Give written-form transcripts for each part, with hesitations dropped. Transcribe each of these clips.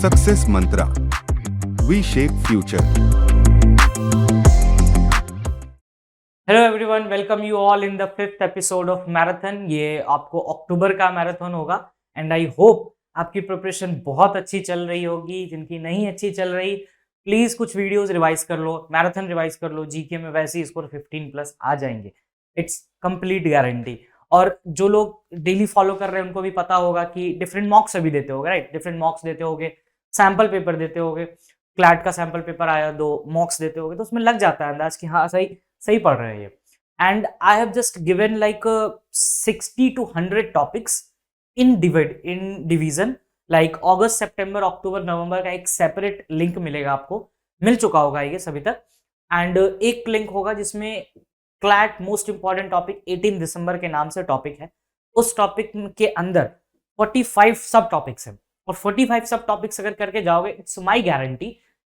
Success Mantra, V shape future. Hello everyone, welcome you all in the 5th episode of marathon. ये आपको अक्टूबर का marathon होगा and I hope आपकी preparation बहुत अच्छी चल रही होगी। जिनकी नहीं अच्छी चल रही, प्लीज कुछ वीडियोस रिवाइज कर लो, मैराथन रिवाइज कर लो। जीके में वैसे ही स्कोर 15+ आ जाएंगे, इट्स कंप्लीट गारंटी। और जो लोग डेली फॉलो कर रहे हैं उनको भी पता होगा कि डिफरेंट मॉक्स अभी देते होगे, राइट? डिफरेंट मॉक्स देते होगे, सैंपल पेपर देते होगे, क्लैट का सैंपल पेपर आया, 2 मॉक्स देते होगे, तो उसमें लग जाता है अंदाज कि हाँ सही पढ़ रहे हैं ये। And I have just given like 60 to 100 topics in division, like अगस्त, सितंबर, अक्टूबर, नवंबर का एक सेपरेट लिंक मिलेगा आपको, मिल चुका होगा ये सभी तक। एंड एक लिंक होगा जिसमें क्लैट मोस्ट इंपॉर्टेंट टॉपिक 18 दिसंबर के नाम से टॉपिक है। उस टॉपिक के अंदर 45 सब टॉपिक्स हैं, और 45 सब टॉपिक्स अगर करके जाओगे, इट्स माई गारंटी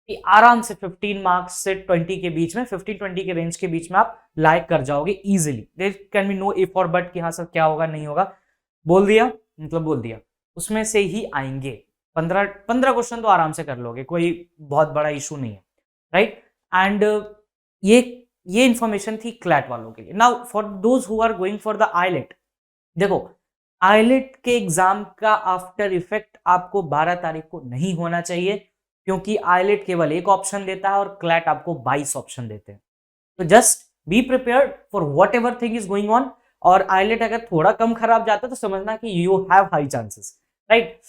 कि आराम से 15 मार्क्स से 20 के बीच में, 15-20 के रेंज के बीच में आप लाइक कर जाओगे easily. There can be no if और बट कि हाँ सर क्या होगा नहीं होगा, बोल दिया मतलब बोल दिया, उसमें से ही आएंगे। 15 क्वेश्चन तो आराम से कर लोगे, कोई बहुत बड़ा इशू नहीं है, राइट? एंड ये इंफॉर्मेशन थी क्लैट वालों के लिए। Now for those who are going for the AILET, देखो आईलेट के एग्जाम का आफ्टर इफेक्ट आपको 12 तारीख को नहीं होना चाहिए, क्योंकि आईलेट केवल एक ऑप्शन देता है और क्लैट आपको 22 ऑप्शन देते हैं। तो just be prepared for what ever thing is going on. और आईलेट अगर थोड़ा कम खराब जाता है तो समझना कि you have high chances, right?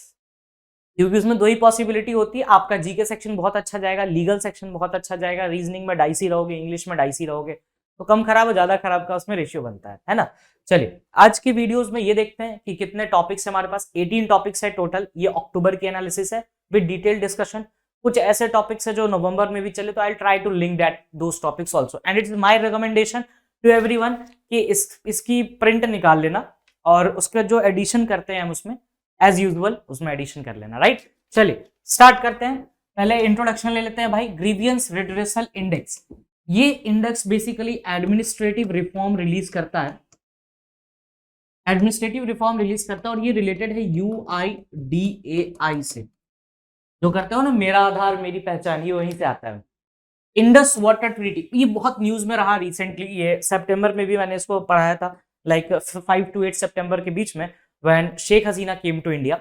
क्योंकि उसमें 2 ही पॉसिबिलिटी होती है, आपका जीके सेक्शन बहुत अच्छा जाएगा, लीगल सेक्शन बहुत अच्छा जाएगा, रीजनिंग में डाइसी रहोगे, इंग्लिश में डाइसी रहोगे, तो कम खराब और ज्यादा खराब का उसमें रेशियो बनता है ना? चलिए आज की वीडियोस में ये देखते हैं कि कितने टॉपिक्स हमारे पास। 18 टॉपिक्स है टोटल। ये अक्टूबर की एनालिसिस है विद डिटेल डिस्कशन। कुछ ऐसे टॉपिक्स है जो नवंबर में भी चले, तो I try to link that those topics also. And it's my recommendation to everyone कि इसकी प्रिंट निकाल लेना, और उसका जो एडिशन करते हैं हम उसमें एज यूजुअल उसमें एडिशन कर लेना, राइट? चलिए स्टार्ट करते हैं। पहले इंट्रोडक्शन ले लेते हैं भाई। ग्रीवियंस रिड्रेसल इंडेक्स, ये index basically administrative reform release करता है, और ये रिलेटेड है UIDAI से। जो करते हो ना मेरा आधार मेरी पहचान, ये वहीं से आता है। इंडस वाटर ट्रीटी, ये बहुत न्यूज में रहा रिसेंटली, ये सितंबर में भी मैंने इसको पढ़ाया था, लाइक 5 to 8 सितंबर के बीच में, when Sheikh Hasina came to India.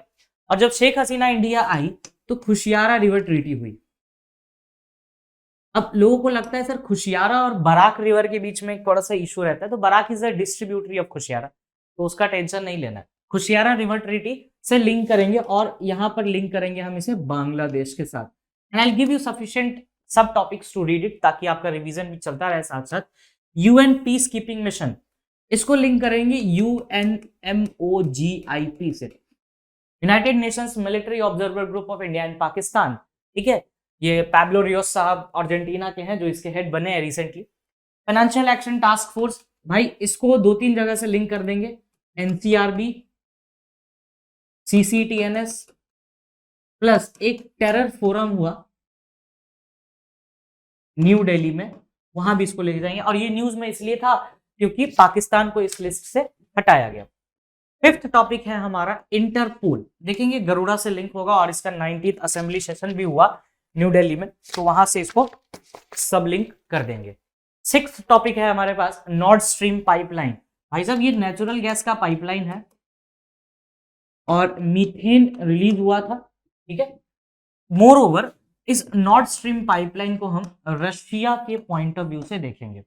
और जब शेख हसीना इंडिया आई तो खुशियारा रिवर ट्रीटी हुई। अब लोगों को लगता है सर खुशियारा और बराक रिवर के बीच में थोड़ा सा इशू रहता है, तो Barak is a distributary of Kushiyara, तो उसका टेंशन नहीं लेना है। खुशियारा रिवर ट्रीटी से लिंक करेंगे, और यहां पर लिंक करेंगे हम इसे बांग्लादेश के साथ। And I give you sufficient सब टॉपिक्स टू रीड इट, ताकि आपका रिवीजन भी चलता रहे साथ साथ। यूएन पीस कीपिंग मिशन, इसको लिंक करेंगे UNMOGIP से, United Nations military observer group of India and Pakistan. ठीक है, ये पैब्लो रियोस साहब अर्जेंटीना के हैं जो इसके हेड बने हैं recently. Financial action task force, भाई इसको 2-3 जगह से लिंक कर देंगे, NCRB, CCTNS, प्लस एक टेरर फोरम हुआ न्यू दिल्ली में, वहां भी इसको लेके जाएंगे। और ये न्यूज में इसलिए था क्योंकि पाकिस्तान को इस लिस्ट से हटाया गया। 5th टॉपिक है हमारा इंटरपोल, देखेंगे गरुड़ा से लिंक होगा, और इसका 19th असेंबली सेशन भी हुआ न्यू दिल्ली में, तो वहां से इसको सब लिंक कर देंगे। 6th टॉपिक है हमारे पास नॉर्थ स्ट्रीम पाइपलाइन। भाई साहब ये नेचुरल गैस का पाइपलाइन है, और मीथेन रिलीज हुआ था, ठीक है। मोर ओवर इस नॉर्थ स्ट्रीम पाइपलाइन को हम रशिया के पॉइंट ऑफ व्यू से देखेंगे।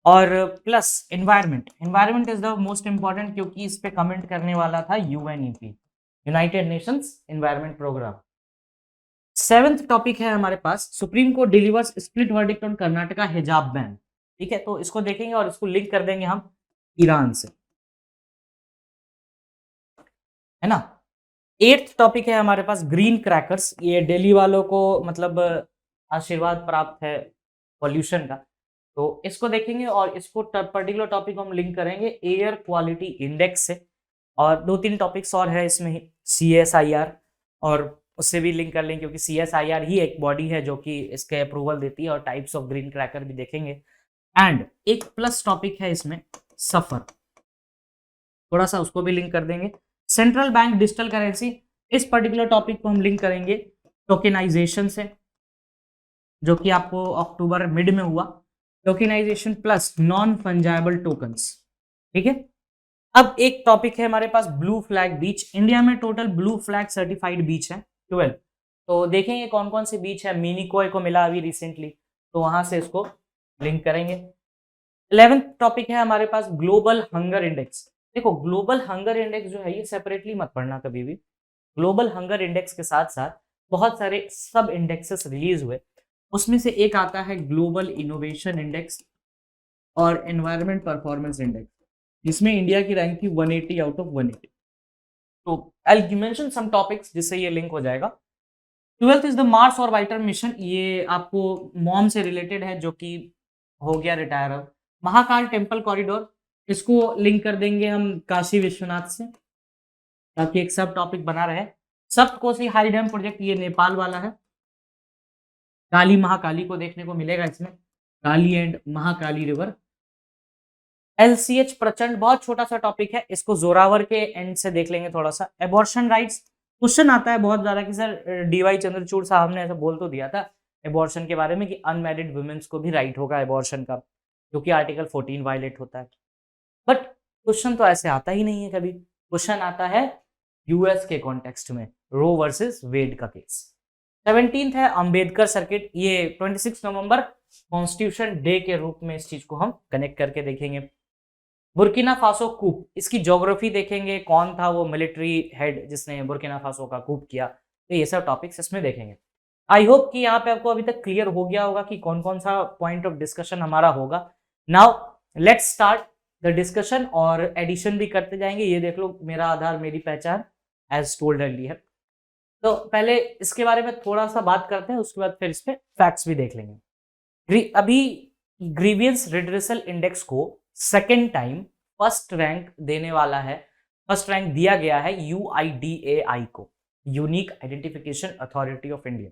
और plus environment is the most important, क्योंकि इस पे कमेंट करने वाला था UNEP, United Nations Environment Programme. 7th topic है हमारे पास Supreme Court delivers split verdict on Karnataka hijab ban. ठीक है, तो इसको देखेंगे और इसको लिंक कर देंगे हम ईरान से, है ना। 8th टॉपिक है हमारे पास ग्रीन क्रैकर्स, ये दिल्ली वालों को मतलब आशीर्वाद प्राप्त है पॉल्यूशन का, तो इसको देखेंगे। और इसको पर्टिकुलर टॉपिक हम लिंक करेंगे एयर क्वालिटी इंडेक्स से। और 2-3 टॉपिक्स और है इसमें, CSIR, और उससे भी लिंक कर लेंगे, क्योंकि CSIR ही एक बॉडी है जो कि इसके अप्रूवल देती है। और टाइप्स ऑफ ग्रीन क्रैकर भी देखेंगे। एंड एक प्लस टॉपिक है इसमें सफर, थोड़ा सा उसको भी लिंक कर देंगे। सेंट्रल बैंक डिजिटल करेंसी, इस पर्टिकुलर टॉपिक को हम लिंक करेंगे टोकेनाइजेशन से, जो कि आपको अक्टूबर मिड में हुआ, tokenization plus non fungible tokens. ठीक है, अब एक टॉपिक है हमारे पास ब्लू फ्लैग बीच। इंडिया में टोटल ब्लू फ्लैग सर्टिफाइड बीच है 12। तो देखेंगे कौन कौन से बीच है। मिनिकॉय को मिला अभी रिसेंटली, तो वहां से इसको लिंक करेंगे। 11th टॉपिक है हमारे पास ग्लोबल हंगर इंडेक्स। देखो ग्लोबल हंगर इंडेक्स जो है ये सेपरेटली मत पढ़ना कभी भी। ग्लोबल हंगर इंडेक्स के साथ साथ बहुत सारे सब इंडेक्सेस रिलीज हुए, उसमें से एक आता है ग्लोबल इनोवेशन इंडेक्स और एनवायरमेंट परफॉर्मेंस इंडेक्स, जिसमें इंडिया की रैंक थी 180 आउट ऑफ 180। तो आई मेंशन सम टॉपिक्स जिससे ये लिंक हो जाएगा। 12th इज द मार्स और वाइटर मिशन, ये आपको मॉम से रिलेटेड है, जो कि हो गया रिटायर अब। महाकाल टेम्पल कॉरिडोर, इसको लिंक कर देंगे हम काशी विश्वनाथ से, ताकि एक सब टॉपिक बना रहे। सप्तकोसी हाई डैम प्रोजेक्ट, ये नेपाल वाला है। काली महाकाली को देखने को मिलेगा इसमें, काली एंड महाकाली रिवर। एलसीएच प्रचंड, बहुत छोटा सा टॉपिक है, इसको जोरावर के एंड से देख लेंगे थोड़ा सा। एबॉर्शन राइट्स, क्वेश्चन आता है बहुत ज्यादा कि सर डीवाई चंद्रचूड़ साहब ने ऐसा बोल तो दिया था एबॉर्शन के बारे में कि अनमैरिड वुमेन्स को भी राइट होगा एबॉर्शन का, क्योंकि आर्टिकल 14 वायलेट होता है। बट क्वेश्चन तो ऐसे आता ही नहीं है कभी। क्वेश्चन आता है यूएस के कॉन्टेक्स्ट में, रो वर्सेस वेड का केस। 17th है अंबेडकर सर्किट, ये 26 नवंबर कॉन्स्टिट्यूशन डे के रूप में इस चीज को हम कनेक्ट करके देखेंगे। बुर्किना फासो कूप, इसकी ज्योग्राफी देखेंगे, कौन था वो मिलिट्री हेड जिसने बुर्किना फासो का कूप किया, तो ये सब टॉपिक्स इसमें देखेंगे। आई होप कि यहाँ पे आपको अभी तक क्लियर हो गया होगा कि कौन कौन सा पॉइंट ऑफ डिस्कशन हमारा होगा। Now let's start the discussion, और एडिशन भी करते जाएंगे। ये देख लो, मेरा आधार मेरी पहचान, एज टोल्ड अर्लियर। तो पहले इसके बारे में थोड़ा सा बात करते हैं, उसके बाद फिर इस पे फैक्ट्स भी देख लेंगे। अभी ग्रीवियंस रिड्रेसल इंडेक्स को सेकेंड टाइम फर्स्ट रैंक देने वाला है, फर्स्ट रैंक दिया गया है UIDAI को, unique identification authority of India.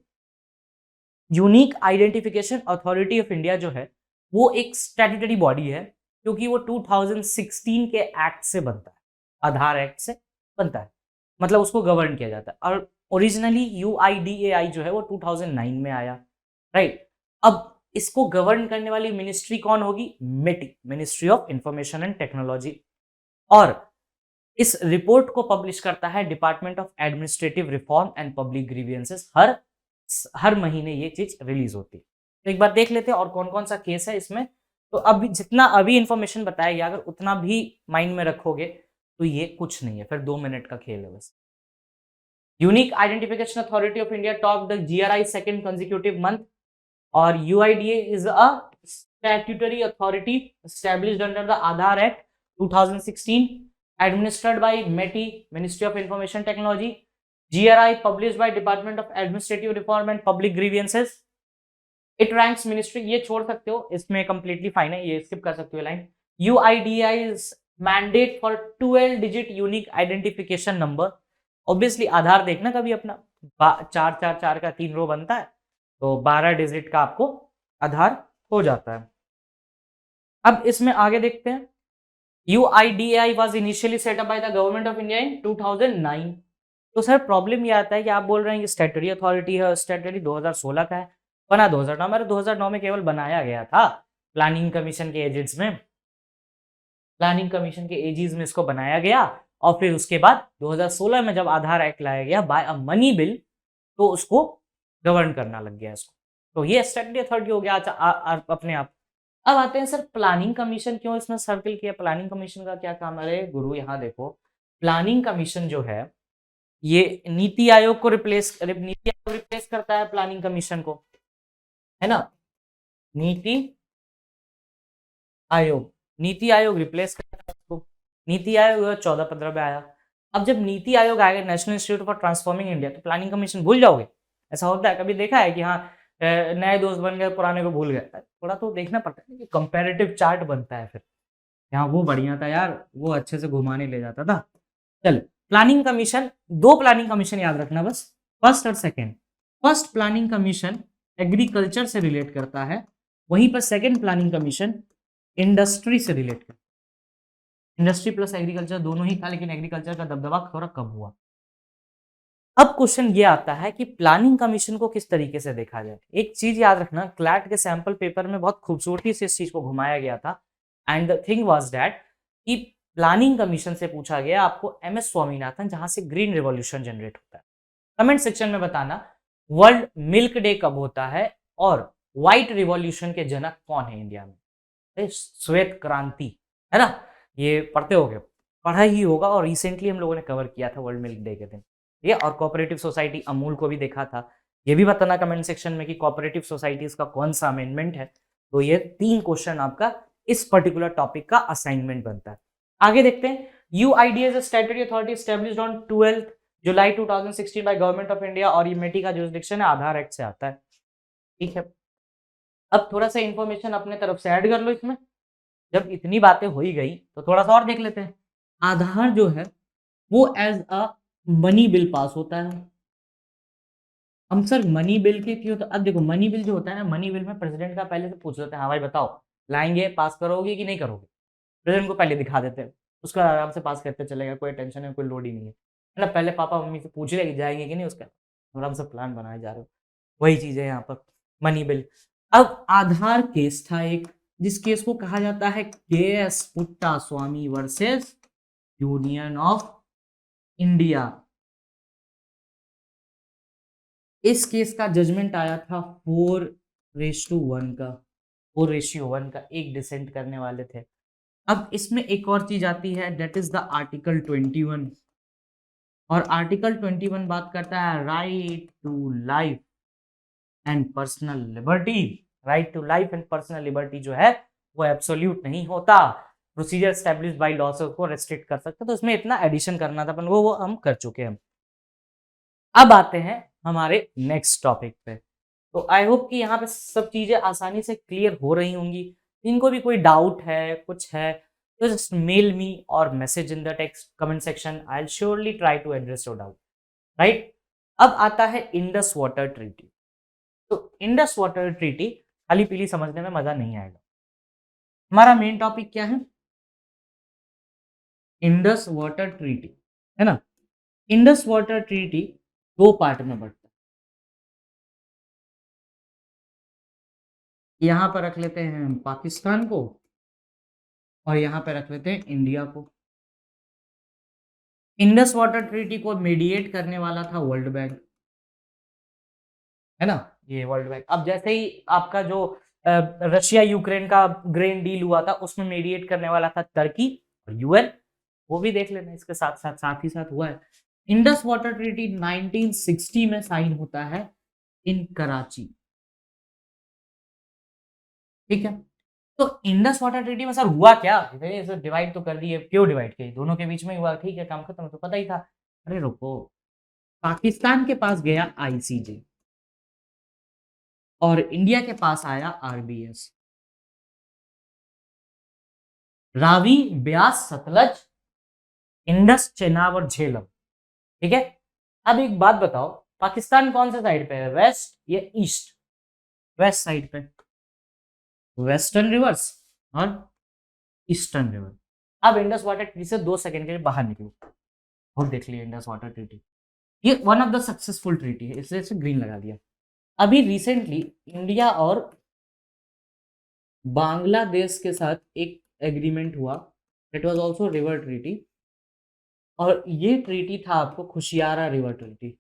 Unique identification authority of India जो है वो एक स्टैट्यूटरी बॉडी है, क्योंकि वो 2016 के एक्ट से बनता है, आधार एक्ट से बनता है, मतलब उसको गवर्न किया जाता है। और ओरिजिनली UIDAI जो है वो 2009 में आया, राइट। अब इसको गवर्न करने वाली मिनिस्ट्री कौन होगी? METI, ministry of information and technology. और इस रिपोर्ट को पब्लिश करता है department of administrative reform and public grievances. हर महीने ये चीज रिलीज होती है। तो एक बार देख लेते हैं और कौन कौन सा केस है इसमें। तो अभी जितना अभी इंफॉर्मेशन बताया गया, अगर उतना भी माइंड में रखोगे तो ये कुछ नहीं है, फिर 2 मिनट का खेल है बस। Unique identification authority of India top the GRI second consecutive month, और UIDA is a statutory authority established under the Aadhaar Act 2016, administered by METI, Ministry of Information Technology. GRI published by Department of Administrative Reform and Public Grievances. It ranks ministry, ये छोड़ सकते हो, इसमें completely fine है, ये skip कर सकते हो line. UIDAI's mandate for 12 digit unique identification number. Obviously आधार देखना कभी अपना, 4 का 3 रो बनता है, तो 12 डिजिट का आपको आधार हो जाता है। अब इसमें आगे देखते हैं। UIDAI was initially set up by the government of India in 2009। तो सर प्रॉब्लम ये आता है कि आप बोल रहे हैं कि स्टैट्यूटरी अथॉरिटी है, स्टैट्यूटरी 2016 का है, बना 2009 में। 2009 में केवल बनाया गया था प्लानिंग कमीशन के एजेंट्स में, प्लानिंग कमीशन के एजेंट्स में इसको बनाया गया, और फिर उसके बाद 2016 में जब आधार एक्ट लाया गया बाय अ मनी बिल, तो उसको गवर्न करना लग गया इसको। तो ये स्टैट्यूटरी अथॉरिटी हो गया अपने आप। अब आते हैं सर प्लानिंग कमीशन क्यों इसमें सर्कल किया, प्लानिंग कमीशन का क्या काम है? अरे गुरु यहाँ देखो, प्लानिंग कमीशन जो है ये नीति आयोग को रिप्लेस करता है प्लानिंग कमीशन को, है ना। नीति आयोग रिप्लेस करता है उसको। नीति आयोग 14-15 में आया। अब जब नीति आयोग आएगा, national institute for transforming India, तो प्लानिंग कमीशन भूल जाओगे? ऐसा होता है? कभी देखा है कि हाँ नए दोस्त बन गए, पुराने को भूल गए? थोड़ा तो देखना पड़ता है कि कंपैरेटिव चार्ट बनता है, फिर यहाँ वो बढ़िया था यार, वो अच्छे से घुमाने ले जाता था। चल, प्लानिंग कमीशन, 2 प्लानिंग कमीशन याद रखना बस, फर्स्ट और second. First planning commission agriculture से रिलेट करता है, वहीं पर सेकेंड प्लानिंग कमीशन इंडस्ट्री से रिलेट करता है। इंडस्ट्री प्लस एग्रीकल्चर दोनों ही था, लेकिन एग्रीकल्चर का दबदबा थोड़ा कम हुआ। अब क्वेश्चन ये आता है कि प्लानिंग कमीशन को किस तरीके से देखा जाए। एक चीज याद रखना, क्लैट के सैंपल पेपर में बहुत खूबसूरती से इस चीज को घुमाया गया था and the thing was that कि प्लानिंग कमीशन से पूछा गया आपको एमएस स्वामीनाथन, जहां से ग्रीन रिवॉल्यूशन जनरेट होता है। कमेंट सेक्शन में बताना वर्ल्ड मिल्क डे कब होता है और व्हाइट रिवॉल्यूशन के जनक कौन है इंडिया में। श्वेत क्रांति, है ना, ये पढ़ते होगे, पढ़ा ही होगा और रिसेंटली हम लोगों ने कवर किया था वर्ल्ड मिल्क डे के दिन। ये और कोऑपरेटिव सोसाइटी अमूल को भी देखा था। ये भी बताना कमेंट सेक्शन में कि कोऑपरेटिव सोसाइटीज का कौन सा अमेंडमेंट है। तो ये 3 क्वेश्चन आपका इस पर्टिकुलर टॉपिक का असाइनमेंट बनता है। आगे देखते हैं। UID is a statutory authority established on 12 July 2016 by government of India और ये मेटी का जुरिसडिक्शन है, आधार एक्ट से आता है। ठीक है, अब थोड़ा सा इंफॉर्मेशन अपने तरफ से ऐड कर लो इसमें। जब इतनी बातें हो ही गई तो थोड़ा सा और देख लेते हैं। आधार जो है वो as a money bill pass होता है। हम सर मनी बिल की क्यों, तो अब देखो मनी बिल जो होता है ना, मनी बिल में प्रेसिडेंट का पहले से पूछ लेते हैं, हाँ भाई बताओ लाएंगे, पास करोगे कि नहीं करोगे। प्रेसिडेंट को पहले दिखा देते हैं, उसका आराम से पास करते चलेगा, कोई टेंशन है, कोई लोड ही नहीं है ना। पहले पापा मम्मी से पूछ ले कि जाएंगे कि नहीं, उसका आराम से प्लान बनाए जा रहे हो। वही चीज है यहाँ पर मनी बिल। अब आधार केस था एक, जिस केस को कहा जाता है KS Puttaswamy versus Union of India. इस केस का जजमेंट आया था 4:1 का, 4:1 का, एक डिसेंट करने वाले थे। अब इसमें एक और चीज आती है, दैट इज द आर्टिकल 21। और आर्टिकल 21 बात करता है right to life and personal liberty. Right to life and personal liberty जो है वो एब्सोल्यूट नहीं होता, प्रोसीजर एस्टेब्लिश्ड बाय लॉ से उसको रेस्ट्रिक्ट कर सकते। तो इसमें इतना एडिशन करना था अपन को, वो हम कर चुके हैं। अब आते हैं हमारे नेक्स्ट टॉपिक पे। तो आई होप कि यहाँ पे सब चीजें आसानी से क्लियर हो रही होंगी। इनको भी कोई डाउट है, कुछ है, तो जस्ट मेल मी और message in the text comment section. I will surely try to address your doubt. Right, अब आता है इंडस वाटर ट्रीटी। तो इंडस वाटर ट्रीटी खाली पीली समझने में मजा नहीं आएगा। हमारा मेन टॉपिक क्या है, इंडस वाटर ट्रीटी, है ना। इंडस वाटर ट्रीटी 2 पार्ट में बढ़ता है। यहां पर रख लेते हैं पाकिस्तान को और यहां पर रख लेते हैं इंडिया को। इंडस वाटर ट्रीटी को मीडिएट करने वाला था वर्ल्ड बैंक, है ना, ये वर्ल्ड बैंक। अब जैसे ही आपका जो रशिया यूक्रेन का ग्रेन डील हुआ था, उसमें मीडिएट करने वाला था टर्की और यूएन, वो भी देख लेना इसके साथ साथ, साथ ही साथ हुआ है। इंडस वाटर ट्रीटी 1960 में साइन होता है इन कराची। ठीक है, तो इंडस वाटर ट्रीटी में सर हुआ क्या, डिवाइड तो कर दिए, क्यों डिवाइड किए, दोनों के बीच में हुआ, ठीक है काम खत्म, तो पता ही था। अरे रुको, पाकिस्तान के पास गया आईसीजे और इंडिया के पास आया आरबीएस। रावी, ब्यास, सतलज, इंडस, चेनाब और झेलम। ठीक है, अब एक बात बताओ, पाकिस्तान कौन से साइड पे है, वेस्ट या ईस्ट? वेस्ट साइड पे, वेस्टर्न रिवर्स और ईस्टर्न रिवर। अब इंडस वाटर ट्रीटी से 2 सेकंड के लिए बाहर निकलो और देख लिया इंडस वाटर ट्रीटी, ये one of the successful treaty है, इसलिए इसे ग्रीन लगा दिया। अभी रिसेंटली इंडिया और बांग्लादेश के साथ एक एग्रीमेंट हुआ, it was also river treaty, और ये ट्रीटी था आपको खुशियारा रिवर ट्रीटी।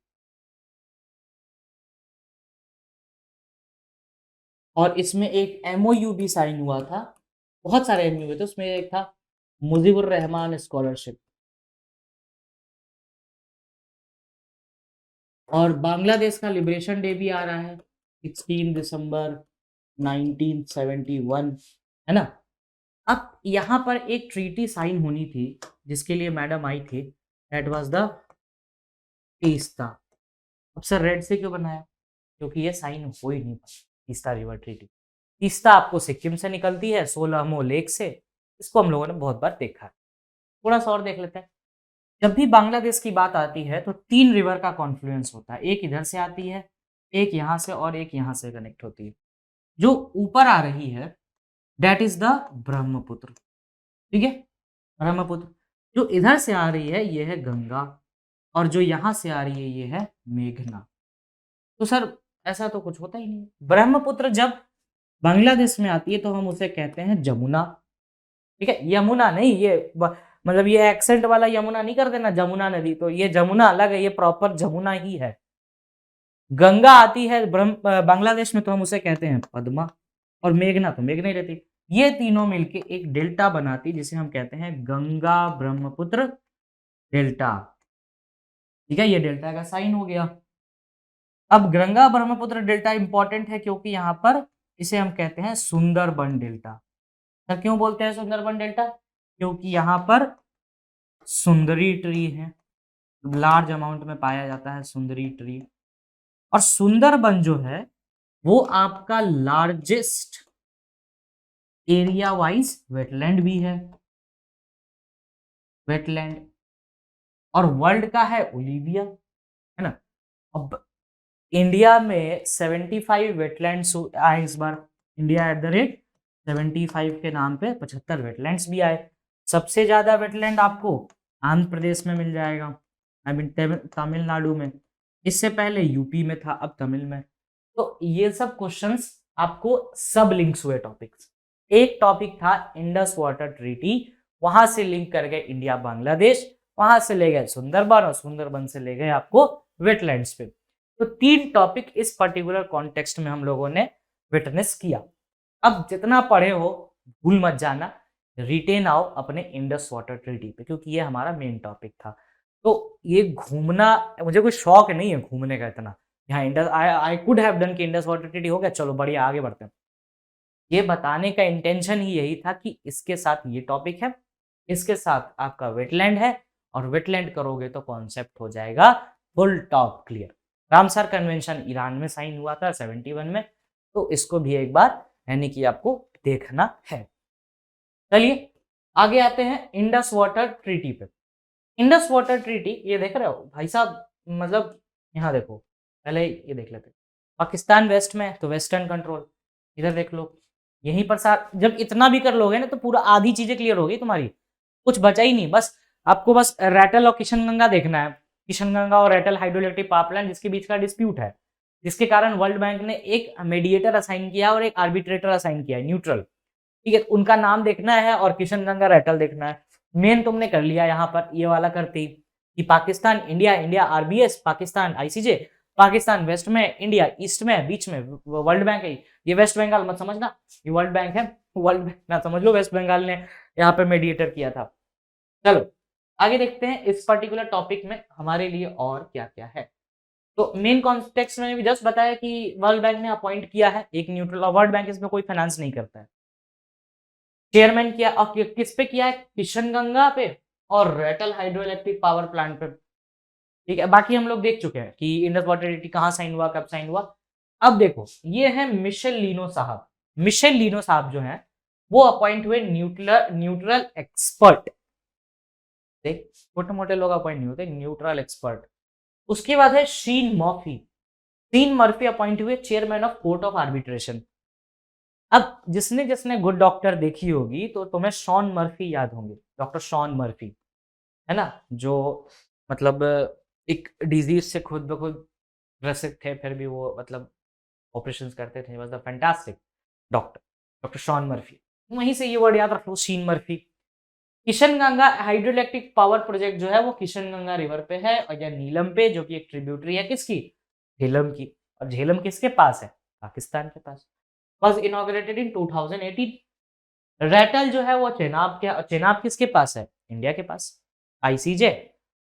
और इसमें एक एमओयू भी साइन हुआ था, बहुत सारे एमओयू थे, उसमें एक था मुजीबुर रहमान स्कॉलरशिप। और बांग्लादेश का लिबरेशन डे भी आ रहा है 16 दिसंबर 1971, है ना। अब यहाँ पर एक ट्रीटी साइन होनी थी जिसके लिए मैडम आई थी, दैट वाज द तीस्ता। अब सर रेड से क्यों बनाया, क्योंकि ये साइन हो ही नहीं पाई तीस्ता रिवर ट्रीटी। तीस्ता आपको सिक्किम से निकलती है, सोलहमो लेक से, इसको हम लोगों ने बहुत बार देखा है। थोड़ा सा और देख लेते हैं। जब भी बांग्लादेश की बात आती है तो 3 रिवर का कॉन्फ्लुएंस होता है, एक इधर से आती है, एक यहाँ से और एक यहाँ से कनेक्ट होती है। जो ऊपर आ रही है दैट इज द ब्रह्मपुत्र, ठीक है, ब्रह्मपुत्र। जो इधर से आ रही है ये है गंगा, और जो यहाँ से आ रही है ये है मेघना। तो सर ऐसा तो कुछ होता ही नहीं है। ब्रह्मपुत्र जब बांग्लादेश में आती है तो हम उसे कहते हैं जमुना, ठीक है? यमुना नहीं, ये मतलब ये एक्सेंट वाला यमुना नहीं कर देना, जमुना नदी, तो ये जमुना अलग है, ये प्रॉपर जमुना ही है। गंगा आती है बांग्लादेश में तो हम उसे कहते हैं पद्मा, और मेघना तो मेघना ही रहती। ये तीनों मिलके एक डेल्टा बनाती जिसे हम कहते हैं गंगा ब्रह्मपुत्र डेल्टा, ठीक है? ये डेल्टा का साइन हो गया। अब गंगा ब्रह्मपुत्र डेल्टा इंपॉर्टेंट है क्योंकि यहाँ पर इसे हम कहते हैं सुंदरबन डेल्टा। सर क्यों बोलते हैं सुंदरबन डेल्टा? क्योंकि यहाँ पर सुंदरी ट्री है, लार्ज अमाउंट में पाया जाता है सुंदरी ट्री। और सुंदरबन जो है वो आपका लार्जेस्ट एरिया वाइज वेटलैंड भी है, वेटलैंड, और वर्ल्ड का है ओलिविया, है ना? अब इंडिया में 75 वेटलैंड्स आए इस बार, इंडिया एट द रेट 75 के नाम पे 75 वेटलैंड्स भी आए। सबसे ज्यादा वेटलैंड आपको आंध्र प्रदेश में मिल जाएगा, आई मीन तमिलनाडु में। इससे पहले यूपी में था, अब तमिल में। तो ये सब क्वेश्चंस आपको सब लिंक्स हुए टॉपिक्स। एक टॉपिक था इंडस वाटर ट्रीटी, वहां से लिंक कर गए इंडिया बांग्लादेश, वहां से ले गए सुंदरबन, और सुंदरबन से ले गए आपको वेटलैंड्स पे। तो 3 टॉपिक इस पर्टिकुलर कॉन्टेक्स्ट में हम लोगों ने विटनेस किया। अब जितना पढ़े हो भूल मत जाना, रिटेन आओ अपने इंडस वाटर ट्रीटी पे, क्योंकि ये हमारा मेन टॉपिक था। तो ये घूमना, मुझे कोई शौक नहीं है घूमने का इतना, यहाँ Indus I could have done कि इंडस वाटर ट्रीटी हो गया, चलो बढ़िया आगे बढ़ते हैं। ये बताने का इंटेंशन ही यही था कि इसके साथ ये टॉपिक है, इसके साथ आपका वेटलैंड है, और वेटलैंड करोगे तो कॉन्सेप्ट हो जाएगा full top clear. Ramsar convention Iran में साइन हुआ था 71 में, तो इसको भी एक बार यानी कि आपको देखना है। चलिए आगे आते हैं इंडस वाटर ट्रीटी पे। इंडस वाटर ट्रीटी ये देख रहे हो भाई साहब, मतलब यहाँ देखो, पहले ये देख लेते हैं। पाकिस्तान वेस्ट में तो वेस्टर्न कंट्रोल, इधर देख लो, यहीं पर साथ जब इतना भी कर लोगे ना तो पूरा आधी चीजें क्लियर होगी तुम्हारी, कुछ बचा ही नहीं। बस आपको बस रैटल और किशनगंगा देखना है, किशनगंगा और रैटल हाइड्रोइलेक्ट्रिक पावर प्लांट जिसके बीच का डिस्प्यूट है, जिसके कारण वर्ल्ड बैंक ने एक मेडिएटर असाइन किया और एक आर्बिट्रेटर असाइन किया है, न्यूट्रल, ठीक है? उनका नाम देखना है और किशनगंगा रैटल देखना है। मेन तुमने कर लिया यहाँ पर, ये वाला करती कि पाकिस्तान इंडिया, इंडिया आरबीएस, पाकिस्तान आईसीजे, पाकिस्तान वेस्ट में, इंडिया ईस्ट में, बीच में वर्ल्ड बैंक है। ये वेस्ट बंगाल मत समझना, ये वर्ल्ड बैंक है, वर्ल्ड बैंक ना समझ लो, वेस्ट बंगाल ने यहाँ पे मेडिएटर किया था। चलो आगे देखते हैं इस पर्टिकुलर टॉपिक में हमारे लिए और क्या क्या है। तो मेन कॉन्टेक्स्ट में भी जस्ट बताया कि वर्ल्ड बैंक ने अपॉइंट किया है एक न्यूट्रल, और वर्ल्ड बैंक इसमें कोई फाइनेंस नहीं करता है। चेयरमैन किया, और किस पे किया है? किशनगंगा पे और Ratle hydroelectric power plant पे, ठीक है? बाकी हम लोग देख चुके हैं कि इंडस वाटर ट्रीटी कहाँ साइन हुआ, कब साइन हुआ। अब देखो ये है मिशेल लीनो साहब। मिशेल लीनो साहब जो है वो अपॉइंट हुए न्यूट्रल एक्सपर्ट। देख छोटे मोटे लोग अपॉइंट नहीं होते, न्यूट्रल एक्सपर्ट। उसके बाद है शीन मर्फी। शीन मर्फी अपॉइंट हुए chairman of court of arbitration. अब जिसने जिसने गुड डॉक्टर देखी होगी तो तुम्हें शॉन मर्फी याद होंगे, डॉक्टर शॉन मर्फी, है ना? जो मतलब एक डिजीज से खुद ब खुद ग्रसित थे, फिर भी वो मतलब ऑपरेशंस करते थे, was the fantastic doctor, doctor Shaun Murphy. वहीं से ये वर्ड याद रख लो, Sheen Murphy. Kishanganga hydroelectric power project जो है वो किशनगंगा रिवर पे है, और या नीलम पे, जो कि एक ट्रिब्यूटरी है किसकी? झेलम की। और झेलम किसके पास है? पाकिस्तान के पास। was inaugurated in 2018। रैटल जो है वो चेनाब के, चेनाब किसके पास है? इंडिया के पास, आईसीजे।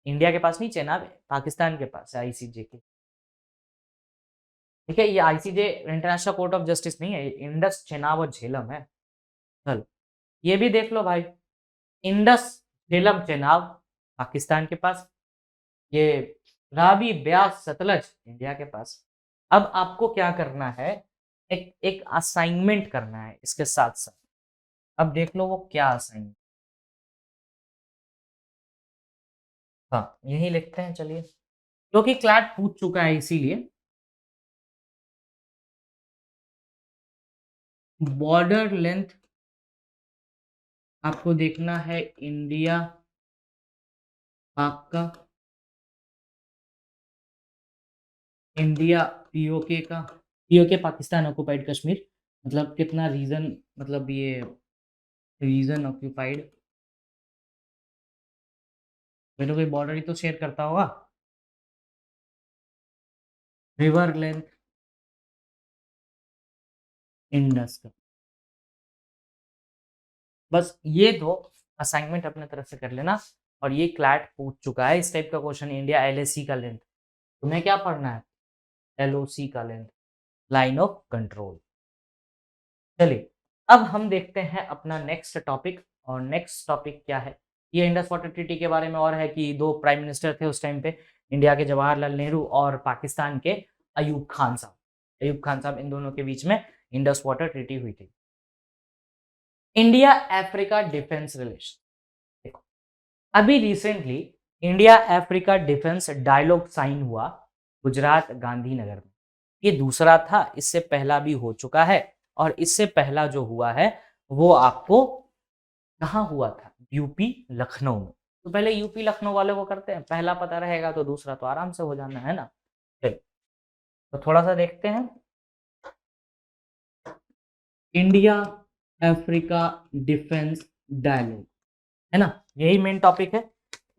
इंडिया के पास नहीं, चेनाब पाकिस्तान के पास है, आईसीजे के, ठीक है? ये ICJ international court of justice नहीं है, इंडस, चेनाब और झेलम है। चलो ये भी देख लो भाई, इंडस, झेलम, चेनाब पाकिस्तान के पास, ये रावी, ब्यास, सतलज इंडिया के पास। अब आपको क्या करना है, एक एक असाइनमेंट करना है इसके साथ साथ। अब देख लो वो क्या असाइनमेंट, हाँ यही लिखते हैं चलिए, क्योंकि क्लैट पूछ चुका है इसीलिए। बॉर्डर लेंथ आपको देखना है इंडिया पाक का, India PoK Pakistan occupied Kashmir, मतलब कितना रीजन, मतलब ये रीजन ऑक्युपाइड, मेरे कोई बॉर्डर ही तो शेयर करता होगा। रिवर लेंथ इंडस का, बस ये दो असाइनमेंट अपने तरफ से कर लेना। और ये क्लैट पूछ चुका है इस टाइप का क्वेश्चन, इंडिया एलएसी का लेंथ, तुम्हें क्या पढ़ना है, एलओसी का लेंथ, लाइन ऑफ कंट्रोल। चलिए अब हम देखते हैं अपना नेक्स्ट टॉपिक, और नेक्स्ट टॉपिक क्या है, ये इंडस वाटर ट्रीटी के बारे में और है कि दो प्राइम मिनिस्टर थे उस टाइम पे, इंडिया के जवाहरलाल नेहरू और पाकिस्तान के अयूब खान साहब। अयूब खान साहब, इन दोनों के बीच में इंडस वाटर ट्रीटी हुई थी। इंडिया अफ्रीका डिफेंस रिलेशन, देखो अभी recently India Africa defence dialogue sign हुआ गुजरात गांधीनगर में। ये दूसरा था, इससे पहला भी हो चुका है, और इससे पहला जो हुआ है वो आपको कहाँ हुआ था, यूपी लखनऊ में। तो पहले यूपी लखनऊ वाले को करते हैं, पहला पता रहेगा तो दूसरा तो आराम से हो जाना है ना। चलिए तो थोड़ा सा देखते हैं, इंडिया अफ्रीका डिफेंस डायलॉग, है ना, यही मेन टॉपिक है।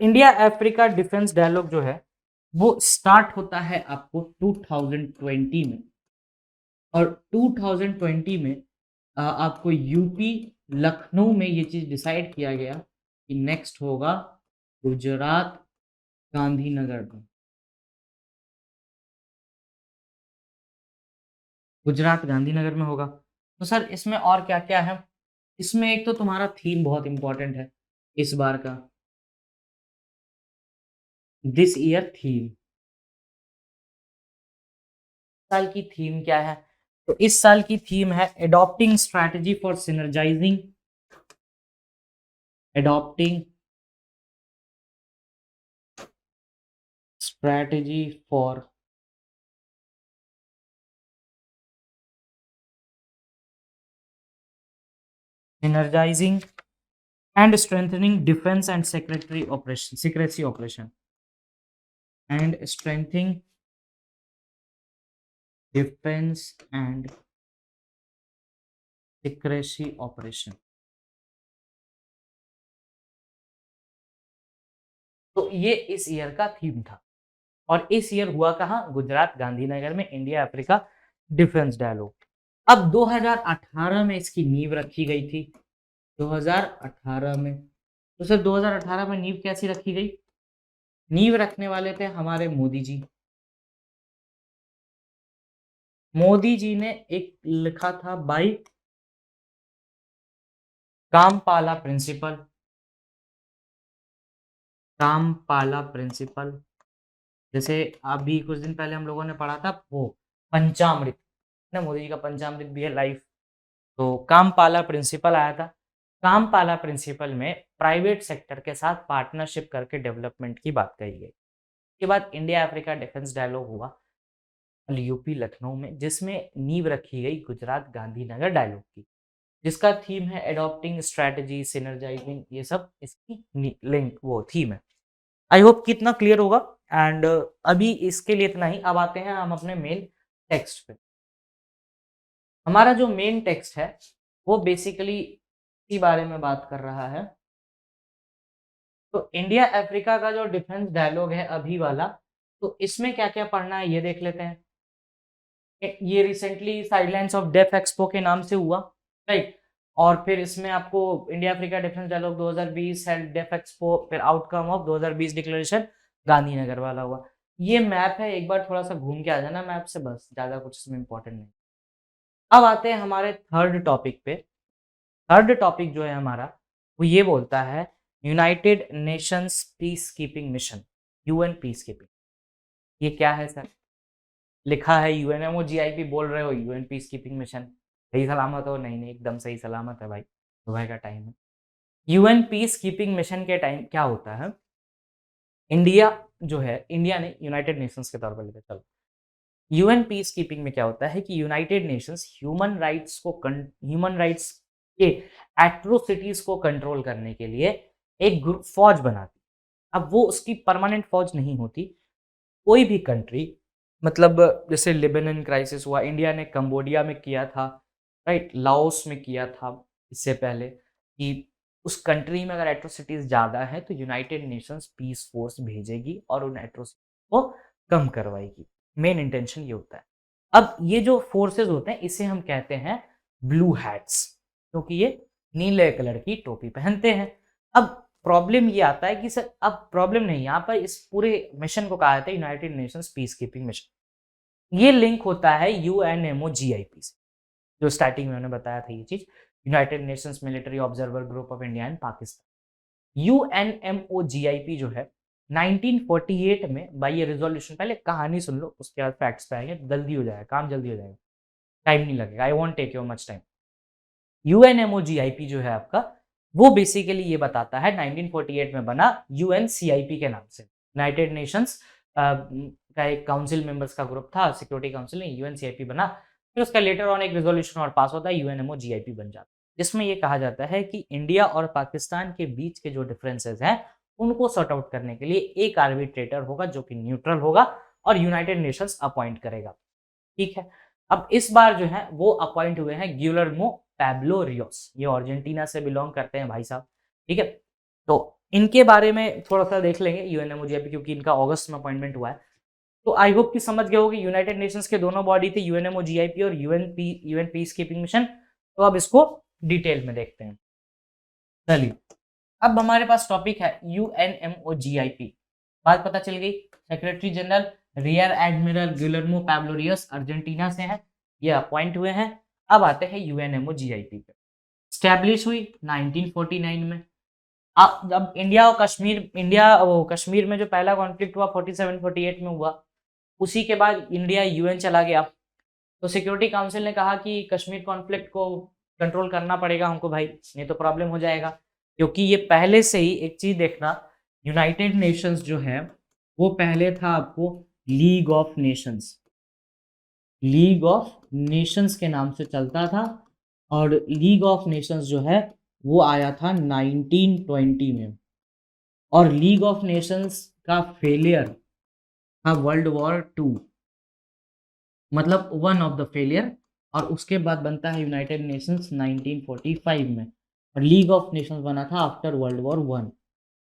इंडिया अफ्रीका डिफेंस डायलॉग जो है वो स्टार्ट होता है आपको 2020 में, और 2020 में आपको यूपी लखनऊ में ये चीज डिसाइड किया गया कि नेक्स्ट होगा गुजरात गांधीनगर में। गुजरात गांधीनगर में होगा। तो सर इसमें और क्या क्या है, इसमें एक तो तुम्हारा थीम बहुत इंपॉर्टेंट है इस बार का, दिस ईयर थीम, साल की थीम क्या है, तो इस साल की थीम है adopting strategy for synergising, adopting strategy for synergising and strengthening defense and secrecy operation, and strengthening defense and secrecy operation। तो ये इस ईयर का थीम था, और इस ईयर हुआ कहाँ, गुजरात गांधीनगर में, इंडिया अफ्रीका डिफेंस डायलॉग। अब 2018 में इसकी नींव रखी गई थी, 2018 में। तो सर 2018 में नींव कैसी रखी गई, नींव रखने वाले थे हमारे मोदी जी। मोदी जी ने एक लिखा था बाई कामपाला प्रिंसिपल, कामपाला प्रिंसिपल, जैसे अभी कुछ दिन पहले हम लोगों ने पढ़ा था वो पंचामृत ना, मोदी जी का पंचामृत भी है लाइफ। तो कामपाला प्रिंसिपल आया था, कामपाला प्रिंसिपल में प्राइवेट सेक्टर के साथ पार्टनरशिप करके डेवलपमेंट की बात कही गई। उसके बाद इंडिया अफ्रीका डिफेंस डायलॉग हुआ यूपी लखनऊ में, जिसमें नींव रखी गई गुजरात गांधीनगर डायलॉग की, जिसका थीम है एडॉप्टिंग स्ट्रैटेजी सिनर्जाइजिंग, ये सब इसकी लिंक वो थीम है। आई होप कितना क्लियर होगा। एंड अभी इसके लिए इतना ही, अब आते हैं हम अपने मेन टेक्स्ट पे। हमारा जो मेन टेक्स्ट है वो बेसिकली इसी बारे में बात कर रहा है। तो इंडिया अफ्रीका का जो डिफेंस डायलॉग है अभी वाला, तो इसमें क्या क्या पढ़ना है ये देख लेते हैं। ये recently sidelines of Def Expo के नाम से हुआ, राइट। और फिर इसमें आपको India Africa defence dialogue 2020 held Def Expo, फिर आउटकम ऑफ 2020 डिक्लेरेशन गांधीनगर वाला हुआ। ये मैप है, एक बार थोड़ा सा घूम के आ जाना मैप से, बस ज्यादा कुछ इसमें इंपॉर्टेंट नहीं। अब आते हैं हमारे थर्ड टॉपिक पे। थर्ड टॉपिक जो है हमारा वो ये बोलता है United Nations peace keeping mission, UN peace keeping. ये क्या है सर, लिखा है यूएनएमओजीआईपी, बोल रहे हो यूएन पीस कीपिंग मिशन, सही सलामत हो, नहीं नहीं एकदम सही सलामत है भाई, सुबह का टाइम है। यूएन पीस कीपिंग मिशन के टाइम क्या होता है, इंडिया जो है, इंडिया ने यूनाइटेड नेशंस के तौर पर लेकर चलो, यूएन पीस कीपिंग में क्या होता है कि यूनाइटेड नेशंस ह्यूमन राइट्स के एट्रोसिटीज को कंट्रोल करने के लिए एक ग्रुप फौज बनाती। अब वो उसकी परमानेंट फौज नहीं होती, कोई भी कंट्री मतलब जैसे लेबनान क्राइसिस हुआ, इंडिया ने कंबोडिया में किया था, राइट, लाओस में किया था इससे पहले, कि उस कंट्री में अगर एट्रोसिटीज ज़्यादा है तो यूनाइटेड नेशंस पीस फोर्स भेजेगी और उन एट्रोसिटी को कम करवाएगी। मेन इंटेंशन ये होता है। अब ये जो फोर्सेस होते हैं इसे हम कहते हैं ब्लू हैट्स, क्योंकि ये नीले कलर की टोपी पहनते हैं। अब प्रॉब्लम ये आता है कि सर, अब प्रॉब्लम नहीं, यहाँ पर इस पूरे मिशन को कहा जाता है United Nations peace keeping mission. ये लिंक होता है UNMOGIP से, जो स्टार्टिंग में मैंने बताया था ये चीज, United Nations military observer group of India and Pakistan. UNMOGIP जो है 1948 में बाई ये रिजोल्यूशन, पहले कहानी सुन लो उसके बाद फैक्ट्स पे आएंगे, जल्दी हो जाएगा काम, जल्दी हो जाएगा, टाइम नहीं लगेगा, I won't take your much time. UNMOGIP जो है आपका, वो बेसिकली ये बताता है 1948 में बना UNCIP के नाम से, यूनाइटेड नेशंस का एक काउंसिल मेंबर्स का ग्रुप था, सिक्योरिटी काउंसिल में UNCIP बना, फिर उसका लेटर ऑन एक रेजोल्यूशन और पास होता है, UNMOGIP बन जाता है, जिसमें ये कहा जाता है कि इंडिया और पाकिस्तान के बीच के जो डिफरेंसेस हैं उनको सॉर्ट आउट करने के लिए एक आर्बिट्रेटर होगा जो कि न्यूट्रल होगा और यूनाइटेड नेशंस अपॉइंट करेगा। ठीक है, अब इस बार जो है वो अपॉइंट हुए हैं गिलर्मो पैब्लो रियोस, ये अर्जेंटीना से बिलोंग करते हैं भाई साहब। ठीक है, तो इनके बारे में थोड़ा सा देख लेंगे UNMOGIP, क्योंकि इनका अगस्त में अपॉइंटमेंट हुआ है। तो आई होप कि समझ गए होगे, यूनाइटेड नेशंस के दोनों बॉडी थे, UNMOGIP और UN पीस कीपिंग मिशन। तो अब इसको डिटेल में देखते हैं। चलिए, अब हमारे पास टॉपिक है UNMOGIP, बात पता चल गई। Secretary general rear admiral Guillermo Pablo Rios Argentina से है, ये अपॉइंट हुए हैं। अब आते हैं UNMOGIP पे। स्टैब्लिश हुई 1949 में। अब जब कश्मीर में जो पहला कॉन्फ्लिक्ट हुआ 47-48 में हुआ, उसी के बाद इंडिया UN चला गया। तो सिक्योरिटी काउंसिल ने कहा कि कश्मीर कॉन्फ्लिक्ट को कंट्रोल करना पड़ेगा हमको भाई, नहीं तो प्रॉब्लम हो जाएगा, क्योंकि ये पहले से ही एक चीज देखना, यूनाइटेड नेशंस जो है वो पहले था आपको league of Nations, league of Nations के नाम से चलता था, और लीग ऑफ नेशंस जो है वो आया था 1920 में, और लीग ऑफ नेशंस का फेलियर था वर्ल्ड वॉर 2, मतलब वन ऑफ द फेलियर, और उसके बाद बनता है यूनाइटेड नेशंस 1945 में, और लीग ऑफ नेशंस बना था after world war 1,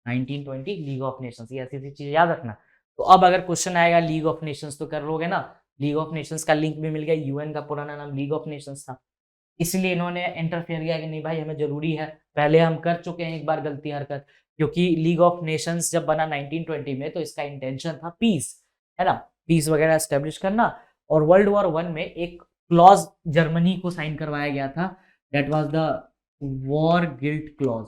1920 league of Nations, ये ऐसी चीज याद रखना। तो अब अगर क्वेश्चन आएगा लीग ऑफ नेशंस तो कर लोगे ना, लीग ऑफ नेशंस का लिंक भी मिल गया, UN का पुराना नाम लीग ऑफ नेशंस था, इसलिए इन्होंने इंटरफेयर किया कि नहीं भाई हमें जरूरी है, पहले हम कर चुके हैं एक बार गलती हरकत, क्योंकि लीग ऑफ नेशंस जब बना 1920 में तो इसका इंटेंशन था पीस, है ना, पीस वगैरह एस्टेब्लिश करना। और वर्ल्ड वॉर 1 में एक क्लॉज जर्मनी को साइन करवाया गया था, that was the war guilt clause,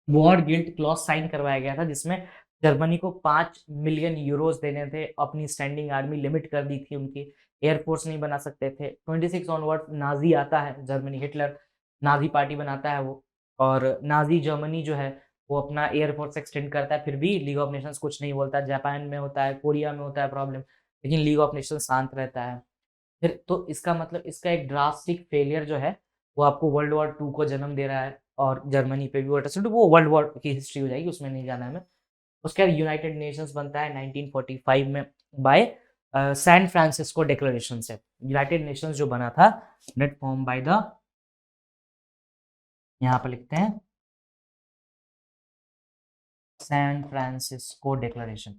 war guilt clause sign करवाया गया था, जिसमें जर्मनी को 5 मिलियन यूरोज देने थे, अपनी स्टैंडिंग आर्मी लिमिट कर दी थी, उनकी एयरफोर्स नहीं बना सकते थे। 26 ऑनवर्ड नाजी आता है, जर्मनी हिटलर नाजी पार्टी बनाता है वो, और नाजी जर्मनी जो है वो अपना एयरफोर्स एक्सटेंड करता है, फिर भी लीग ऑफ नेशंस कुछ नहीं बोलता। जापान में होता है, कोरिया में होता है प्रॉब्लम, लेकिन लीग ऑफ नेशंस शांत रहता है। फिर तो इसका मतलब इसका एक ड्रास्टिक फेलियर जो है वो आपको वर्ल्ड वॉर 2 को जन्म दे रहा है, और जर्मनी पे भी वाटर, वो वर्ल्ड वॉर की हिस्ट्री हो जाएगी, उसमें नहीं जाना है हमें। उसके बाद यूनाइटेड नेशंस बनता है 1945 में बाय सैन फ्रांसिस्को डिक्लेरेशन से। यूनाइटेड नेशंस जो बना था नेट फॉर्म बाय द, यहाँ पर लिखते हैं San Francisco declaration,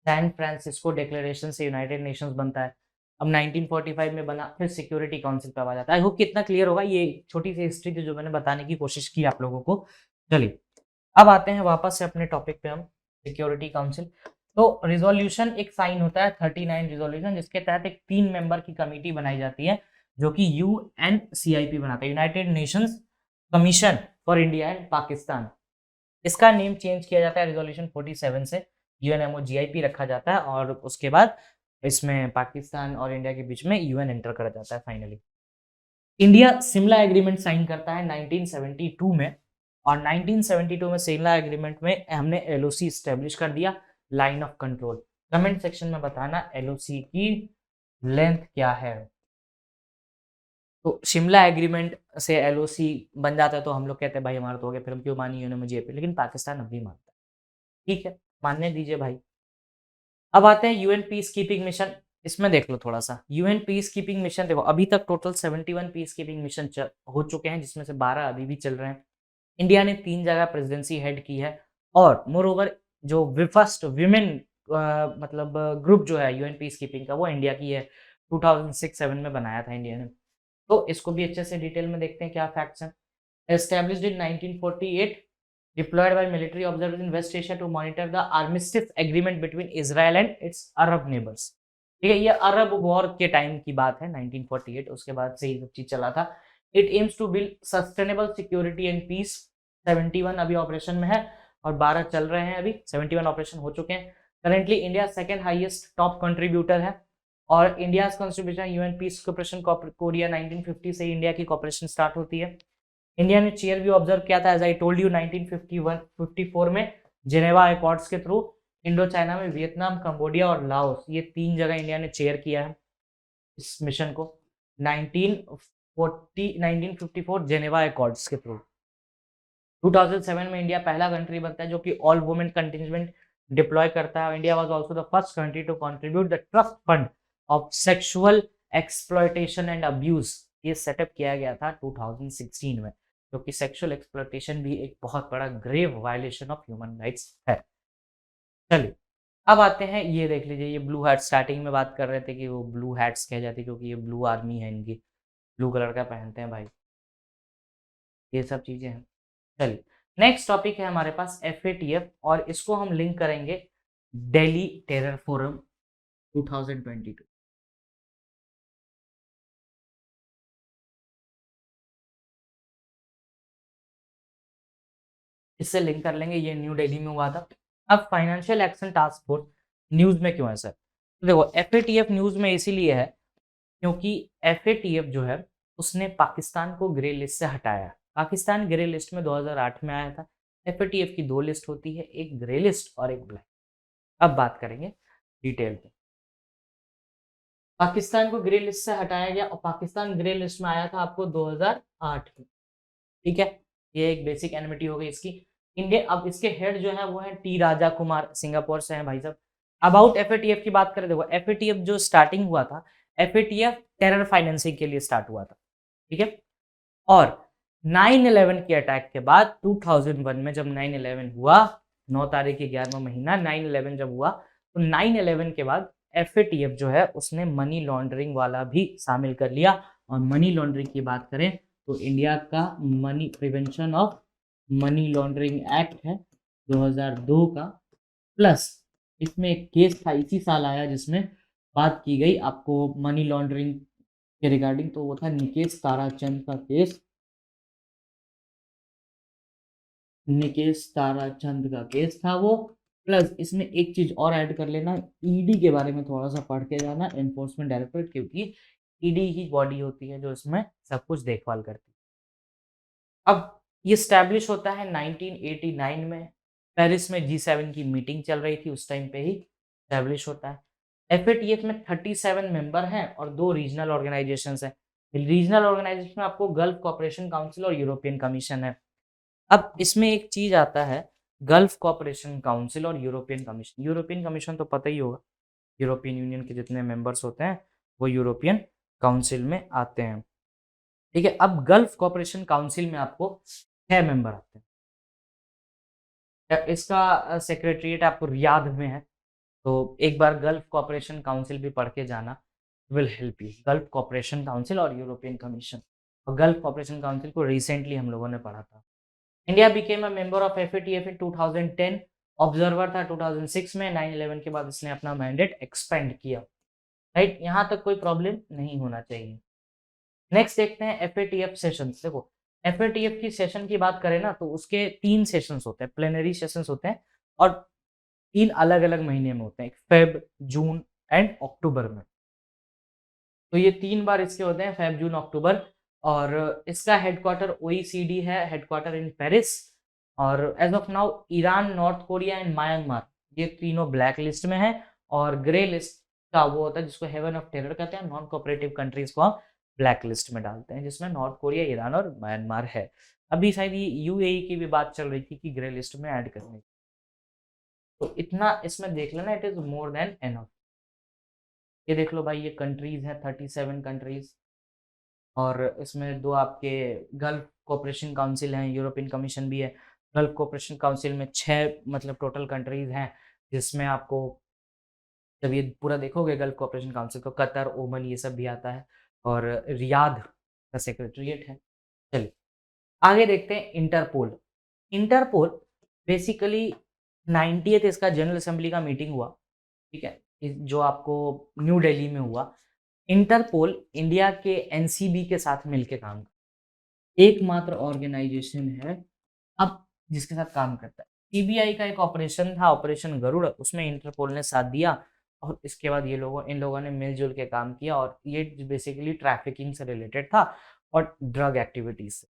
San Francisco declaration से यूनाइटेड नेशंस बनता है। अब 1945 में बना, फिर सिक्योरिटी काउंसिल पे आ जाता है। आई होप कितना क्लियर होगा, ये छोटी सी हिस्ट्री थी जो मैंने बताने की कोशिश की आप लोगों को। चलिए, अब आते हैं वापस से अपने टॉपिक पे हम, सिक्योरिटी काउंसिल। तो रिजोल्यूशन एक साइन होता है 39 रिजोल्यूशन, जिसके तहत एक 3 मेंबर की कमेटी बनाई जाती है जो कि UNCIP बनाता है, United Nations commission for India and Pakistan. इसका नेम चेंज किया जाता है रिजोल्यूशन 47 से, UNMOGIP रखा जाता है, और उसके बाद इसमें पाकिस्तान और इंडिया के बीच में UN एंटर कर जाता है finally. India Shimla agreement sign करता है 1972 में, और 1972 में शिमला एग्रीमेंट में हमने LOC स्टैब्लिश कर दिया, line of control. Comment section में बताना LOC की लेंथ क्या है। तो शिमला एग्रीमेंट से LOC बन जाता है तो हम लोग कहते हैं भाई हमारा तो हो गया, फिर हम क्यों मानी UNMOGIP, लेकिन पाकिस्तान अब भी मानता है। ठीक है, मानने दीजिए भाई। अब आते हैं यूएन पीस कीपिंग मिशन। इसमें देख लो थोड़ा सा, यूएन पीस कीपिंग मिशन देखो, अभी तक टोटल 71 पीस कीपिंग मिशन हो चुके हैं, जिसमें से 12 अभी भी चल रहे हैं। इंडिया ने 3 जगह प्रेसिडेंसी हेड की है, और मोर ओवर जो फर्स्ट विमेन मतलब ग्रुप जो है यूएन पीस कीपिंग का, वो इंडिया की है। 2006-7 में बनाया था इंडिया ने। तो इसको भी अच्छे से डिटेल में देखते हैं क्या फैक्ट्स हैं। Established in 1948, deployed by military observers in West Asia to monitor the armistice agreement between Israel and its Arab neighbors। ठीक है, ये अरब वॉर के टाइम की बात है, 1948, उसके बाद से ये सब चीज चला था। It aims to build sustainable security and peace. 71 अभी ऑपरेशन में है और 12 चल रहे हैं, अभी 71 ऑपरेशन हो चुके हैं। Currently India second highest top contributor है, और India contribution UN peace cooperation Korea 1950 से इंडिया की कॉपरेशन स्टार्ट होती है। इंडिया ने चेयर भी ऑब्जर्व किया था, एज आई टोल्ड यू, 1951-54 में जेनेवा अकॉर्ड्स के थ्रू। इंडो चाइना में वियतनाम, कंबोडिया और लाओस, ये 3 जगह इंडिया ने चेयर किया है इस मिशन को। 1954 जेनेवा अकॉर्ड्स के थ्रू। 2007 में इंडिया पहला कंट्री बनता है जो कि ऑल वुमेन कंटिंजेंट डिप्लॉय करता है। India was also the first country to contribute the trust fund of sexual exploitation and abuse. ये सेटअप किया गया था 2016 में, क्योंकि सेक्सुअल एक्सप्लॉयटेशन भी एक बहुत बड़ा grave violation of human rights है। चलिए, अब आते हैं, ये देख लीजिए, ये ब्लू हैट, स्टार्टिंग में बात कर रहे थे कि वो ब्लू हैट्स कह जाती है क्योंकि ये ब्लू आर्मी है इनकी, ब्लू कलर का पहनते हैं भाई, ये सब चीजें हैं। चलिए, नेक्स्ट टॉपिक है हमारे पास FATF, और इसको हम लिंक करेंगे दिल्ली टेरर फोरम 2022। इससे लिंक कर लेंगे, ये न्यू दिल्ली में हुआ था। अब financial action task force news में क्यों है सर? तो देखो, FATF न्यूज में इसीलिए है क्योंकि FATF जो है उसने पाकिस्तान को ग्रे लिस्ट से हटाया। पाकिस्तान ग्रे लिस्ट में 2008 में आया था। FATF की 2 लिस्ट होती है, एक ग्रे लिस्ट और एक ब्लैक। अब बात करेंगे डिटेल में। पाकिस्तान को ग्रे लिस्ट से हटाया गया, और पाकिस्तान ग्रे लिस्ट में आया था आपको 2008 में। ठीक है, ये एक बेसिक एनिमिटी हो गई इसकी। इंडिया, अब इसके हेड जो है वो है टी राजा कुमार, सिंगापुर से हैं भाई साहब। अबाउट FATF की बात करें, देखो FATF जो स्टार्टिंग हुआ था, FATF टेरर फाइनेंसिंग के लिए स्टार्ट हुआ था। ठीक है, और 9/11 के अटैक के बाद 2001 में जब 9/11 हुआ, 9 तारीख के 11वां महीना 9/11 जब हुआ, तो 9/11 के बाद FATF जो है उसने मनी लॉन्ड्रिंग वाला भी शामिल कर लिया। और मनी लॉन्ड्रिंग की बात करें तो इंडिया का money prevention of money laundering act है 2002 का, प्लस इसमें एक केस था इसी साल आया जिसमें बात की गई आपको मनी लॉन्ड्रिंग के रिगार्डिंग, तो वो था निकेश ताराचंद का केस। निकेश ताराचंद का केस था वो। प्लस इसमें एक चीज और ऐड कर लेना, ईडी के बारे में थोड़ा सा पढ़ के जाना, एनफोर्समेंट डायरेक्टरेट, क्योंकि ईडी ही बॉडी होती है जो इसमें सब कुछ देखभाल करती है। अब ये स्टैब्लिश होता है 1989 में, पेरिस में G7 की मीटिंग चल रही थी, उस टाइम पे ही स्टैब्लिश होता है। FATF में 37 मेंबर हैं और 2 रीजनल ऑर्गेनाइजेशंस हैं। रीजनल ऑर्गेनाइजेशन में आपको गल्फ कॉपरेशन काउंसिल और यूरोपियन कमीशन है। अब इसमें एक चीज आता है, गल्फ कॉपरेशन काउंसिल और यूरोपियन कमीशन। यूरोपियन कमीशन तो पता ही होगा, यूरोपियन यूनियन के जितने मेंबर्स होते हैं वो यूरोपियन काउंसिल में आते हैं। ठीक है, अब गल्फ कॉपरेशन काउंसिल में आपको 6 मेंबर आते हैं। इसका सेक्रेटरीट आपको रियाद में है, तो एक बार गल्फ कॉपरेशन काउंसिल भी पढ़ के जाना, will help you. Gulf Cooperation Council और यूरोपियन कमीशन, और गल्फ कॉपरेशन काउंसिल को रिसेंटली हम लोगों ने पढ़ा था। India became a member of FATF in 2010, observer था 2006 में। 9/11 के बाद इसने अपना मैंडेट एक्सपेंड किया। राइट, यहाँ तक कोई प्रॉब्लम नहीं होना चाहिए। नेक्स्ट देखते हैं FATF सेशंस। देखो, FATF की सेशन की बात करें ना, तो उसके 3 सेशंस होते हैं, प्लेनरी सेशंस होते हैं, और 3 अलग अलग महीने में होते हैं, फेब, जून एंड अक्टूबर में। तो ये 3 बार इसके होते हैं, फेब, जून, अक्टूबर। और इसका हेडक्वार्टर OECD है, हेडक्वार्टर इन पेरिस। और as of now Iran, North Korea and Myanmar, ये तीनों ब्लैक लिस्ट में है। और ग्रे लिस्ट का वो होता है जिसको हेवन ऑफ टेरर कहते हैं, नॉन कोऑपरेटिव कंट्रीज को हम ब्लैक लिस्ट में डालते हैं, जिसमें नॉर्थ कोरिया, ईरान और म्यांमार है। अभी शायद ये UAE की भी बात चल रही थी कि ग्रे लिस्ट में ऐड करने की। तो इतना इसमें देख लेना, it is more than enough. ये देख लो भाई, ये कंट्रीज हैं 37 कंट्रीज, और इसमें दो आपके गल्फ कोऑपरेशन काउंसिल हैं, यूरोपियन कमीशन भी है। गल्फ कोऑपरेशन काउंसिल में 6 मतलब टोटल कंट्रीज हैं, जिसमें आपको जब ये पूरा देखोगे गल्फ कोऑपरेशन काउंसिल तो कतर, ओमान ये सब भी आता है, और रियाद का सेक्रेटरीट है। चलिए आगे देखते हैं इंटरपोल। इंटरपोल बेसिकली 90th इसका जनरल असेंबली का मीटिंग हुआ, ठीक है, जो आपको न्यू दिल्ली में हुआ। इंटरपोल इंडिया के एनसीबी के साथ मिलकर काम करता है, एकमात्र ऑर्गेनाइजेशन है अब जिसके साथ काम करता है। सीबीआई का एक ऑपरेशन था, ऑपरेशन गरुड़, उसमें इंटरपोल ने साथ दिया, और इसके बाद इन लोगों ने मिलजुल के काम किया, और ये बेसिकली ट्रैफिकिंग से रिलेटेड था और ड्रग एक्टिविटीज से।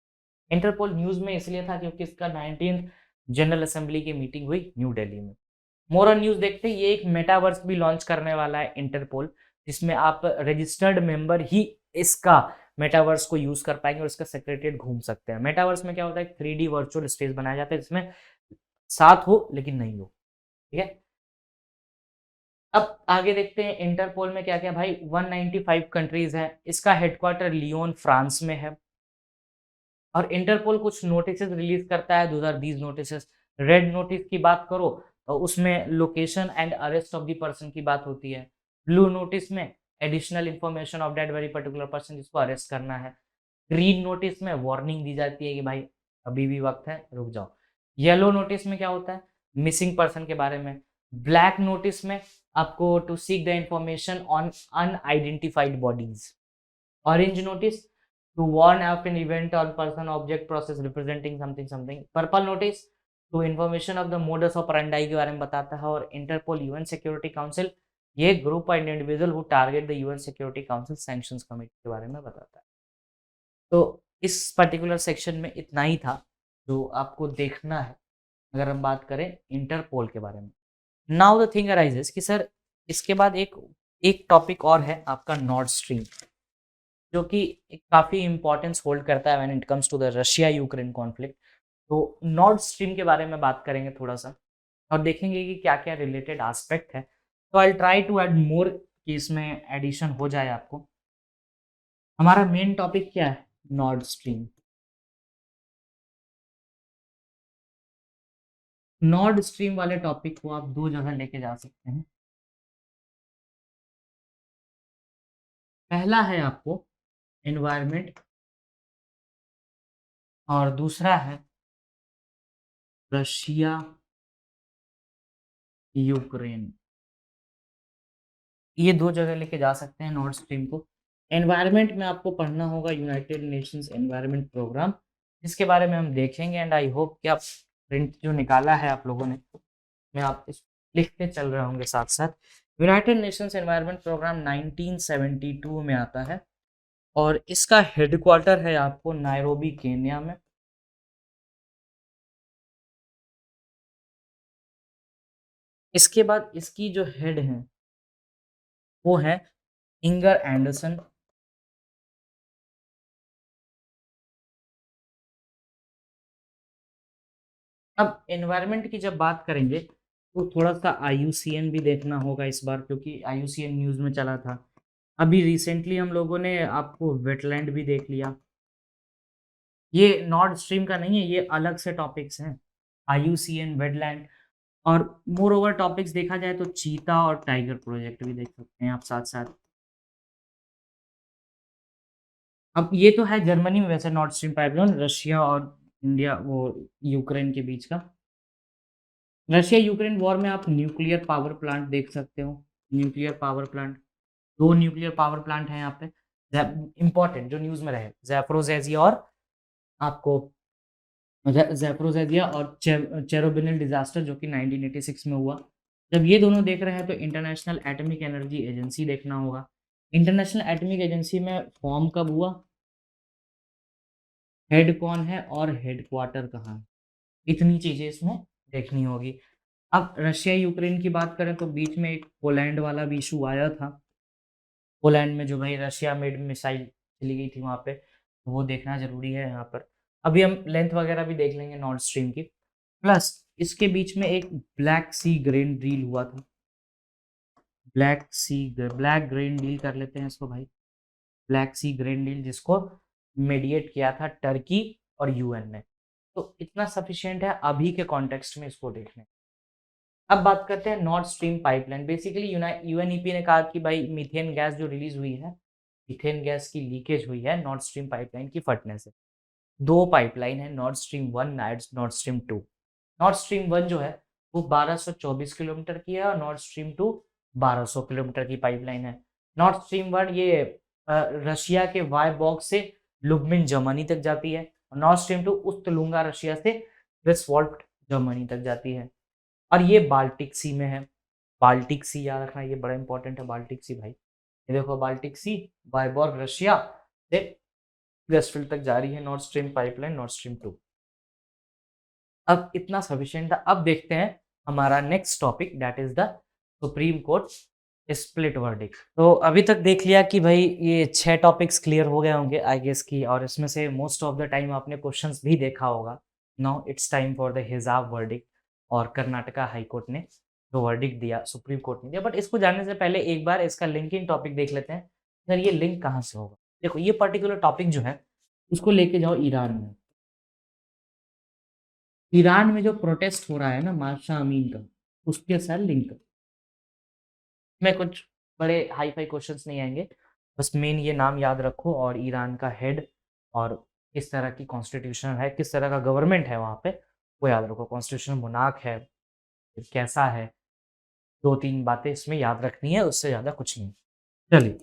इंटरपोल न्यूज में इसलिए था क्योंकि इसका 19th जनरल असेंबली की मीटिंग हुई न्यू दिल्ली में। मोरल न्यूज देखते हैं, ये एक मेटावर्स भी लॉन्च करने वाला है इंटरपोल, जिसमें आप रजिस्टर्ड मेंबर ही इसका मेटावर्स को यूज कर पाएंगे और इसका सेक्रेटरीट घूम सकते हैं। मेटावर्स में क्या होता है, 3D वर्चुअल स्पेस बनाया जाता है जिसमें साथ हो लेकिन नहीं हो, ठीक है। अब आगे देखते हैं इंटरपोल में क्या क्या भाई, 195 कंट्रीज हैं, इसका हेडक्वार्टर लियोन फ्रांस में है, और इंटरपोल कुछ नोटिस रिलीज करता है 2020 नोटिस। रेड नोटिस की बात करो तो उसमें location and arrest of the person की बात होती है। ब्लू नोटिस में additional information of that very particular person जिसको अरेस्ट करना है। ग्रीन नोटिस में वार्निंग दी जाती है कि भाई अभी भी वक्त है, रुक जाओ। येलो नोटिस में क्या होता है, मिसिंग पर्सन के बारे में। ब्लैक नोटिस में आपको to seek the information on unidentified bodies. Orange notice to warn of an event on person object process representing something something। Purple notice to information of the modus operandi के बारे में बताता है। और Interpol UN Security Council, ये group and individual who target the UN Security Council sanctions committee के बारे में बताता है। तो इस पर्टिकुलर सेक्शन में इतना ही था जो आपको देखना है अगर हम बात करें इंटरपोल के बारे में। नाउ द थिंग अराइजेस कि सर इसके बाद एक टॉपिक और है आपका नॉर्थ स्ट्रीम, जो कि काफ़ी इंपॉर्टेंस होल्ड करता है when it comes to the Russia Ukraine conflict. तो नॉर्थ स्ट्रीम के बारे में बात करेंगे थोड़ा सा, और देखेंगे कि क्या क्या रिलेटेड एस्पेक्ट है। तो I try to add more कि इसमें एडिशन हो जाए आपको। हमारा मेन टॉपिक क्या है, नॉर्थ स्ट्रीम। नॉर्थ स्ट्रीम वाले टॉपिक को आप दो जगह लेके जा सकते हैं। पहला है आपको एनवायरमेंट, और दूसरा है रशिया यूक्रेन। ये दो जगह लेके जा सकते हैं नॉर्थ स्ट्रीम को। एनवायरनमेंट में आपको पढ़ना होगा यूनाइटेड नेशंस एनवायरनमेंट प्रोग्राम, जिसके बारे में हम देखेंगे, एंड आई होप कि आप प्रिंट जो निकाला है आप लोगों ने, मैं आप इस लिखते चल रहे होंगे साथ साथ। यूनाइटेड नेशंस एनवायरनमेंट प्रोग्राम 1972 में आता है, और इसका हेडक्वार्टर है आपको नायरोबी केन्या में। इसके बाद इसकी जो हेड है वो है इंगर एंडरसन। अब एनवायरनमेंट की जब बात करेंगे तो थोड़ा सा IUCN भी देखना होगा इस बार, क्योंकि IUCN न्यूज़ में चला था। अभी रिसेंटली हम लोगों ने आपको वेटलैंड भी देख लिया। ये नॉर्थ स्ट्रीम का नहीं है, ये अलग से टॉपिक्स हैं, IUCN, वेटलैंड, और मोर ओवर टॉपिक्स देखा जाए तो चीता और टाइगर प्रोजेक्ट भी देख सकते हैं आप साथ साथ। अब ये तो है जर्मनी में वैसे नॉर्थ स्ट्रीम पाइपलाइन, रशिया और इंडिया वो यूक्रेन के बीच का। रशिया यूक्रेन वॉर में आप न्यूक्लियर पावर प्लांट देख सकते हो। न्यूक्लियर पावर प्लांट, दो न्यूक्लियर पावर प्लांट हैं यहाँ पे इंपॉर्टेंट जो न्यूज़ में रहे, ज़ैपोरिज़िया और आपको ज़ैपोरिज़िया और चेरोबिनल डिजास्टर जो कि 1986 में हुआ। जब ये दोनों देख रहे हैं तो इंटरनेशनल एटॉमिक एनर्जी एजेंसी देखना होगा। इंटरनेशनल एटॉमिक एजेंसी में फॉर्म कब हुआ, हेड कौन है और हेडक्वार्टर कहाँ है, इतनी चीज़ें इसमें देखनी होगी। अब रशिया यूक्रेन की बात करें तो बीच में एक पोलैंड वाला भी इशू आया था। पोलैंड में जो भाई रशिया मेड मिसाइल चली गई थी वहाँ पे, तो वो देखना ज़रूरी है यहाँ पर। अभी हम लेंथ वगैरह भी देख लेंगे नॉर्थ स्ट्रीम की। प्लस इसके बीच में एक ब्लैक सी ग्रेन डील हुआ था, ब्लैक ग्रेन डील कर लेते हैं इसको भाई, ब्लैक सी ग्रेन डील, जिसको मीडिएट किया था टर्की और यूएन ने। तो इतना सफिशिएंट है अभी के कॉन्टेक्स्ट में इसको देखने। अब बात करते हैं north stream pipeline. Basically UNEP ने कहा कि भाई मीथेन गैस जो रिलीज हुई है, मीथेन गैस की लीकेज हुई है नॉर्थ स्ट्रीम पाइपलाइन की फटने से। दो पाइपलाइन है, north stream 1, north stream 2। North stream 1 जो है वो 1224 किलोमीटर की है और नॉर्थ स्ट्रीम 2 1200 किलोमीटर की पाइपलाइन है। नॉर्थ स्ट्रीम 1 ये रशिया के वायबॉग से लुब्मिन जर्मनी तक जाती है और नॉर्थ स्ट्रीम 2 उस्त-लुंगा रशिया से ग्रिफ्सवॉल्ड जर्मनी तक जाती है और ये बाल्टिक सी में है। बाल्टिक सी याद रखना, ये बड़ा इंपॉर्टेंट है बाल्टिक सी भाई। ये देखो बाल्टिक सी, वायबॉर्ग रशिया से वेस्टफील्ड तक जा रही है north stream pipeline, north stream 2। अब इतना सफिशिएंट था। अब देखते हैं हमारा next topic, that is the supreme court split verdict. तो अभी तक देख लिया कि भाई ये 6 टॉपिक्स क्लियर हो गए होंगे आई गेस की, और इसमें से मोस्ट ऑफ द टाइम आपने क्वेश्चंस भी देखा होगा। Now it's time for the हिजाब वर्डिक्ट, और कर्नाटका हाई कोर्ट ने जो वर्डिक्ट दिया सुप्रीम कोर्ट ने दिया। बट इसको जानने से पहले एक बार इसका लिंकिंग टॉपिक देख लेते हैं, सर ये लिंक कहाँ से होगा। देखो ये पर्टिकुलर टॉपिक जो है उसको लेके जाओ ईरान में। ईरान में जो प्रोटेस्ट हो रहा है ना माशा अमीन का, उसके साथ लिंक में कुछ बड़े हाई फाई क्वेश्चंस नहीं आएंगे, बस मेन ये नाम याद रखो और ईरान का हेड और किस तरह की कॉन्स्टिट्यूशन है, किस तरह का गवर्नमेंट है वहाँ पे, वो याद रखो। कॉन्स्टिट्यूशन मुनाक है, फिर कैसा है, 2-3 बातें इसमें याद रखनी है, उससे ज़्यादा कुछ नहीं। चलिए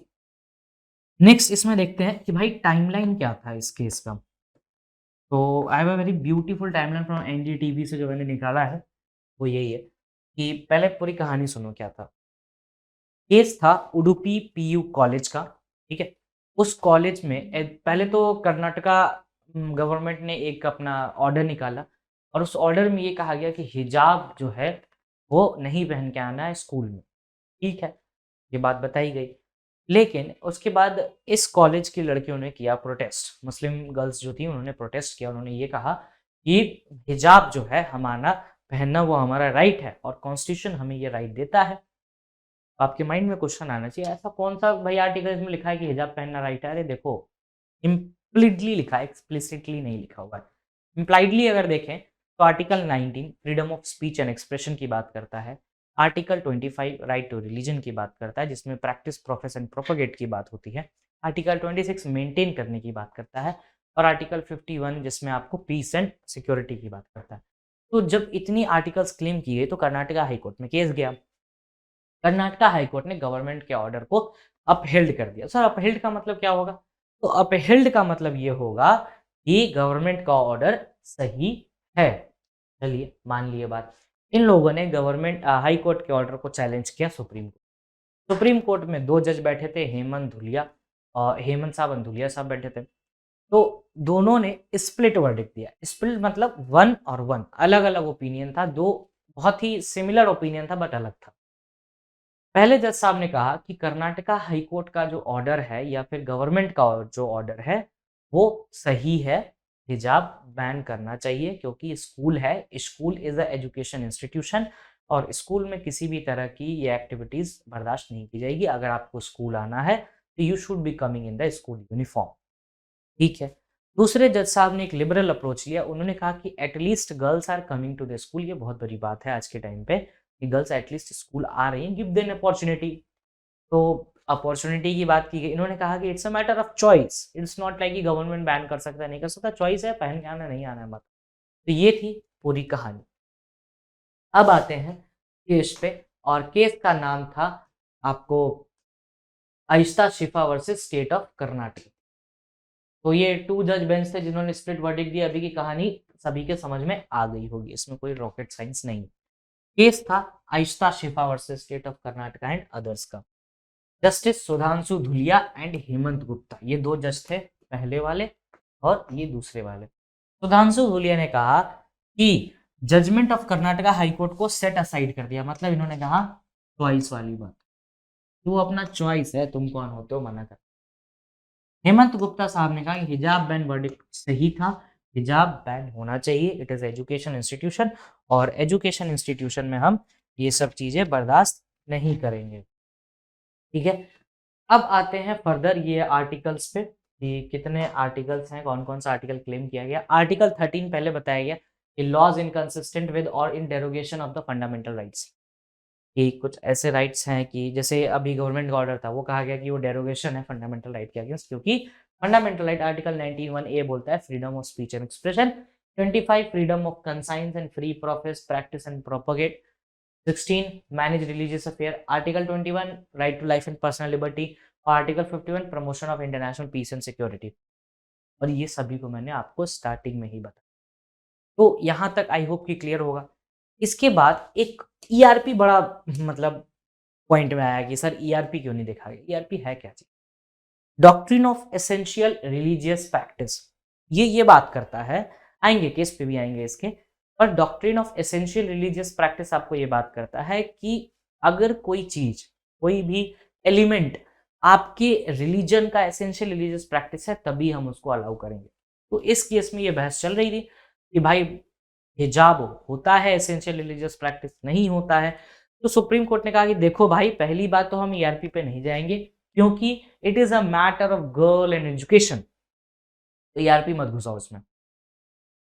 नेक्स्ट इसमें देखते हैं कि भाई टाइमलाइन क्या था इस केस का। तो I have a very beautiful timeline from NDTV से जो मैंने निकाला है, वो यही है कि पहले पूरी कहानी सुनो क्या था। केस था उडुपी पीयू कॉलेज का, ठीक है। उस कॉलेज में पहले तो कर्नाटका गवर्नमेंट ने एक अपना ऑर्डर निकाला और उस ऑर्डर में ये कहा गया कि हिजाब जो है वो नहीं पहन के आना है स्कूल में, ठीक है, ये बात बताई गई। लेकिन उसके बाद इस कॉलेज की लड़कियों ने किया प्रोटेस्ट, मुस्लिम गर्ल्स जो थी उन्होंने प्रोटेस्ट किया, उन्होंने ये कहा कि हिजाब जो है हमारा पहनना वो हमारा राइट है और कॉन्स्टिट्यूशन हमें ये राइट देता है। आपके माइंड में क्वेश्चन आना चाहिए, ऐसा कौन सा भाई आर्टिकल इसमें लिखा है कि हिजाब पहनना राइट है। अरे देखो इम्प्लिडली लिखा है, एक्सप्लिसिटली नहीं लिखा हुआ है। इम्प्लाइडली अगर देखें तो article 19 freedom of speech and expression की बात करता है, आर्टिकल 25 राइट टू रिलीजन की बात करता है जिसमें प्रैक्टिस प्रोफेस एंड प्रोपोगेट की बात होती है, आर्टिकल 26 मेंटेन करने की बात करता है और आर्टिकल 51 जिसमें आपको पीस एंड सिक्योरिटी की बात करता है। तो जब इतनी आर्टिकल्स क्लेम की गई तो कर्नाटका हाईकोर्ट में केस गया। कर्नाटका हाईकोर्ट ने गवर्नमेंट के ऑर्डर को अपहेल्ड कर दिया। सर अपहेल्ड का मतलब क्या होगा? तो अपहेल्ड का मतलब ये होगा कि गवर्नमेंट का ऑर्डर सही है। चलिए मान लिए बात। इन लोगों ने गवर्नमेंट हाई कोर्ट के ऑर्डर को चैलेंज किया सुप्रीम कोर्ट। सुप्रीम कोर्ट में 2 जज बैठे थे, हेमंत धुलिया और हेमंत साहब अंधुलिया साहब बैठे थे। तो दोनों ने स्प्लिट वर्डिक्ट दिया। स्प्लिट मतलब 1 और 1 अलग अलग ओपिनियन था, दो बहुत ही सिमिलर ओपिनियन था बट अलग था। पहले जज साहब ने कहा कि कर्नाटका हाई कोर्ट का जो ऑर्डर है या फिर गवर्नमेंट का जो ऑर्डर है वो सही है, हिजाब बैन करना चाहिए क्योंकि स्कूल है, school is a education institution और स्कूल में किसी भी तरह की ये एक्टिविटीज बर्दाश्त नहीं की जाएगी। अगर आपको स्कूल आना है तो you should be coming in the school uniform, ठीक है। दूसरे जज साहब ने एक लिबरल अप्रोच लिया, उन्होंने कहा कि at least girls are coming to the school. ये बहुत बड़ी बात है आज के टाइम पे कि गर्ल्स एटलीस्ट स्कूल आ रही हैं, गिव देम अपॉर्चुनिटी। तो अपॉर्चुनिटी की बात की गई, इन्होंने कहा कि it's a matter of choice, it's not like कि गवर्नमेंट बैन कर सकता है नहीं कर सकता, चॉइस है, पहन के आना नहीं आना है मत। तो ये थी पूरी कहानी। अब आते हैं केस पे और केस का नाम था आपको आहिस्ता शिफा वर्सेस स्टेट ऑफ कर्नाटक। तो ये 2 जज बेंच थे जिन्होंने स्प्लिट वर्डिक्ट दिया। अभी की कहानी सभी के समझ में आ गई होगी, इसमें कोई रॉकेट साइंस नहीं। केस था आहिस्ता शिफा versus state of Karnataka and others का। जस्टिस सुधांशु धुलिया एंड हेमंत गुप्ता, ये 2 जज थे, पहले वाले और ये दूसरे वाले। सुधांशु धुलिया ने कहा कि जजमेंट ऑफ कर्नाटका हाईकोर्ट को सेट असाइड कर दिया, मतलब इन्होंने कहा चॉइस वाली बात, तू अपना चॉइस है, तुम कौन होते हो मना कर। हेमंत गुप्ता साहब ने कहा कि हिजाब बैन वर्डिक्ट सही था हिजाब बैन होना चाहिए, इट इज एजुकेशन इंस्टीट्यूशन, और एजुकेशन इंस्टीट्यूशन में हम ये सब चीजें बर्दाश्त नहीं करेंगे। ठीक है, अब आते हैं फर्दर ये आर्टिकल्स पे कि कितने आर्टिकल्स हैं, कौन कौन सा आर्टिकल क्लेम किया गया। आर्टिकल 13 पहले बताया गया कि लॉज इनकंसिस्टेंट विद और in derogation of the fundamental rights, कि कुछ ऐसे राइट्स हैं कि जैसे अभी गवर्नमेंट का ऑर्डर था, वो कहा गया कि वो डेरोगेशन है फंडामेंटल राइट के अगेंस्ट, क्योंकि फंडामेंटल राइट आर्टिकल 19(1)(a) बोलता है freedom of speech and expression, 25 freedom of conscience and free profess practice and propagate, 16 manage religious affair, article 21 right to life and personal liberty, और article 51 promotion of international peace and security. और ये सभी को मैंने आपको starting में ही बताया, तो यहाँ तक आई होप कि क्लियर होगा। इसके बाद एक ईआरपी बड़ा मतलब पॉइंट में आया कि सर ईआरपी क्यों नहीं देखा गया। ईआरपी है क्या चीज? Doctrine of essential religious practice, ये बात करता है, आएंगे केस पे भी आएंगे इसके, पर doctrine of essential religious practice आपको ये बात करता है कि अगर कोई चीज, कोई भी एलिमेंट आपके रिलीजन का एसेंशियल रिलीजियस प्रैक्टिस है, तभी हम उसको अलाउ करेंगे। तो इस केस में ये बहस चल रही थी कि भाई हिजाब होता है एसेंशियल रिलीजियस प्रैक्टिस, नहीं होता है। तो सुप्रीम कोर्ट ने कहा कि देखो भाई, पहली बात तो हम ईआरपी पे नहीं जाएंगे, क्योंकि it is a matter of girl and education, तो ईआरपी मत घुसाओ इसमें।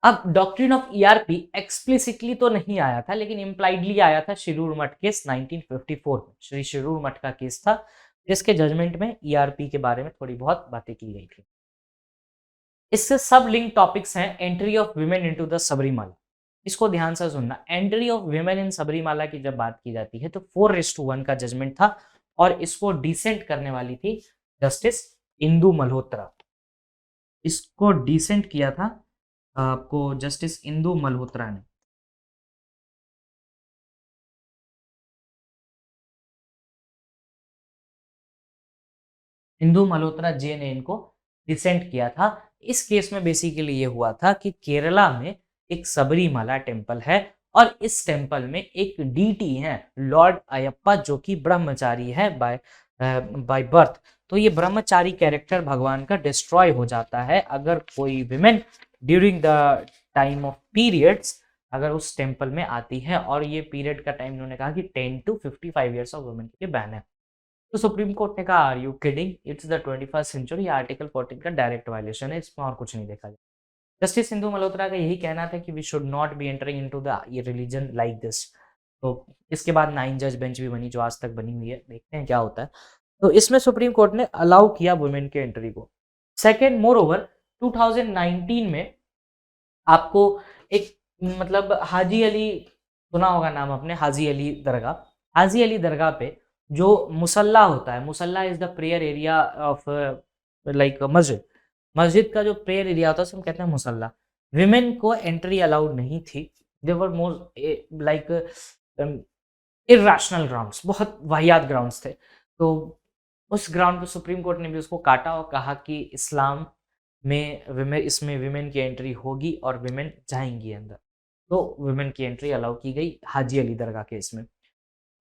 अब डॉक्ट्रिन ऑफ ईआरपी एक्सप्लिसिटली तो नहीं आया था, लेकिन इम्प्लाइडली आया था शिरूर मठ केस 1954 में। श्री शिरूर मठ का केस था, जिसके जजमेंट में ईआरपी के बारे में थोड़ी बहुत बातें की गई थी। इससे सब लिंक टॉपिक्स हैं entry of women into the Sabarimala. इसको ध्यान से सुनना, entry of women in Sabarimala की जब बात की जाती है तो 4:1 का जजमेंट था, और इसको डिसेंट करने वाली थी जस्टिस इंदु मल्होत्रा। इसको डिसेंट किया था आपको जस्टिस इंदु मल्होत्रा ने। इंदु मल्होत्रा जी ने इनको डिसेंट किया था। इस केस में बेसिकली ये हुआ था कि केरला में एक सबरीमाला टेम्पल है, और इस टेम्पल में एक डीटी है लॉर्ड अयप्पा, जो कि ब्रह्मचारी है बाय बर्थ। तो ये ब्रह्मचारी कैरेक्टर भगवान का डिस्ट्रॉय हो जाता है अगर कोई women during the time of periods अगर उस टेम्पल में आती है, और ये पीरियड का टाइम उन्होंने कहा कि 10 to 55 ईयर्स ऑफ वुमेन के बैन है। तो सुप्रीम कोर्ट ने कहा are you kidding, it's the 21st century, article 14 का डायरेक्ट वायलेशन है, इसमें और कुछ नहीं देखा जाए। जस्टिस इंदु मल्होत्रा का यही कहना था कि we should not be entering into the religion like this. तो इसके बाद 9 जज बेंच भी बनी, जो आज तक बनी हुई है, देखते हैं क्या होता है। तो इसमें सुप्रीम कोर्ट ने अलाउ किया वुमेन के एंट्री को। सेकेंड, मोर ओवर 2019 में आपको एक मतलब हाजी अली, सुना होगा नाम अपने, हाजी अली दरगाह। हाजी अली दरगाह पे जो मुसल्ला होता है, मुसल्ला is the prayer area of like मस्जिद, मस्जिद का जो प्रेयर एरिया होता है उसको हम कहते हैं मुसल्ला। विमेन को एंट्री अलाउड नहीं थी, दे वर मोर लाइक इर्राशनल ग्राउंड्स, बहुत वाहियात ग्राउंड्स थे। तो उस ग्राउंड पे सुप्रीम कोर्ट ने भी उसको काटा और कहा कि इस्लाम में विमेन, इसमें विमेन की एंट्री होगी और विमेन जाएंगी अंदर, तो विमेन की एंट्री अलाउ की गई हाजी अली दरगाह केस में।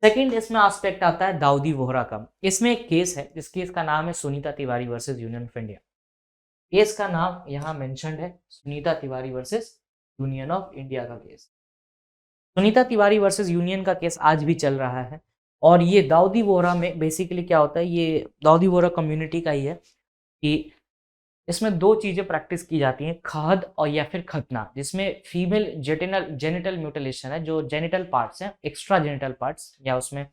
सेकंड इसमें एस्पेक्ट आता है दाऊदी वोहरा का। इसमें एक केस है, इस केस का नाम है Sunita Tiwari versus Union of India. Case का नाम यहाँ मेंशन्ड है, Sunita Tiwari versus Union of India का case. Sunita Tiwari versus Union का केस आज भी चल रहा है, और ये दाऊदी वोहरा में बेसिकली क्या होता है, ये दाऊदी वोहरा कम्युनिटी का ही है कि इसमें दो चीजें प्रैक्टिस की जाती हैं, खहद और या फिर खतना, जिसमें फीमेल जेनिटल म्यूटिलेशन है, जो जेनिटल पार्ट्स हैं, एक्स्ट्रा जेनिटल पार्ट्स, या उसमें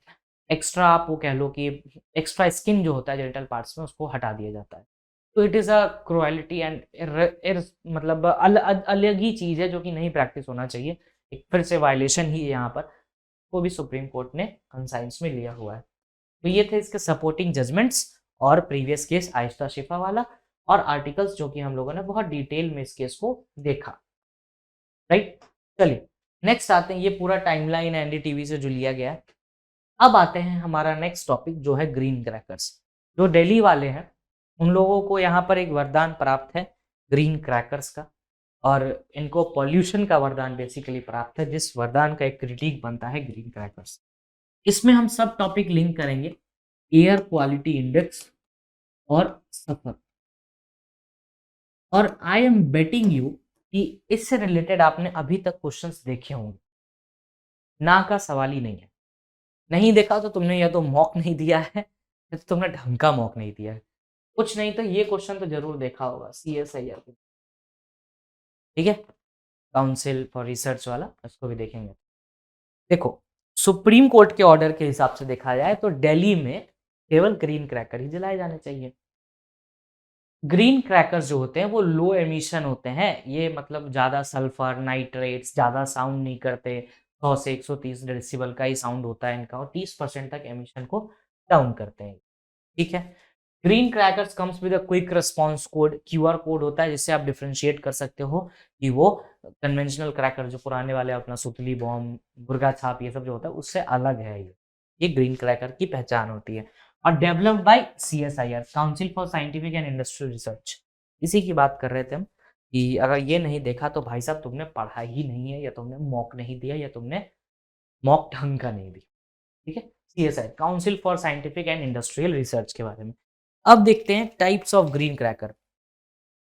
एक्स्ट्रा आप वो कह लो कि एक्स्ट्रा स्किन जो होता है जेनिटल पार्ट्स में, उसको हटा दिया जाता है। तो it is a cruelty and मतलब अलग ही चीज़ है जो कि नहीं प्रैक्टिस होना चाहिए, एक फिर से वायलेशन ही है यहाँ पर, वो भी सुप्रीम कोर्ट ने कंसाइंस में लिया हुआ है। तो ये थे इसके सपोर्टिंग जजमेंट्स और प्रीवियस केस आयशा शिफा वाला, और आर्टिकल्स जो कि हम लोगों ने बहुत डिटेल में इस केस को देखा, राइट। चलिए नेक्स्ट आते हैं, ये पूरा टाइमलाइन एनडीटीवी से जो लिया गया है। अब आते हैं हमारा नेक्स्ट टॉपिक जो है ग्रीन क्रैकर्स। जो दिल्ली वाले हैं उन लोगों को यहाँ पर एक वरदान प्राप्त है ग्रीन क्रैकर्स का, और इनको पॉल्यूशन का वरदान बेसिकली प्राप्त है, जिस वरदान का एक क्रिटिक बनता है ग्रीन क्रैकर्स। इसमें हम सब टॉपिक लिंक करेंगे, एयर क्वालिटी इंडेक्स और सफर। और आई एम बेटिंग यू कि इससे रिलेटेड आपने अभी तक क्वेश्चंस देखे होंगे, ना का सवाल ही नहीं है। नहीं देखा तो तुमने या तो मॉक नहीं दिया है या तो तुमने ढंग का मॉक नहीं दिया है। कुछ नहीं तो ये क्वेश्चन तो जरूर देखा होगा CSIR, ठीक है, काउंसिल फॉर रिसर्च वाला, इसको भी देखेंगे। देखो, सुप्रीम कोर्ट के ऑर्डर के हिसाब से देखा जाए तो दिल्ली में केवल ग्रीन क्रैकर ही जलाए जाने चाहिए। ग्रीन क्रैकर्स जो होते हैं वो लो एमिशन होते हैं, ये मतलब ज्यादा सल्फर नाइट्रेट्स, ज्यादा साउंड नहीं करते, 100 से 130 डेसिबल का ही साउंड होता है इनका, और 30% तक एमिशन को डाउन करते हैं, ठीक है। Green crackers comes with a quick response code, QR code होता है जिससे आप डिफरेंशिएट कर सकते हो कि वो कन्वेंशनल क्रैकर जो पुराने वाले अपना सुतली बॉम्ब, मुर्गा छाप, ये सब जो होता है उससे अलग है। ये ग्रीन क्रैकर की पहचान होती है। और developed by CSIR, council for scientific and industrial research. इसी की बात कर रहे थे हम कि अगर ये नहीं देखा तो भाई साहब तुमने पढ़ा ही नहीं है, या तुमने मॉक नहीं दिया, या तुमने मॉक ढंग का नहीं दिया, ठीक है। CSIR, council for scientific and industrial research के बारे में। अब देखते हैं टाइप्स ऑफ ग्रीन क्रैकर।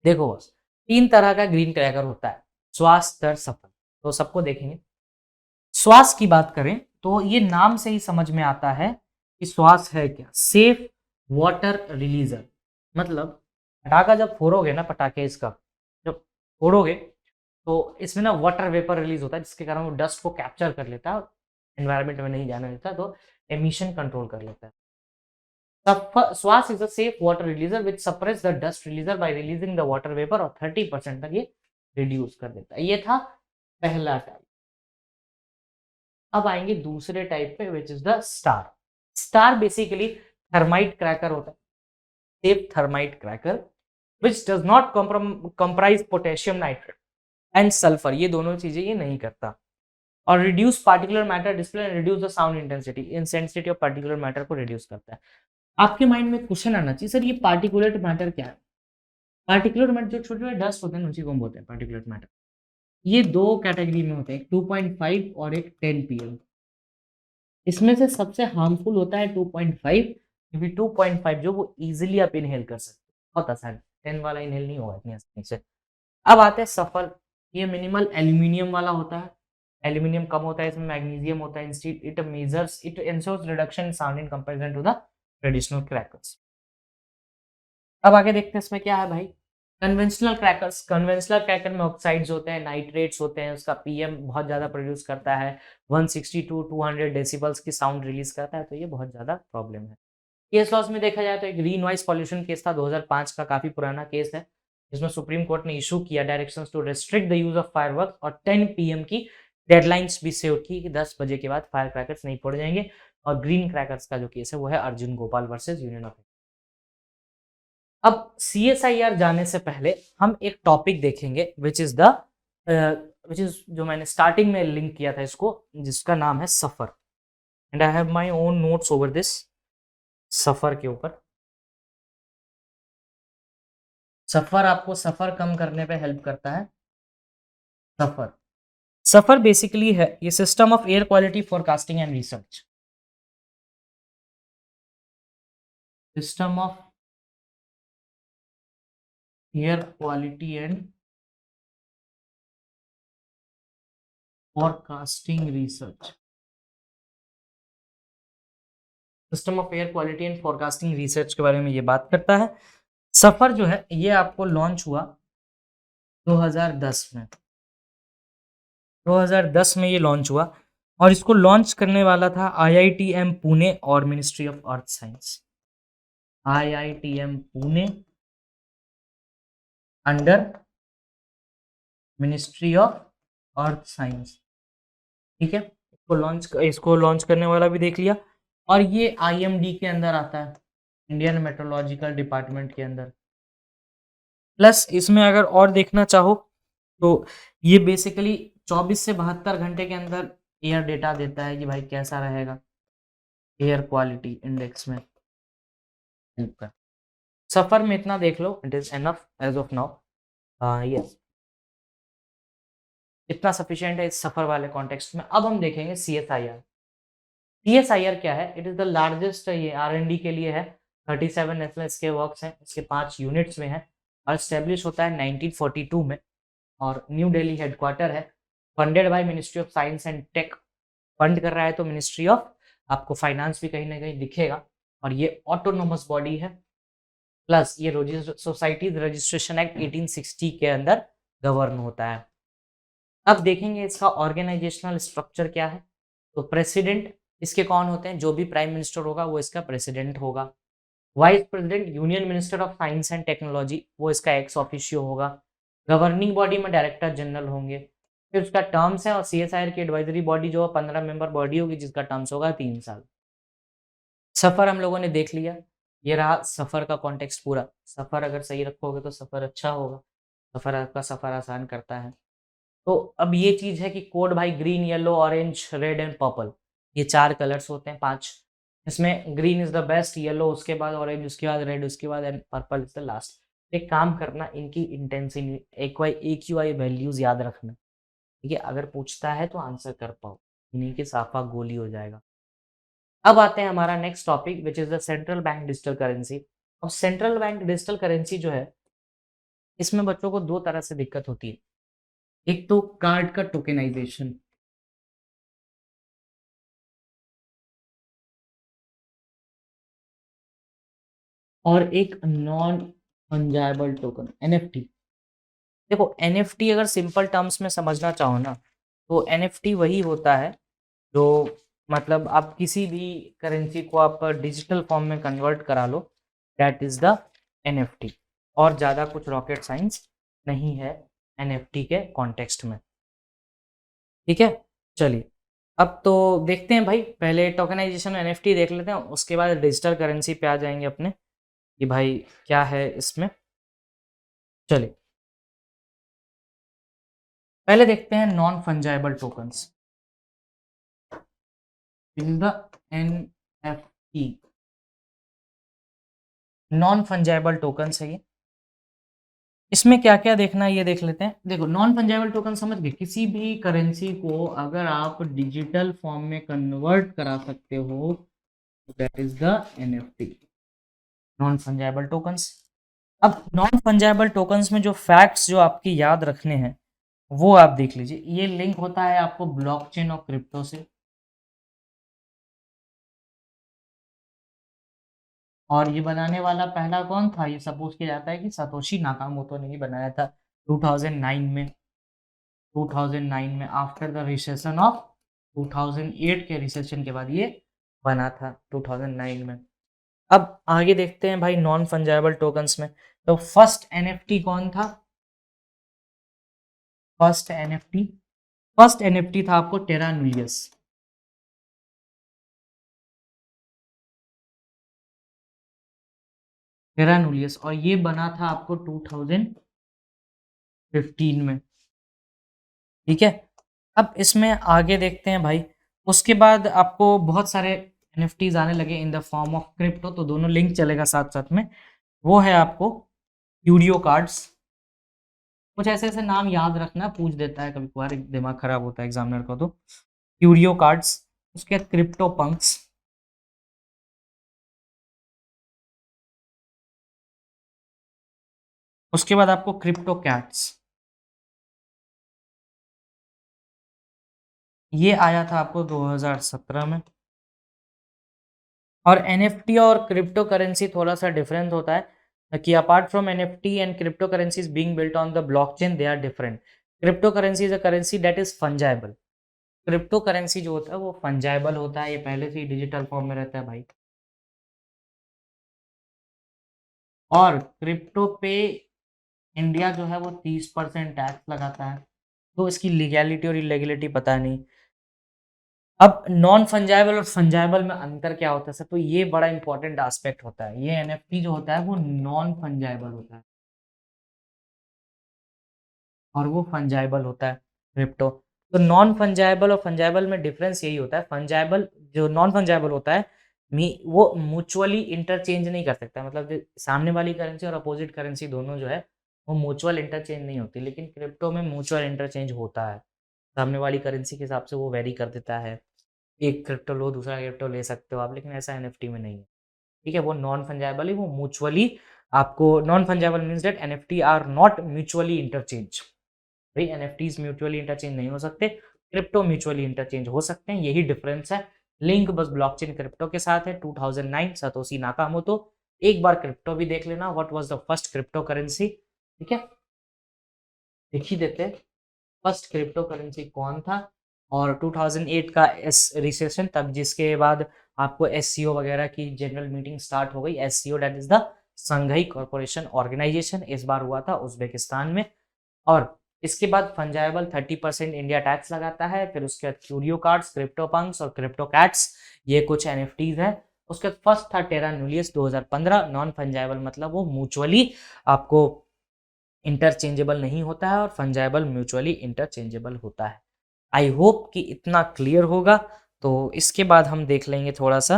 देखो बस, 3 तरह का ग्रीन क्रैकर होता है, श्वास, दर, सफल। तो सबको देखेंगे। श्वास की बात करें तो ये नाम से ही समझ में आता है कि श्वास है क्या, सेफ वाटर रिलीजर। मतलब पटाखा जब फोड़ोगे ना, पटाखे इसका जब फोड़ोगे तो इसमें ना वाटर वेपर रिलीज होता है, जिसके कारण वो डस्ट को कैप्चर कर लेता है, एनवायरमेंट में नहीं जाने देता, तो एमिशन कंट्रोल कर लेता है। श्वास is a safe water रिलीजर which suppress the dust रिलीजर bye releasing the water vapour, और 30% तक ये रिड्यूस कर देता है। ये था पहला टाइप। अब आएंगे दूसरे टाइप पे, which is the star. Star basically thermite cracker होता है, safe thermite cracker which does not comprise potassium nitrate and sulphur, ये दोनों चीजें ये नहीं करता। और reduce particular matter display and reduce the sound intensity, intensity of particular matter को रिड्यूस करता है। आपके माइंड में क्वेश्चन आना चाहिए, सर ये पार्टिकुलेट मैटर क्या है? पार्टिकुलर मैटर जो छोटे छोटे डस्ट होते हैं उसी को हम बोलते हैं पार्टिकुलेट मैटर। ये दो कैटेगरी में होते हैं, 2.5 और एक 10 pm। इसमें से सबसे हार्मफुल होता है 2.5, क्योंकि 2.5 जो वो इजीली आप इनहेल कर सकते हो, बहुत आसान। 10 वाला इनहेल नहीं होगा इतनी आसानी से। अब आते हैं सफल। ये मिनिमल एल्यूमिनियम वाला होता है, एल्यूमिनियम कम होता है, इसमें मैग्नीशियम होता है। Instead it measures, it ensures reduction in sound in comparison to the traditional crackers. अब आगे देखते हैं इसमें क्या है भाई। कन्वेंशनल क्रैकर्स, कन्वेंशनल क्रैकर में ऑक्साइड्स होते हैं, नाइट्रेट्स होते हैं, उसका PM बहुत ज्यादा प्रोड्यूस करता है, 160 टू 200 डेसिबल्स की साउंड रिलीज करता है, तो ये बहुत ज्यादा प्रॉब्लम है। केस लॉस में देखा जाए तो एक ग्रीन नॉइस पॉल्यूशन केस था 2005 का, काफी पुराना केस है, जिसमें सुप्रीम कोर्ट ने इशू किया directions to restrict the use of fireworks, और 10 PM की डेडलाइंस भी सेट की कि 10 बजे के बाद फायर क्रैकर्स नहीं फोड़े जाएंगे। और ग्रीन क्रैकर्स का जो केस है वो है Arjun Gopal versus Union of. अब CSIR जाने से पहले हम एक टॉपिक देखेंगे विच इज जो मैंने स्टार्टिंग में लिंक किया था इसको, जिसका नाम है SAFAR, and I have my own notes over this. SAFAR के ऊपर, सफर आपको सफर कम करने पे हेल्प करता है। सफर, सफर बेसिकली है ये system of air quality forecasting and research. System of air quality and forecasting research. System of air quality and forecasting research के बारे में ये बात करता है। सफर जो है ये आपको लॉन्च हुआ 2010 में। 2010 में ये लॉन्च हुआ, और इसको लॉन्च करने वाला था IITM पुणे और ministry of earth science. IITM Pune under ministry of earth science, ठीक है। इसको लॉन्च करने वाला भी देख लिया। और ये IMD के अंदर आता है, इंडियन मेट्रोलॉजिकल डिपार्टमेंट के अंदर। प्लस इसमें अगर और देखना चाहो तो ये बेसिकली 24 से 72 घंटे के अंदर एयर डेटा देता है कि भाई कैसा रहेगा एयर क्वालिटी इंडेक्स में। सफर में इतना देख लो, it is enough as of now. Yes, इतना सफिशिएंट है इस सफर वाले कॉन्टेक्स्ट में। अब हम देखेंगे CSIR। CSIR क्या है? इट इज द लार्जेस्ट, ये R&D के लिए है। 37 नेशनल इसके वर्क्स हैं, इसके 5 यूनिट्स में है, और स्टेब्लिश होता है 1942 में। और न्यू दिल्ली हेडक्वार्टर है, funded by Ministry of Science and Tech, fund कर रहा है तो मिनिस्ट्री ऑफ, आपको फाइनेंस भी कहीं ना कहीं दिखेगा, और ये ऑटोनोमस बॉडी है, प्लस ये सोसाइटीज रजिस्ट्रेशन एक्ट 1860 के अंदर गवर्न होता है। अब देखेंगे इसका ऑर्गेनाइजेशनल स्ट्रक्चर क्या है। तो प्रेसिडेंट इसके कौन होते हैं, जो भी प्राइम मिनिस्टर होगा वो इसका प्रेसिडेंट होगा। Vice president union minister of Science and technology, वो इसका एक्स ऑफिशियो होगा। गवर्निंग बॉडी में डायरेक्टर जनरल होंगे। फिर उसका टर्म्स है, और सीएसआईआर की एडवाइजरी बॉडी जो 15 मेंबर बॉडी होगी जिसका टर्म्स होगा 3 साल। सफर हम लोगों ने देख लिया, ये रहा सफर का कॉन्टेक्स्ट पूरा। सफर अगर सही रखोगे तो सफर अच्छा होगा, सफर आपका सफर आसान करता है। तो अब ये चीज है कि कोड भाई green, yellow, orange, red and purple, ये 4 कलर्स होते हैं 5। इसमें green is the best, yellow उसके बाद, ऑरेंज उसके बाद, रेड उसके बाद and purple is the last. एक काम करना, इनकी इंटेंसिटी AQI वैल्यूज याद रखना, ठीक है, अगर पूछता है तो आंसर कर पाओ, नहीं कि साफा गोली हो जाएगा। अब आते हैं हमारा next topic which is the central bank digital currency. अब सेंट्रल बैंक डिजिटल करेंसी जो है, इसमें बच्चों को 2 तरह से दिक्कत होती है। एक तो कार्ड का टोकेनाइजेशन, और एक नॉन फंजाइबल टोकन NFT। देखो NFT अगर सिंपल टर्म्स में समझना चाहो ना, तो NFT वही होता है जो, मतलब आप किसी भी करेंसी को आप डिजिटल फॉर्म में कन्वर्ट करा लो, दैट इज द NFT। और ज़्यादा कुछ रॉकेट साइंस नहीं है NFT के कॉन्टेक्स्ट में, ठीक है। चलिए अब तो देखते हैं भाई, पहले टोकनाइजेशन NFT देख लेते हैं, उसके बाद डिजिटल करेंसी पे आ जाएंगे अपने कि भाई क्या है इसमें। चलिए पहले देखते हैं non fungible tokens, in the NFT। Non fungible tokens है ये, इसमें क्या क्या देखना है ये देख लेते हैं। देखो नॉन फंजाइबल टोकन समझ गए, किसी भी करेंसी को अगर आप डिजिटल फॉर्म में कन्वर्ट करा सकते हो, that is the NFT, non fungible tokens. अब नॉन फंजाइबल टोकन्स में जो फैक्ट्स जो आपकी याद रखने हैं वो आप देख लीजिए। ये लिंक होता है आपको ब्लॉकचेन और क्रिप्टो से, और ये बनाने वाला पहला कौन था, ये सपोज किया जाता है कि सतोशी नाकामोटो ने ही बनाया था 2009 में। 2009 में आफ्टर द रिसेशन ऑफ 2008 के रिसेशन के बाद ये बना था 2009 में। अब आगे देखते हैं भाई नॉन फंजाइबल टोकन्स में, तो फर्स्ट NFT कौन था, फर्स्ट NFT था आपको टेरा न्यूलियस। टेरा न्यूलियस, और ये बना था आपको 2015 में, ठीक है। अब इसमें आगे देखते हैं भाई, उसके बाद आपको बहुत सारे NFTs आने लगे in the form of crypto, तो दोनों लिंक चलेगा साथ साथ में। वो है आपको यूडियो कार्ड्स, कुछ ऐसे ऐसे नाम याद रखना, पूछ देता है कभी कभार, दिमाग खराब होता है एग्जामिनर का। तो यूडियो कार्ड्स, उसके बाद क्रिप्टो पंक्स, उसके बाद आपको क्रिप्टो कैट्स, ये आया था आपको 2017 में। और NFT और क्रिप्टो करेंसी थोड़ा सा डिफरेंस होता है कि apart from NFT and cryptocurrencies being built on the blockchain, they are different. Cryptocurrency is a currency that is fungible. Cryptocurrency जो होता है वो फंजाइबल होता है, ये पहले से ही डिजिटल फॉर्म में रहता है भाई। और क्रिप्टो पे इंडिया जो है वो 30% टैक्स लगाता है, तो इसकी लीगैलिटी और इलीगैलिटी पता नहीं। अब नॉन फंजाइबल और फंजाइबल में अंतर क्या होता है सर, तो ये बड़ा इंपॉर्टेंट एस्पेक्ट होता है। ये NFT जो होता है वो नॉन फंजाइबल होता है, और वो फंजाइबल होता है क्रिप्टो। तो नॉन फंजाइबल और फंजाइबल में डिफरेंस यही होता है, फंजाइबल जो नॉन फंजाइबल होता है वो म्यूचुअली इंटरचेंज नहीं कर सकता, मतलब सामने वाली करेंसी और अपोजिट करेंसी दोनों जो है वो म्यूचुअल इंटरचेंज नहीं होती, लेकिन क्रिप्टो में म्यूचुअल इंटरचेंज होता है। सामने वाली करेंसी के हिसाब से वो वेरी कर देता है, एक क्रिप्टो लो दूसरा क्रिप्टो ले सकते हो आप, लेकिन ऐसा NFT में नहीं है, ठीक है। वो नॉन फंजाइबल है, वो म्यूचुअली आपको, non fungible means that NFT are not mutually interchange. भाई एनएफटीज म्यूचुअली इंटरचेंज नहीं हो सकते, क्रिप्टो म्यूचुअली इंटरचेंज हो सकते हैं, यही डिफरेंस है। लिंक बस ब्लॉकचेन क्रिप्टो के साथ है। 2009 सतोशी नाकामोटो। एक बार क्रिप्टो भी देख लेना, what was the first crypto currency, ठीक है, देख ही देते हैं फर्स्ट क्रिप्टो करेंसी कौन था। और 2008 का एस रिसेशन, तब जिसके बाद आपको एससीओ वगैरह की जनरल मीटिंग स्टार्ट हो गई। SCO that is the Shanghai corporation organisation, इस बार हुआ था उज्बेकिस्तान में। और इसके बाद फंजाइबल 30% इंडिया टैक्स लगाता है। फिर उसके बाद क्यूरियो कार्ड्स, क्रिप्टो पंक्स और क्रिप्टो कैट्स, ये कुछ एनएफटीज है। उसके बाद फर्स्ट था टेरा न्यूलियस 2015। नॉन फंजाइबल मतलब वो म्यूचुअली आपको इंटरचेंजेबल नहीं होता है, और फंजाइबल म्यूचुअली इंटरचेंजेबल होता है। आई होप कि इतना क्लियर होगा। तो इसके बाद हम देख लेंगे थोड़ा सा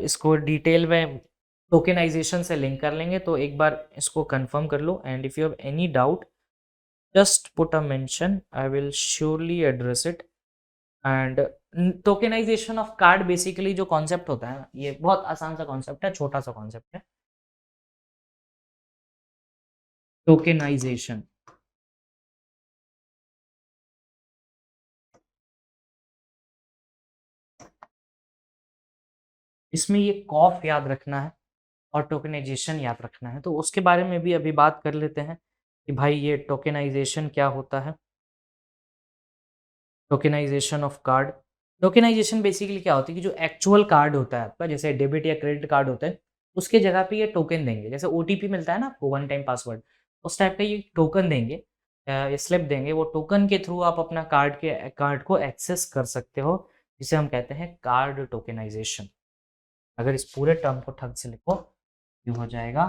इसको डिटेल में टोकेनाइजेशन से लिंक कर लेंगे। तो एक बार इसको कंफर्म कर लो, and if you have any doubt just put a mention, I will surely address it। and tokenization of card basically जो कॉन्सेप्ट होता है, ये बहुत आसान सा कॉन्सेप्ट है, छोटा सा कॉन्सेप्ट है। टोकेनाइजेशन, इसमें ये कॉफ याद रखना है और टोकेनाइजेशन याद रखना है। तो उसके बारे में भी अभी बात कर लेते हैं कि भाई ये टोकेनाइजेशन क्या होता है। Tokenization of card, tokenization basically क्या होती है कि जो एक्चुअल कार्ड होता है आपका, जैसे डेबिट या क्रेडिट कार्ड होता है, उसके जगह पे ये टोकन देंगे। जैसे ओटीपी मिलता है ना आपको, वन टाइम पासवर्ड, उस टाइप का ये टोकन देंगे, स्लिप देंगे। वो टोकन के थ्रू आप अपना कार्ड को एक्सेस कर सकते हो, जिसे हम कहते हैं कार्ड टोकेनाइजेशन। अगर इस पूरे टर्म को ठग से लिखो, ये हो जाएगा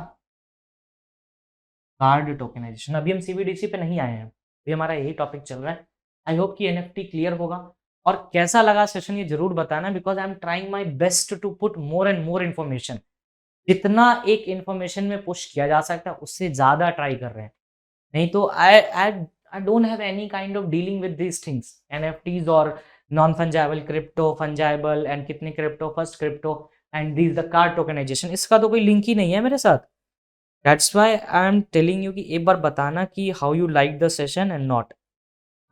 कार्ड टोकेनाइजेशन। अभी हम सीबीडीसी पे नहीं आए हैं, अभी हमारा यही टॉपिक चल रहा है। आई होप कि एनएफटी क्लियर होगा। और कैसा लगा सेशन ये जरूर बताना, because I am trying my best to put more and more information. जितना एक इन्फॉर्मेशन में पुश किया जा सकता है उससे ज्यादा ट्राई कर रहे हैं। नहीं तो I don't have any kind of dealing with these things, NFTs और नॉन फंजाइबल क्रिप्टो, फंजाइबल एंड कितने crypto, first crypto and this the card tokenization, इसका तो कोई लिंक ही नहीं है मेरे साथ। That's why I am telling you कि एक बार बताना कि how you like the session and not.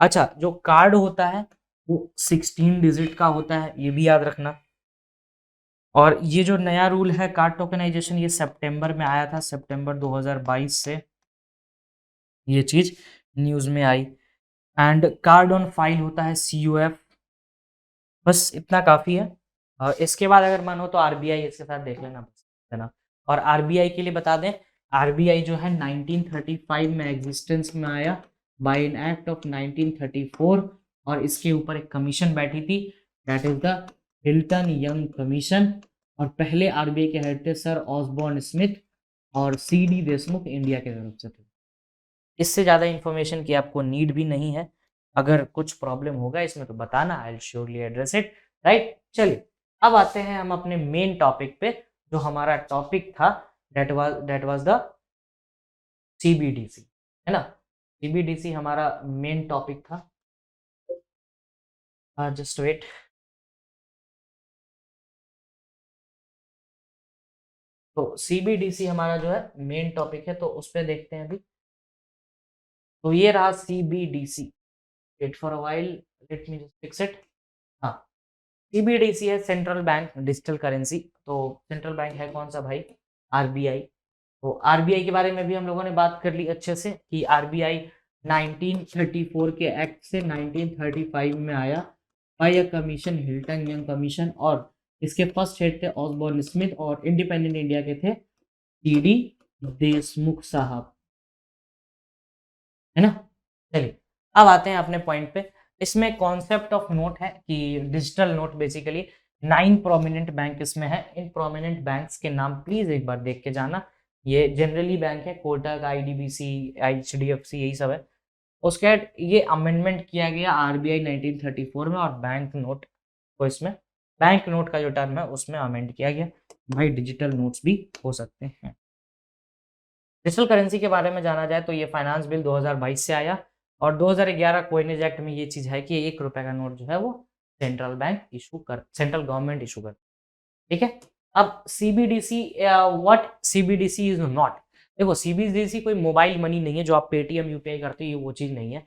अच्छा, जो कार्ड होता है वो 16 डिजिट का होता है, ये भी याद रखना। और ये जो नया रूल है कार्ड टोकेनाइजेशन, ये सितंबर में आया था, सितंबर 2022 से ये चीज न्यूज में आई। एंड कार्ड ऑन फाइल होता है CUF, बस इतना काफी है। और इसके बाद अगर मन हो तो आरबीआई इसके साथ देख लेना, बस है ना। और आरबीआई के लिए बता दें, आरबीआई जो है 1935 में एग्जिस्टेंस में आया बाय एन एक्ट ऑफ 1934, और इसके ऊपर एक कमीशन बैठी थी, that is the Hilton Young commission. और पहले आरबीआई के हेड थे सर ऑसबॉर्न स्मिथ, और CD देशमुख इंडिया के तरफ से थे। इससे ज़्यादा इन्फॉर्मेशन की आपको नीड भी नहीं है। अगर कुछ प्रॉब्लम होगा इसमें तो बताना, आई will surely address it, right. चलिए अब आते हैं हम अपने मेन टॉपिक पे। जो हमारा टॉपिक था दैट वाज द CBDC, है ना। CBDC हमारा मेन टॉपिक था। जस्ट वेट, तो CBDC हमारा जो है मेन टॉपिक है, तो उस पर देखते हैं अभी। तो ये रहा CBDC, wait for a while, let me just fix it. हाँ, CBDC है सेंट्रल बैंक डिजिटल करेंसी। तो सेंट्रल बैंक है कौन सा भाई, आरबीआई। तो आरबीआई के बारे में भी हम लोगों ने बात कर ली अच्छे से कि आरबीआई 1934 के एक्ट से 1935 में आया by a commission, Hilton Young commission. और इसके फर्स्ट हेड थे ऑसबॉर्न स्मिथ, और इंडिपेंडेंट इंडिया के थे CD देशमुख साहब, है ना। चलिए अब आते हैं अपने पॉइंट पे। इसमें कॉन्सेप्ट ऑफ नोट है कि digital note basically 9 prominent bank इसमें है। इन प्रोमिनेंट बैंक्स के नाम प्लीज एक बार देख के जाना। ये जनरली बैंक है, कोटक, IDBC, HDFC, यही सब है। उसके बाद ये अमेंडमेंट किया गया आरबीआई 1934 में, और बैंक नोट को इसमें, बैंक नोट का जो टर्म है उसमें अमेंड किया गया। भाई डिजिटल नोट्स भी हो सकते हैं। डिजिटल करेंसी के बारे में जाना जाए तो ये फाइनेंस बिल 2022 से आया, और 2011 कोइनेज एक्ट में ये चीज है कि 1 रुपए का नोट जो है वो सेंट्रल गवर्नमेंट इशू कर, ठीक है। अब CBDC, what CBDC is not. देखो सीबीडीसी कोई मोबाइल मनी नहीं है जो आप पेटीएम यूपीआई करते हो, ये वो चीज नहीं है।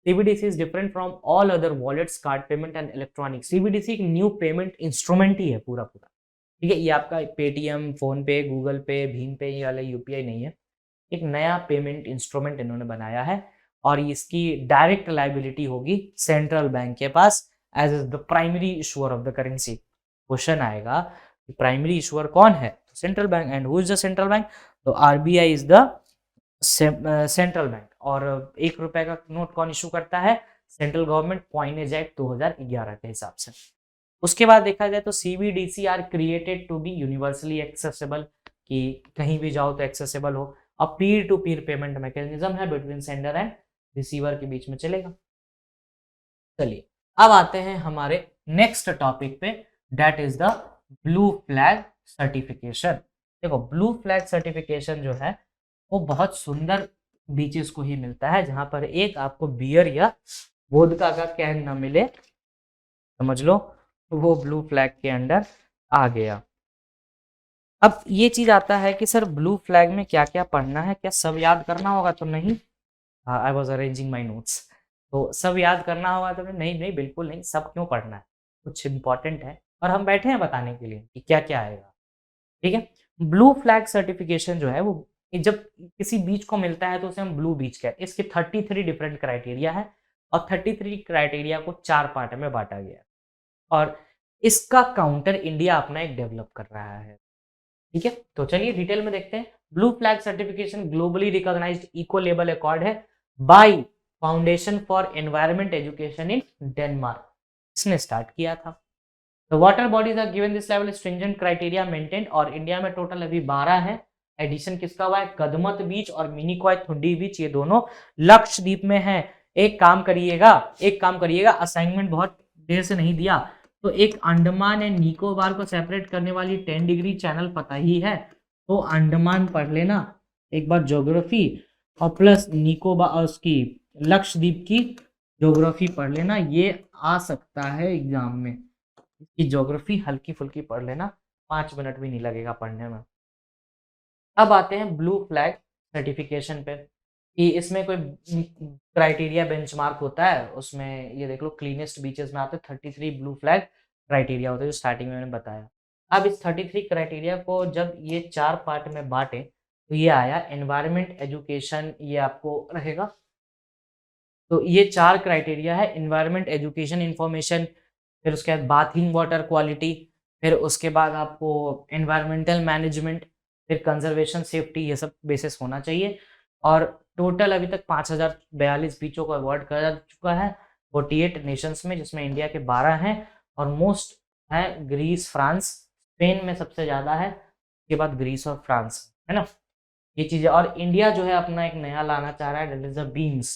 CBDC is different from all other wallets, card payment and electronic. CBDC एक न्यू पेमेंट इंस्ट्रूमेंट ही है पूरा पूरा, ठीक है। ये आपका पेटीएम, फोन पे, गूगल पे, भीम पे, ये वाला यूपीआई नहीं है। एक नया पेमेंट इंस्ट्रूमेंट इन्होंने बनाया है और इसकी डायरेक्ट लाइबिलिटी होगी सेंट्रल बैंक के पास as is the primary issuer of the currency. Question आएगा कि प्राइमरी इशूअर कौन है, तो central bank. And who is the central bank, तो RBI is the central bank. और 1 रुपए का नोट कौन इशू करता है, सेंट्रल गवर्नमेंट, कॉइनेज एक्ट 2011 के हिसाब से। उसके बाद देखा जाए तो CBDC are created to be universally accessible, कि कहीं भी जाओ तो एक्सेसिबल हो। अब peer to peer payment mechanism है बिटवीन सेंडर एंड रिसीवर के बीच में चलेगा। चलिए अब आते हैं हमारे नेक्स्ट टॉपिक पे, that is the blue flag certification. देखो ब्लू फ्लैग सर्टिफिकेशन जो है वो बहुत सुंदर बीचेस को ही मिलता है, जहां पर एक आपको बियर या वोदका का कैन ना मिले, समझ लो, वो ब्लू फ्लैग के अंडर आ गया। अब ये चीज आता है कि सर ब्लू फ्लैग में क्या क्या पढ़ना है, क्या सब याद करना होगा, तो नहीं। I was arranging my notes, तो सब याद करना होगा तो नहीं नहीं, बिल्कुल नहीं। सब क्यों पढ़ना है, कुछ इंपॉर्टेंट है और हम बैठे हैं बताने के लिए कि क्या क्या आएगा, ठीक है। ब्लू फ्लैग सर्टिफिकेशन जो है वो जब किसी बीच को मिलता है तो उसे हम ब्लू बीच कहते हैं। इसके 33 डिफरेंट क्राइटेरिया है और 33 क्राइटेरिया को 4 पार्ट में बांटा गया है और इसका काउंटर इंडिया अपना एक डेवलप कर रहा है, ठीक है। तो चलिए डिटेल में देखते हैं। Blue flag certification globally recognised eco label accord है by foundation for environment education in Denmark, इसने स्टार्ट किया था। तो water bodies are given this level stringent criteria maintained, और इंडिया में टोटल अभी 12 है। एडिशन किसका हुआ है, कदमत बीच और मिनिकॉय थुंडी बीच, ये दोनों लक्षद्वीप में है। एक काम करिएगा, असाइनमेंट बहुत देर से नहीं दिया, तो एक अंडमान एंड निकोबार को सेपरेट करने वाली 10 डिग्री चैनल पता ही है, तो अंडमान पढ़ लेना एक बार ज्योग्राफी, और प्लस निकोबार उसकी लक्षद्वीप की ज्योग्राफी पढ़ लेना, ये आ सकता है एग्जाम में। इसकी ज्योग्राफी हल्की फुल्की पढ़ लेना, 5 मिनट भी नहीं लगेगा पढ़ने में। अब आते हैं ब्लू फ्लैग सर्टिफिकेशन पे, कि इसमें कोई क्राइटेरिया बेंचमार्क होता है, उसमें ये देख लो क्लीनेस्ट बीचेस में आते हैं 33 ब्लू फ्लैग क्राइटेरिया होते हैं, जो स्टार्टिंग में मैंने बताया। अब इस 33 क्राइटेरिया को जब ये 4 पार्ट में बांटे तो ये आया एनवायरमेंट एजुकेशन, ये आपको रहेगा। तो ये 4 क्राइटेरिया है, एनवायरमेंट एजुकेशन इंफॉर्मेशन, फिर उसके बाद बाथिंग वाटर क्वालिटी, फिर उसके बाद आपको एनवायरमेंटल मैनेजमेंट, फिर कंजर्वेशन सेफ्टी, ये सब बेसिस होना चाहिए। और टोटल अभी तक 5042 बीचों को अवार्ड करा जा चुका है 48 नेशंस में, जिसमें इंडिया के 12 हैं और मोस्ट हैं ग्रीस, फ्रांस, स्पेन में सबसे ज़्यादा है, उसके बाद ग्रीस और फ्रांस, है ना, ये चीज़ें। और इंडिया जो है अपना एक नया लाना चाह रहा है, that is the beams,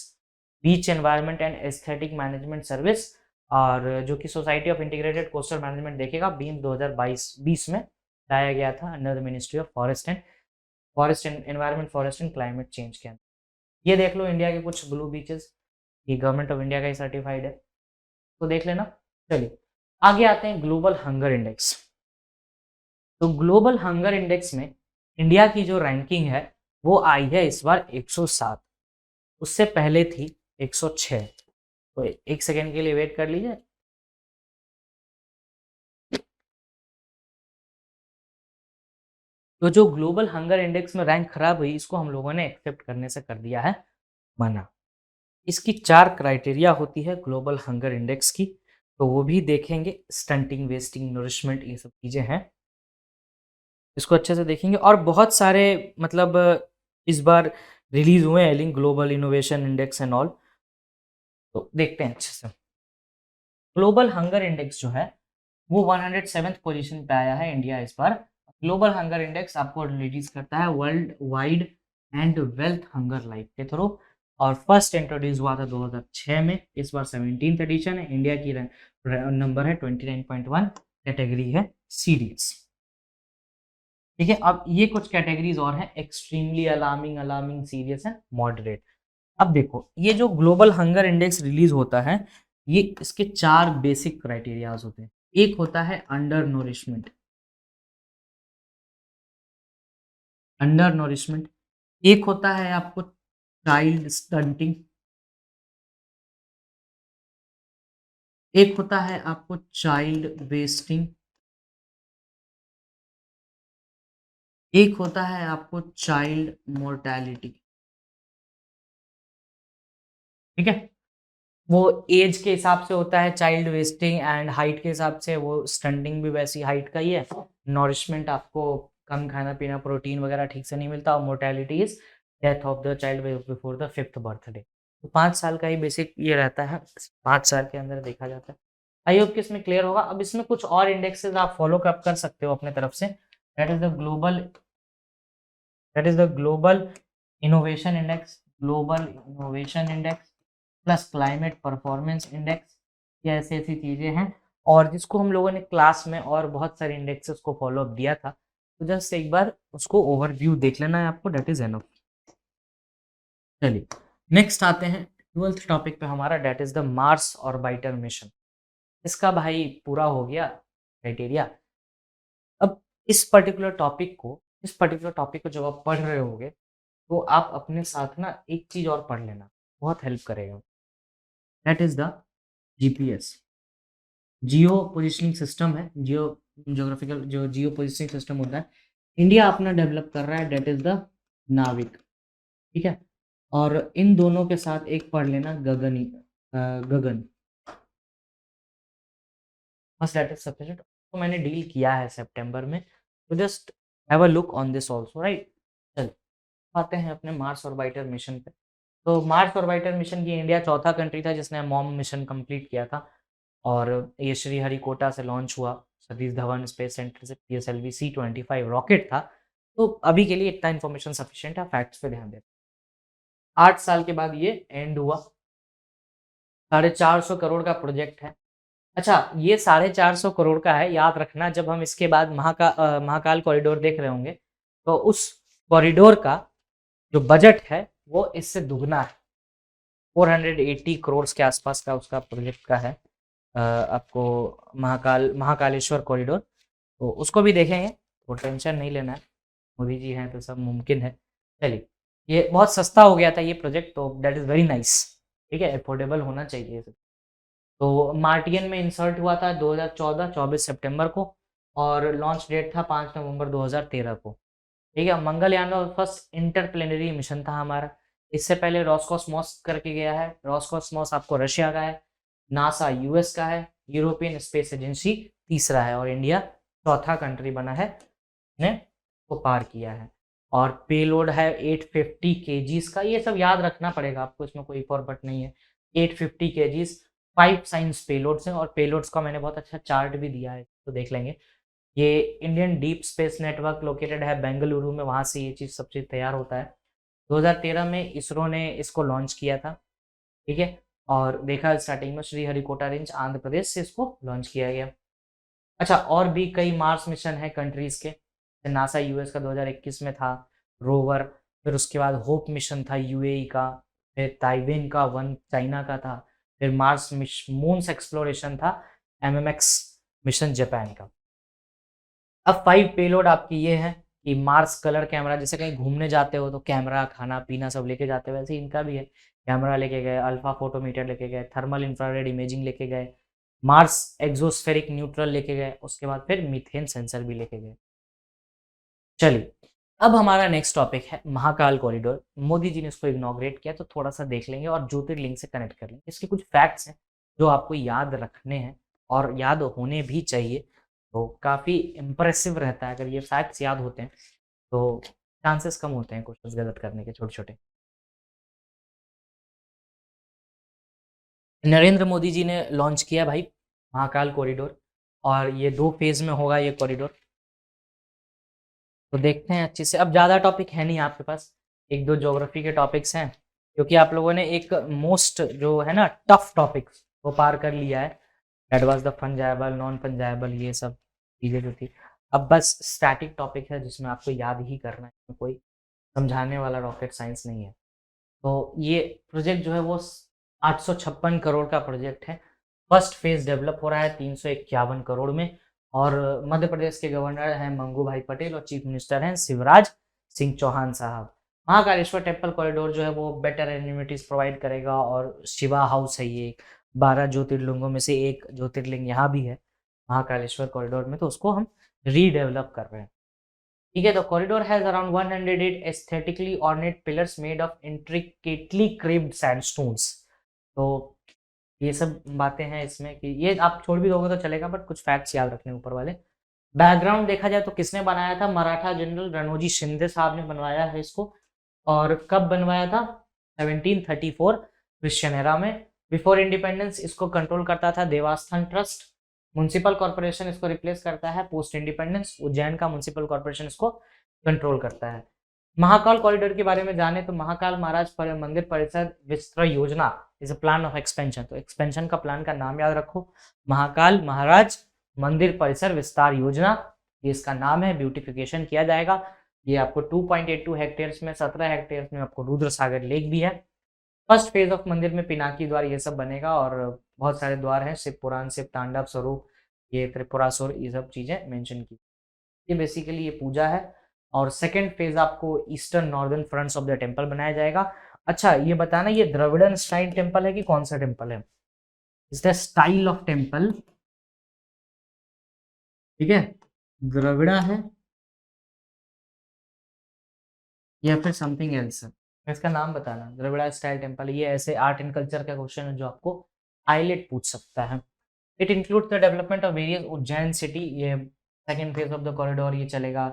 beach environment and aesthetic management service, और जो कि society of integrated coastal management देखेगा। बीम 2022 में लाया गया था under the ministry of forest and environment, forest and climate change के अंदर। ये देख लो इंडिया के कुछ ब्लू बीचेस, ये गवर्नमेंट ऑफ इंडिया का ही सर्टिफाइड है, तो देख लेना। चलिए आगे आते हैं ग्लोबल हंगर इंडेक्स। तो ग्लोबल हंगर इंडेक्स में इंडिया की जो रैंकिंग है वो आई है इस बार 107, उससे पहले थी 106। तो एक सेकेंड के लिए वेट कर लीजिए। तो जो ग्लोबल हंगर इंडेक्स में रैंक खराब हुई, इसको हम लोगों ने एक्सेप्ट करने से कर दिया है मना। इसकी 4 क्राइटेरिया होती है ग्लोबल हंगर इंडेक्स की, तो वो भी देखेंगे, स्टंटिंग, वेस्टिंग, नरिशमेंट, ये सब चीज़ें हैं, इसको अच्छे से देखेंगे। और बहुत सारे मतलब इस बार रिलीज हुए हैं link, global innovation index and all, तो देखते हैं अच्छे से। ग्लोबल हंगर इंडेक्स जो है वो 107th पोजीशन पे आया है इंडिया इस बार। ग्लोबल हंगर इंडेक्स आपको रिलीज करता है world wide and wealth hunger life के थ्रू, और फर्स्ट इंट्रोड्यूस हुआ था 2006 में, इस बार 17th एडिशन है। इंडिया की नंबर है 29.1, कैटेगरी है सीरीज, ठीक है। अब ये कुछ कैटेगरीज और हैं, extremely alarming, serious and moderate. अब देखो ये जो ग्लोबल हंगर इंडेक्स रिलीज होता है, ये इसके 4 बेसिक क्राइटेरियाज होते हैं। एक होता है अंडर नोरिशमेंट, एक होता है आपको चाइल्ड स्टंटिंग, एक होता है आपको चाइल्ड वेस्टिंग, एक होता है आपको चाइल्ड मोर्टेलिटी। ठीक है, वो एज के हिसाब से होता है चाइल्ड वेस्टिंग, एंड हाइट के हिसाब से वो स्टंटिंग भी वैसी हाइट का ही है। नॉरिशमेंट आपको कम खाना पीना, प्रोटीन वगैरह ठीक से नहीं मिलता, और mortality is death of the child before the 5th birthday. तो 5 साल का ही बेसिक ये रहता है, 5 साल के अंदर देखा जाता है। आई होप कि इसमें क्लियर होगा। अब इसमें कुछ और इंडेक्सेस आप फॉलो अप कर सकते हो अपने तरफ से। That is the global innovation index, global innovation index plus climate performance index, ये ऐसी ऐसी चीजें हैं, और जिसको हम लोगों ने क्लास में और बहुत सारे इंडेक्सेस को फॉलो अप दिया था। तो जस्ट एक बार उसको ओवरव्यू देख लेना है आपको, डेट इज एनफ। चलिए नेक्स्ट आते हैं 12th टॉपिक पे हमारा, that is the Mars orbiter mission. इसका भाई पूरा हो गया क्राइटेरिया। अब इस पर्टिकुलर टॉपिक को जब आप पढ़ रहे होगे तो आप अपने साथ ना एक चीज और पढ़ लेना, बहुत हेल्प करेगा। That is the GPS, Jio positioning system है। जियोग्राफिकल जो जियो पोजिशनिंग सिस्टम होता है, इंडिया अपना डेवलप कर रहा है, डेट इज द नाविक। ठीक है, और इन दोनों के साथ एक पढ़ लेना गगन, बस दैट इज सफिशिएंट। तो मैंने डील किया है सितंबर में, तो just have a look on this also, right. चलिए आते हैं अपने मार्स ऑर्बिटर मिशन पे। तो मार्स ऑर्बिटर मिशन की इंडिया चौथा कंट्री था जिसने मॉम मिशन कंप्लीट किया था, और ये श्रीहरिकोटा से लॉन्च हुआ, सतीश धवन स्पेस सेंटर से। पीएसएलवी C-25 रॉकेट था। तो अभी के लिए इतना इन्फॉर्मेशन सफिशिएंट है, फैक्ट्स पे ध्यान दें। 8 साल के बाद ये एंड हुआ। 450 करोड़ का प्रोजेक्ट है। अच्छा, ये 450 करोड़ का है, याद रखना। जब हम इसके बाद महाकाल कॉरिडोर देख रहे होंगे तो उस कॉरिडोर का जो बजट है वो इससे दुगना है। 480 करोड़ के आसपास का उसका प्रोजेक्ट का है। आपको महाकालेश्वर कॉरिडोर, तो उसको भी देखेंगे, तो टेंशन नहीं लेना है, मोदी जी हैं तो सब मुमकिन है। चलिए, ये बहुत सस्ता हो गया था ये प्रोजेक्ट, तो दैट इज़ वेरी नाइस। ठीक है, अफोर्डेबल होना चाहिए। तो मार्टियन में इंसर्ट हुआ था 2014 24 सितंबर को, और लॉन्च डेट था 5 नवंबर 2013 को। ठीक है, मंगलयान फर्स्ट इंटरप्लेनरी मिशन था हमारा। इससे पहले रॉसकॉस्मॉस करके गया है। रॉसकॉस्मॉस आपको रशिया का है, नासा यूएस का है, यूरोपियन स्पेस एजेंसी तीसरा है, और इंडिया चौथा कंट्री बना है ने को पार किया है। और पेलोड है 850 केजीज का। ये सब याद रखना पड़ेगा आपको, इसमें कोई फॉरवर्ड नहीं है। 850 केजीज, 5 साइंस पेलोड्स हैं, और पेलोड्स का मैंने बहुत अच्छा चार्ट भी दिया है, तो देख लेंगे। ये Indian deep space network located है बेंगलुरु में, वहाँ से ये चीज़ सब चीज़ तैयार होता है। 2013 में इसरो ने इसको लॉन्च किया था। ठीक है, और देखा स्टार्टिंग में श्रीहरिकोटा रेंज आंध्र प्रदेश से इसको लॉन्च किया गया। अच्छा, और भी कई मार्स मिशन है कंट्रीज के। नासा यूएस का 2021 में था रोवर, फिर उसके बाद होप मिशन था यूएई का, फिर ताइवेन का वन चाइना का था, फिर मार्स मून्स एक्सप्लोरेशन था एमएमएक्स मिशन जापान का। अब 5 पेलोड आपकी ये है कि मार्स कलर कैमरा, जैसे कहीं घूमने जाते हो तो कैमरा खाना पीना सब लेके जाते हो, वैसे इनका भी है। कैमरा लेके गए, अल्फा फोटोमीटर लेके गए, थर्मल इंफ्रारेड इमेजिंग लेके गए, मार्स एक्सोस्फेरिक न्यूट्रल लेके गए, उसके बाद फिर मीथेन सेंसर भी लेके गए। चलिए, अब हमारा नेक्स्ट टॉपिक है महाकाल कॉरिडोर। मोदी जी ने इसको इनॉग्रेट किया, तो थोड़ा सा देख लेंगे और ज्योतिर्लिंग से कनेक्ट कर लेंगे। इसके कुछ फैक्ट्स हैं जो आपको याद रखने हैं और याद होने भी चाहिए, तो काफ़ी इम्प्रेसिव रहता है। अगर ये फैक्ट्स याद होते हैं तो चांसेस कम होते हैं क्वेश्चंस गलत करने के, छोटे छोटे। नरेंद्र मोदी जी ने लॉन्च किया भाई महाकाल कॉरिडोर, और ये 2 फेज में होगा ये कॉरिडोर। तो देखते हैं अच्छे से। अब ज़्यादा टॉपिक है नहीं आपके पास, 1-2 ज्योग्राफी के टॉपिक्स हैं, क्योंकि आप लोगों ने एक मोस्ट जो है ना टफ टॉपिक्स वो पार कर लिया है। दैट वाज द फंजाइबल, नॉन फंजाइबल, ये सब चीज़ें जो थी। अब बस स्टैटिक टॉपिक है जिसमें आपको याद ही करना है, कोई समझाने वाला रॉकेट साइंस नहीं है। तो ये प्रोजेक्ट जो है वो 856 करोड़ का प्रोजेक्ट है। फर्स्ट फेज डेवलप हो रहा है 351 करोड़ में, और मध्य प्रदेश के गवर्नर हैं मंगू भाई पटेल, और चीफ मिनिस्टर हैं शिवराज सिंह चौहान साहब। महाकालेश्वर टेम्पल कॉरिडोर जो है वो बेटर एम्यूनिटीज प्रोवाइड करेगा, और शिवा हाउस है ये, 12 ज्योतिर्लिंगों में से एक ज्योतिर्लिंग यहाँ भी है महाकालेश्वर कॉरिडोर में, तो उसको हम रीडेवलप कर रहे हैं। ठीक है, तो corridor has around 108 aesthetically ornate pillars made of intricately craved sandstones. तो ये सब बातें हैं इसमें कि ये आप छोड़ भी दोगे तो चलेगा, बट कुछ फैक्ट्स याद रखने ऊपर वाले। बैकग्राउंड देखा जाए तो किसने बनाया था, मराठा जनरल रणोजी शिंदे साहब ने बनवाया है इसको। और कब बनवाया था, 1734 क्रिश्चियन एरा में। बिफोर इंडिपेंडेंस इसको कंट्रोल करता था देवस्थान ट्रस्ट। म्युनिसिपल कॉर्पोरेशन इसको रिप्लेस करता है पोस्ट इंडिपेंडेंस। उज्जैन का म्युनिसिपल कॉर्पोरेशन इसको कंट्रोल करता है। महाकाल कॉरिडोर के बारे में जाने तो महाकाल महाराज मंदिर परिसर विस्तार योजना is a plan of expansion. तो एक्सपेंशन का प्लान का नाम याद रखो, महाकाल महाराज मंदिर परिसर विस्तार योजना, ये इसका नाम है। ब्यूटिफिकेशन किया जाएगा। ये आपको 2.82 हेक्टेयर्स में 17 हेक्टेयर्स में आपको रुद्र सागर लेक भी है। फर्स्ट फेज ऑफ मंदिर में पिनाकी द्वार ये सब बनेगा, और बहुत सारे द्वार हैं, शिव पुराण, शिव तांडव स्वरूप, ये त्रिपुरासुर, ये सब चीजें मेंशन की। ये बेसिकली ये पूजा है। और सेकंड फेज आपको eastern northern fronts of the temple बनाया जाएगा। अच्छा ये बताना, ये द्रविड़न स्टाइल टेम्पल है कि कौन सा टेम्पल है, is the style of temple, ठीक है, द्रविड़ा है या फिर समथिंग एल्स है, इसका नाम बताना। द्रविड़ा स्टाइल टेम्पल, ये ऐसे आर्ट एंड कल्चर का क्वेश्चन है जो आपको आईलेट पूछ सकता है। It includes the development of various Ujjain city, ये second phase of the corridor ये चलेगा।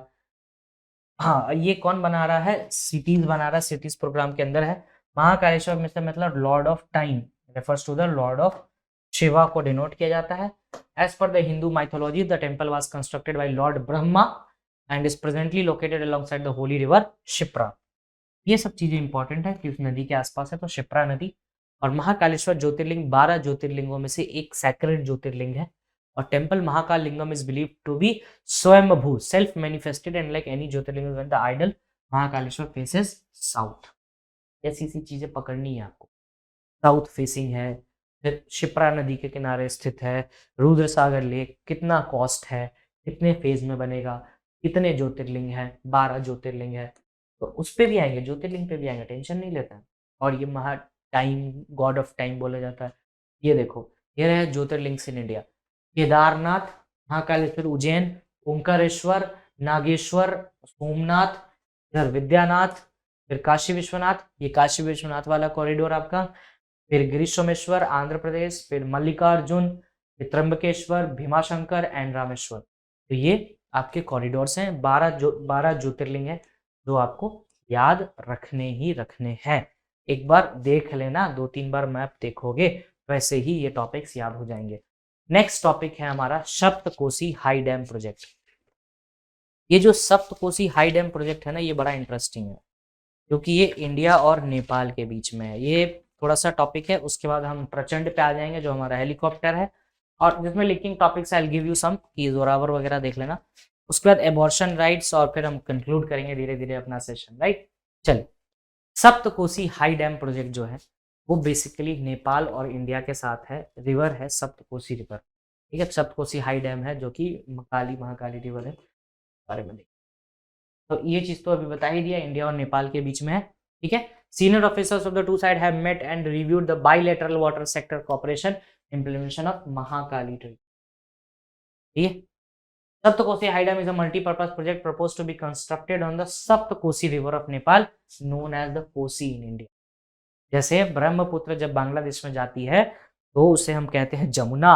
हाँ, ये कौन बना रहा है, सिटीज बना रहा है, सिटीज प्रोग्राम के अंदर है। महाकालेश्वर में से मतलब lord of time refers to the lord of Shiva को डिनोट किया जाता है। As per the Hindu mythology the temple was constructed by lord Brahma and is presently located alongside the holy river Shipra. ये सब चीजें इंपॉर्टेंट है कि उस नदी के आसपास है, तो शिप्रा नदी। और महाकालेश्वर ज्योतिर्लिंग 12 ज्योतिर्लिंगों में से एक सैक्रेड ज्योतिर्लिंग है। और temple Mahakal lingam is believed to be swayambhu self manifested and like any jyotirlinga when the idol Mahakaleshwar faces south. ऐसी सी चीजें पकड़नी है आपको, साउथ फेसिंग है, फिर शिप्रा नदी के किनारे स्थित है, रुद्र सागर लेक, कितना कॉस्ट है, कितने फेज में बनेगा, कितने ज्योतिर्लिंग है, 12 ज्योतिर्लिंग है, तो उस पे भी आएंगे, ज्योतिर्लिंग पे भी आएंगे, टेंशन नहीं लेता है। और ये महा टाइम, गॉड ऑफ टाइम बोला जाता है। ये देखो, ये रहे ज्योतिर्लिंग्स इन इंडिया, केदारनाथ, महाकालेश्वर, उज्जैन, ओंकारेश्वर, नागेश्वर, सोमनाथ, इधर विद्यानाथ, फिर काशी विश्वनाथ, ये काशी विश्वनाथ वाला कॉरिडोर आपका, फिर गिरी सोमेश्वर आंध्र प्रदेश, फिर मल्लिकार्जुन, फिर त्र्यंबकेश्वर, भीमाशंकर एंड रामेश्वर। तो ये आपके कॉरिडोर्स हैं, 12 ज्योतिर्लिंग है जो आपको याद रखने ही रखने हैं। एक बार देख लेना, 2-3 बार मैप देखोगे वैसे ही ये टॉपिक्स याद हो जाएंगे। नेक्स्ट टॉपिक है हमारा सप्तकोसी हाई डैम प्रोजेक्ट। ये जो सप्तकोसी हाई डैम प्रोजेक्ट है ना, ये बड़ा इंटरेस्टिंग है क्योंकि ये इंडिया और नेपाल के बीच में है। ये थोड़ा सा टॉपिक है, उसके बाद हम प्रचंड पे आ जाएंगे जो हमारा हेलीकॉप्टर है, और जिसमें linking topics I will give you some key Zorawar वगैरह देख लेना। उसके बाद एबॉर्शन राइट्स, और फिर हम कंक्लूड करेंगे धीरे धीरे अपना सेशन, राइट। चलिए, सप्तकोसी हाई डैम प्रोजेक्ट जो है वो बेसिकली नेपाल और इंडिया के साथ है। रिवर है सप्तकोसी रिवर, ठीक है, सप्तकोसी हाई डैम है जो कि महाकाली रिवर है बारे में। तो ये चीज तो अभी बता ही दिया, इंडिया और नेपाल के बीच में है, ठीक है। Senior officers of the two side have met and reviewed the bilateral water sector cooperation implementation of Mahakali Treaty. ठीक है, Saptakosi High Dam is a multi-purpose project proposed to be constructed on the Saptakosi River of Nepal, known as the Kosi in India. जैसे ब्रह्मपुत्र जब बांग्लादेश में जाती है तो उसे हम कहते हैं जमुना,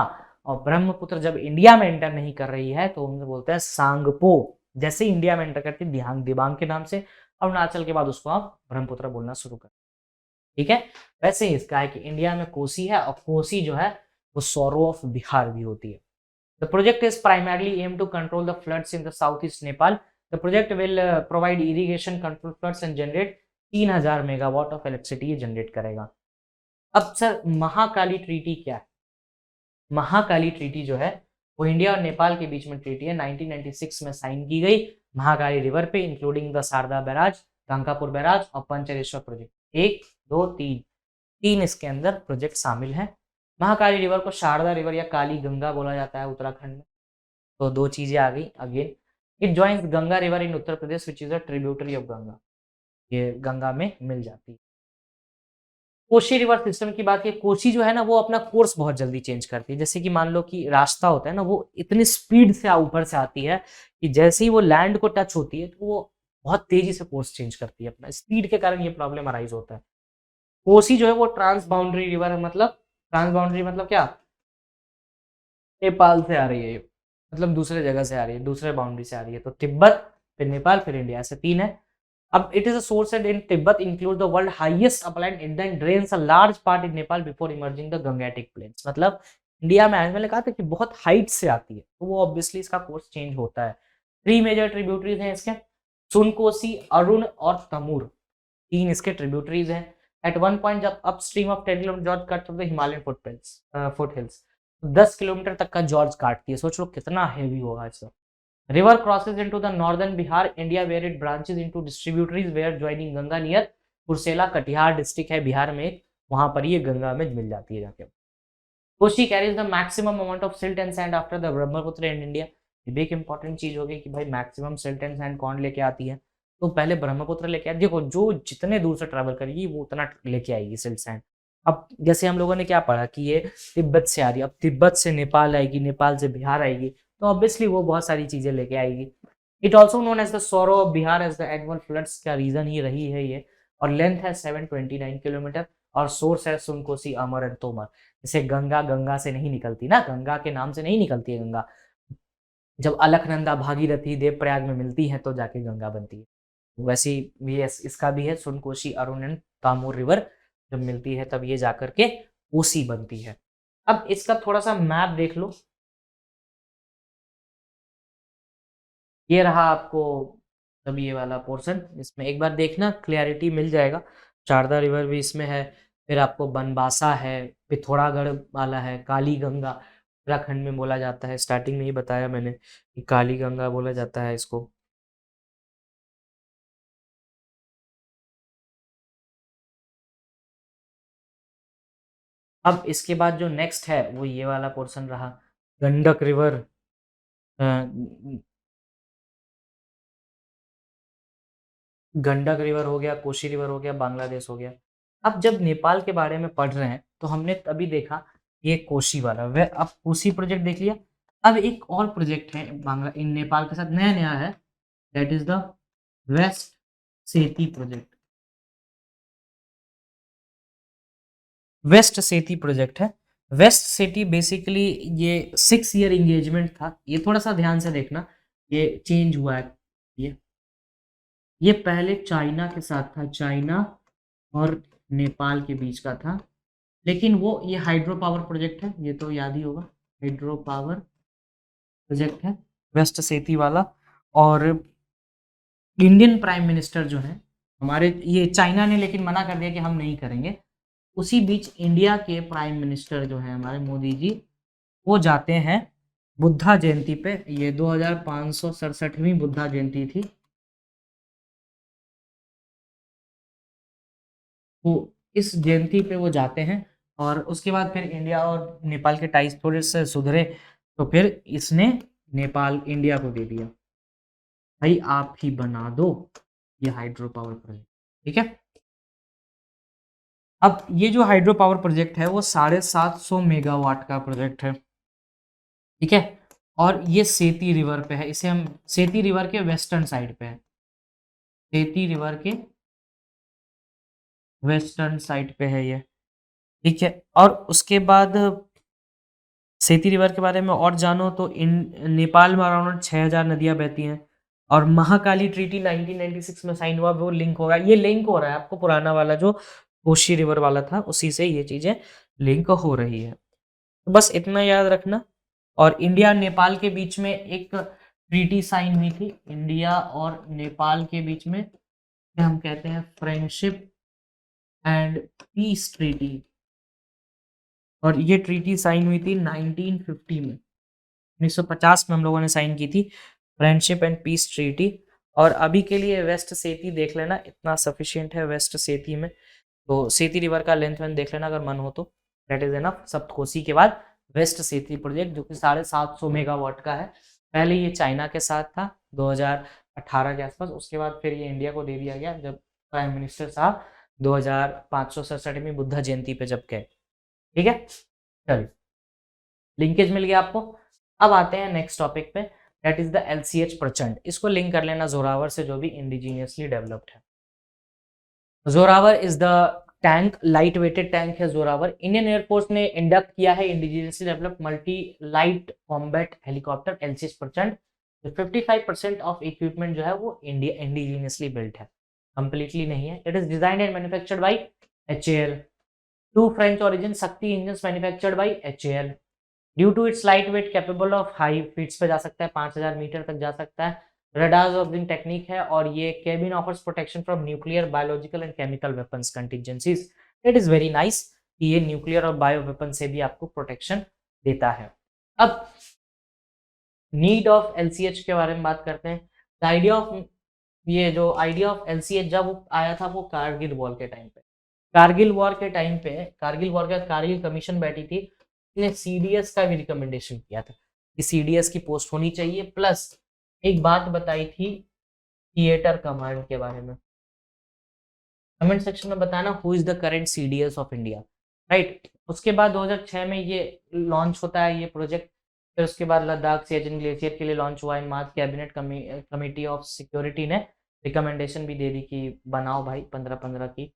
और ब्रह्मपुत्र जब इंडिया में एंटर नहीं कर रही है तो उनसे बोलते हैं सांगपो। जैसे इंडिया में एंटर करती है दिबांग के नाम से, अरुणाचल के बाद उसको आप ब्रह्मपुत्र बोलना शुरू कर, ठीक है। वैसे ही इसका है कि इंडिया में कोसी है, और कोसी जो है वो सौरो ऑफ बिहार भी होती है। The project is primarily aim to control the floods in the south east Nepal. The project will provide irrigation, control floods and generate 3000 megawatt of electricity ये जनरेट करेगा। अब सर महाकाली ट्रीटी क्या है? महाकाली ट्रीटी जो है वो इंडिया और नेपाल के बीच में ट्रीटी है, 1996 में साइन की गई महाकाली रिवर पे, including the Sharda barrage, Gangapur barrage और पंचरेश्वर प्रोजेक्ट। 1, 2, 3 इसके अंदर प्रोजेक्ट शामिल है। महाकाली रिवर को शारदा रिवर या काली गंगा बोला जाता है उत्तराखंड में। तो 2 चीजें आ गई again. It joins Ganga river in Uttar Pradesh which is a tributary of Ganga. ये गंगा में मिल जाती है। कोशी रिवर सिस्टम की बात करें, कोशी जो है ना वो अपना कोर्स बहुत जल्दी चेंज करती है। जैसे कि मान लो कि रास्ता होता है ना, वो इतनी स्पीड से ऊपर से आती है कि जैसे ही वो लैंड को टच होती है तो वो बहुत तेजी से कोर्स चेंज करती है अपना। स्पीड के कारण ये प्रॉब्लम अराइज होता है। कोसी जो है वो ट्रांस बाउंड्री रिवर है, मतलब ट्रांस बाउंड्री मतलब क्या, नेपाल से आ रही है ये, मतलब दूसरे जगह से आ रही है, दूसरे बाउंड्री से आ रही है। तो तिब्बत, फिर नेपाल, फिर इंडिया, ऐसे 3 है। अब it is a source and in Tibet include the world highest upline and then drains a large part in Nepal before emerging the Gangetic plains. मतलब इंडिया में मैंने कहा था कि बहुत हाइट से आती है, तो वो ऑब्वियसली इसका कोर्स चेंज होता है। 3 मेजर ट्रिब्यूटरीज हैं इसके, सुनकोसी, अरुण और तमूर, 3 इसके ट्रिब्यूटरीज हैं। एट वन पॉइंट जब upstream of 10 kilometre George cut through the Himalayan foothills, 10 kilometre तक का जॉर्ज काटती है। सोच लो कितना हेवी होगा इसका। River crosses into the northern Bihar India where it branches into distributaries where joining Ganga near Kursela, Katihar district है बिहार में, वहां पर ये गंगा में मिल जाती है जाके। Koshi carries the maximum amount of silt and sand after the Brahmaputra and India. ये भी एक इंपॉर्टेंट चीज होगी कि भाई मैक्सिमम सिल्ट एंड सैंड कौन लेके आती है, तो पहले ब्रह्मपुत्र लेके आती। देखो जो जितने दूर से ट्रैवल करेगी वो उतना लेके आएगी सिल्ट सैंड। अब जैसे हम लोगों ने क्या पढ़ा कि ये तिब्बत से आ रही है, अब तिब्बत से नेपाल आएगी, नेपाल से बिहार आएगी, तो ऑब्वियसली वो बहुत सारी चीजें लेके आएगी। It also known as the sorrow of Bihar as the annual floods का रीजन ही रही है ये। और लेंथ है 729 किलोमीटर और सोर्स है सुनकोसी, अमर एंड तोमर। जैसे गंगा गंगा से नहीं निकलती ना, गंगा के नाम से नहीं निकलती है गंगा, जब अलकनंदा, भागीरथी, देवप्रयाग में मिलती है तो जाके गंगा बनती है। वैसे ही ये इसका भी है, सुनकोशी, अरुण एंड तामूर रिवर जब मिलती है तब ये जाकर के कोसी बनती है। अब इसका थोड़ा सा मैप देख लो, ये रहा आपको तब ये वाला पोर्शन, इसमें एक बार देखना क्लियरिटी मिल जाएगा। शारदा रिवर भी इसमें है, फिर आपको बनबासा है, पिथौरागढ़ वाला है, काली गंगा उत्तराखंड में बोला जाता है। स्टार्टिंग में ही बताया मैंने कि काली गंगा बोला जाता है इसको। अब इसके बाद जो नेक्स्ट है वो ये वाला पोर्शन रहा, गंडक रिवर, गंडक रिवर हो गया, कोशी रिवर हो गया, बांग्लादेश हो गया। अब जब नेपाल के बारे में पढ़ रहे हैं तो हमने तभी देखा ये कोशी वाला, वह अब कोशी प्रोजेक्ट देख लिया। अब एक और प्रोजेक्ट है बांग्ला इन नेपाल के साथ नया नया है, दैट इज द वेस्ट सेती प्रोजेक्ट। वेस्ट सेती प्रोजेक्ट है। वेस्ट सेती बेसिकली ये 6 ईयर एंगेजमेंट था। ये थोड़ा सा ध्यान से देखना, ये चेंज हुआ है। ये पहले चाइना के साथ था, चाइना और नेपाल के बीच का था, लेकिन वो ये हाइड्रो पावर प्रोजेक्ट है, ये तो याद ही होगा, हाइड्रो पावर प्रोजेक्ट है वेस्ट सेती वाला। और इंडियन प्राइम मिनिस्टर जो है हमारे, ये चाइना ने लेकिन मना कर दिया कि हम नहीं करेंगे। उसी बीच इंडिया के प्राइम मिनिस्टर जो है हमारे मोदी जी, वो जाते हैं बुद्धा जयंती पे, ये 2567वीं बुद्धा जयंती थी, तो इस जयंती पे वो जाते हैं। और उसके बाद फिर इंडिया और नेपाल के टाइज थोड़े से सुधरे, तो फिर इसने नेपाल इंडिया को दे दिया, भाई आप ही बना दो ये हाइड्रो पावर प्रोजेक्ट, ठीक है। अब ये जो हाइड्रो पावर प्रोजेक्ट है वो 750 मेगावाट का प्रोजेक्ट है, ठीक है। और ये सेती रिवर पे है, इसे हम सेती रिवर के वेस्टर्न साइड पे है, सेती रिवर के वेस्टर्न साइड पे है ये, ठीक है। और उसके बाद सेती रिवर के बारे में और जानो तो इन नेपाल में अराउंड 6000 नदियां बहती हैं। और महाकाली ट्रीटी 1996 में साइन हुआ, वो लिंक होगा, ये लिंक हो रहा है आपको पुराना वाला जो कोशी रिवर वाला था उसी से ये चीजें लिंक हो रही है, तो बस इतना याद रखना। और इंडिया नेपाल के बीच में एक ट्रीटी साइन हुई थी, इंडिया और नेपाल के बीच में, हम कहते हैं फ्रेंडशिप एंड पीस ट्रीटी, और ये ट्रीटी साइन हुई थी 1950 में, 1950 में हम लोगों ने साइन की थी फ्रेंडशिप एंड पीस ट्रीटी। और अभी के लिए वेस्ट सेती देख लेना, इतना सफिशिएंट है वेस्ट सेती में। तो सेती रिवर का लेंथ वेंथ देख लेना अगर मन हो तो, दैट इज एनफ। सप्तकोसी के बाद वेस्ट सेती प्रोजेक्ट जो कि 750 मेगावाट का है, पहले ये चाइना के साथ था 2018 के आसपास, उसके बाद फिर ये इंडिया को दे दिया गया जब प्राइम मिनिस्टर साहब 2567वीं बुद्धा जयंती पे जब गए। ठीक है, चलिए लिंकेज मिल गया आपको। अब आते हैं नेक्स्ट टॉपिक पे, दैट इज द LCH प्रचंड। इसको लिंक कर लेना जोरावर से, जो भी इंडिजीनियसली डेवलप्ड है। Zorawar is the tank, light weighted tank है जोरावर। इंडियन एयरफोर्स ने इंडक्ट किया है indigenously developed multi light combat helicopter LCH Prachand. 55% of equipment जो है वो इंडिजीनियसली बिल्ट है, कंप्लीटली नहीं है। It is designed and manufactured by HAL। Two French origin Shakti engines manufactured by HAL। Due to its light weight capable of high feats पे जा सकता है, 5000 मीटर तक जा सकता है। रडार ऑब्जर्विंग टेक्निक है, और ये cabin offers protection from nuclear, biological and chemical weapons contingencies. It is very nice कि ये न्यूक्लियर और बायो वेपन से भी आपको प्रोटेक्शन देता है। अब नीड ऑफ LCH के बारे में बात करते हैं। आइडिया ऑफ ये जो आइडिया ऑफ LCH जब वो आया था वो कारगिल वॉर के टाइम पे। कारगिल वॉर के टाइम पे, कारगिल वॉर के कारगिल कमीशन बैठी थी, ने CDS का भी रिकमेंडेशन किया था कि CDS की पोस्ट होनी चाहिए, प्लस एक बात बताई थी थिएटर कमांड के बारे में। कमेंट सेक्शन में बताना who is the current CDS of India, right. उसके बाद 2006 में ये लॉन्च होता है ये प्रोजेक्ट। फिर उसके बाद लद्दाख सियाचिन ग्लेशियर के लिए लॉन्च हुआ इन मार्च। कैबिनेट कमेटी ऑफ सिक्योरिटी ने रिकमेंडेशन भी दे दी कि बनाओ भाई 15-15 की।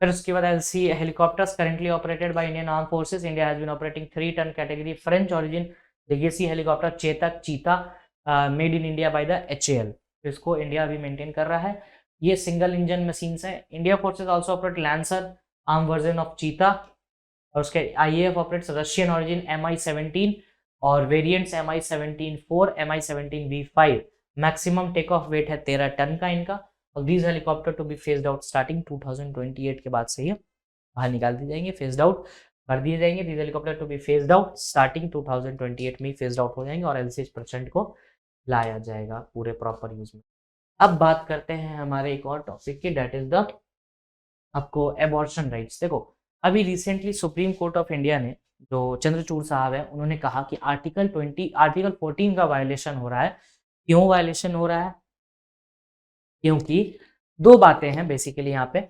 फिर उसके बाद LC helicopters currently operated by Indian arm forces. India has been operating 3 ton category French origin legacy helicopter Chetak Cheetah made in India by the HAL। तो इसको इंडिया अभी मेंटेन कर रहा है। ये सिंगल इंजन मशीन्स है। India forces also operate lancer arm version of Cheetah, और उसके IAF operates Russian origin MI-17 और variants MI-17-4, MI-17V5। Maximum take off weight है 13 टन का इनका। और these helicopter to be phased out starting 2028 के बाद से ये बाहर निकाल दिए जाएंगे, फेस्ड आउट कर दिए जाएंगे। These helicopter to be phased out starting 2028 में फेस्ड आउट हो जाएंगे और LCH प्रचंड को लाया जाएगा पूरे प्रॉपर यूज में। अब बात करते हैं हमारे एक और टॉपिक की, दैट इज द आपको एबॉर्शन राइट्स। देखो अभी recently supreme court of India ने, जो चंद्रचूड़ साहब है, उन्होंने कहा कि आर्टिकल 14 का वायलेशन हो रहा है। क्यों वायलेशन हो रहा है? क्योंकि दो बातें हैं बेसिकली यहाँ पे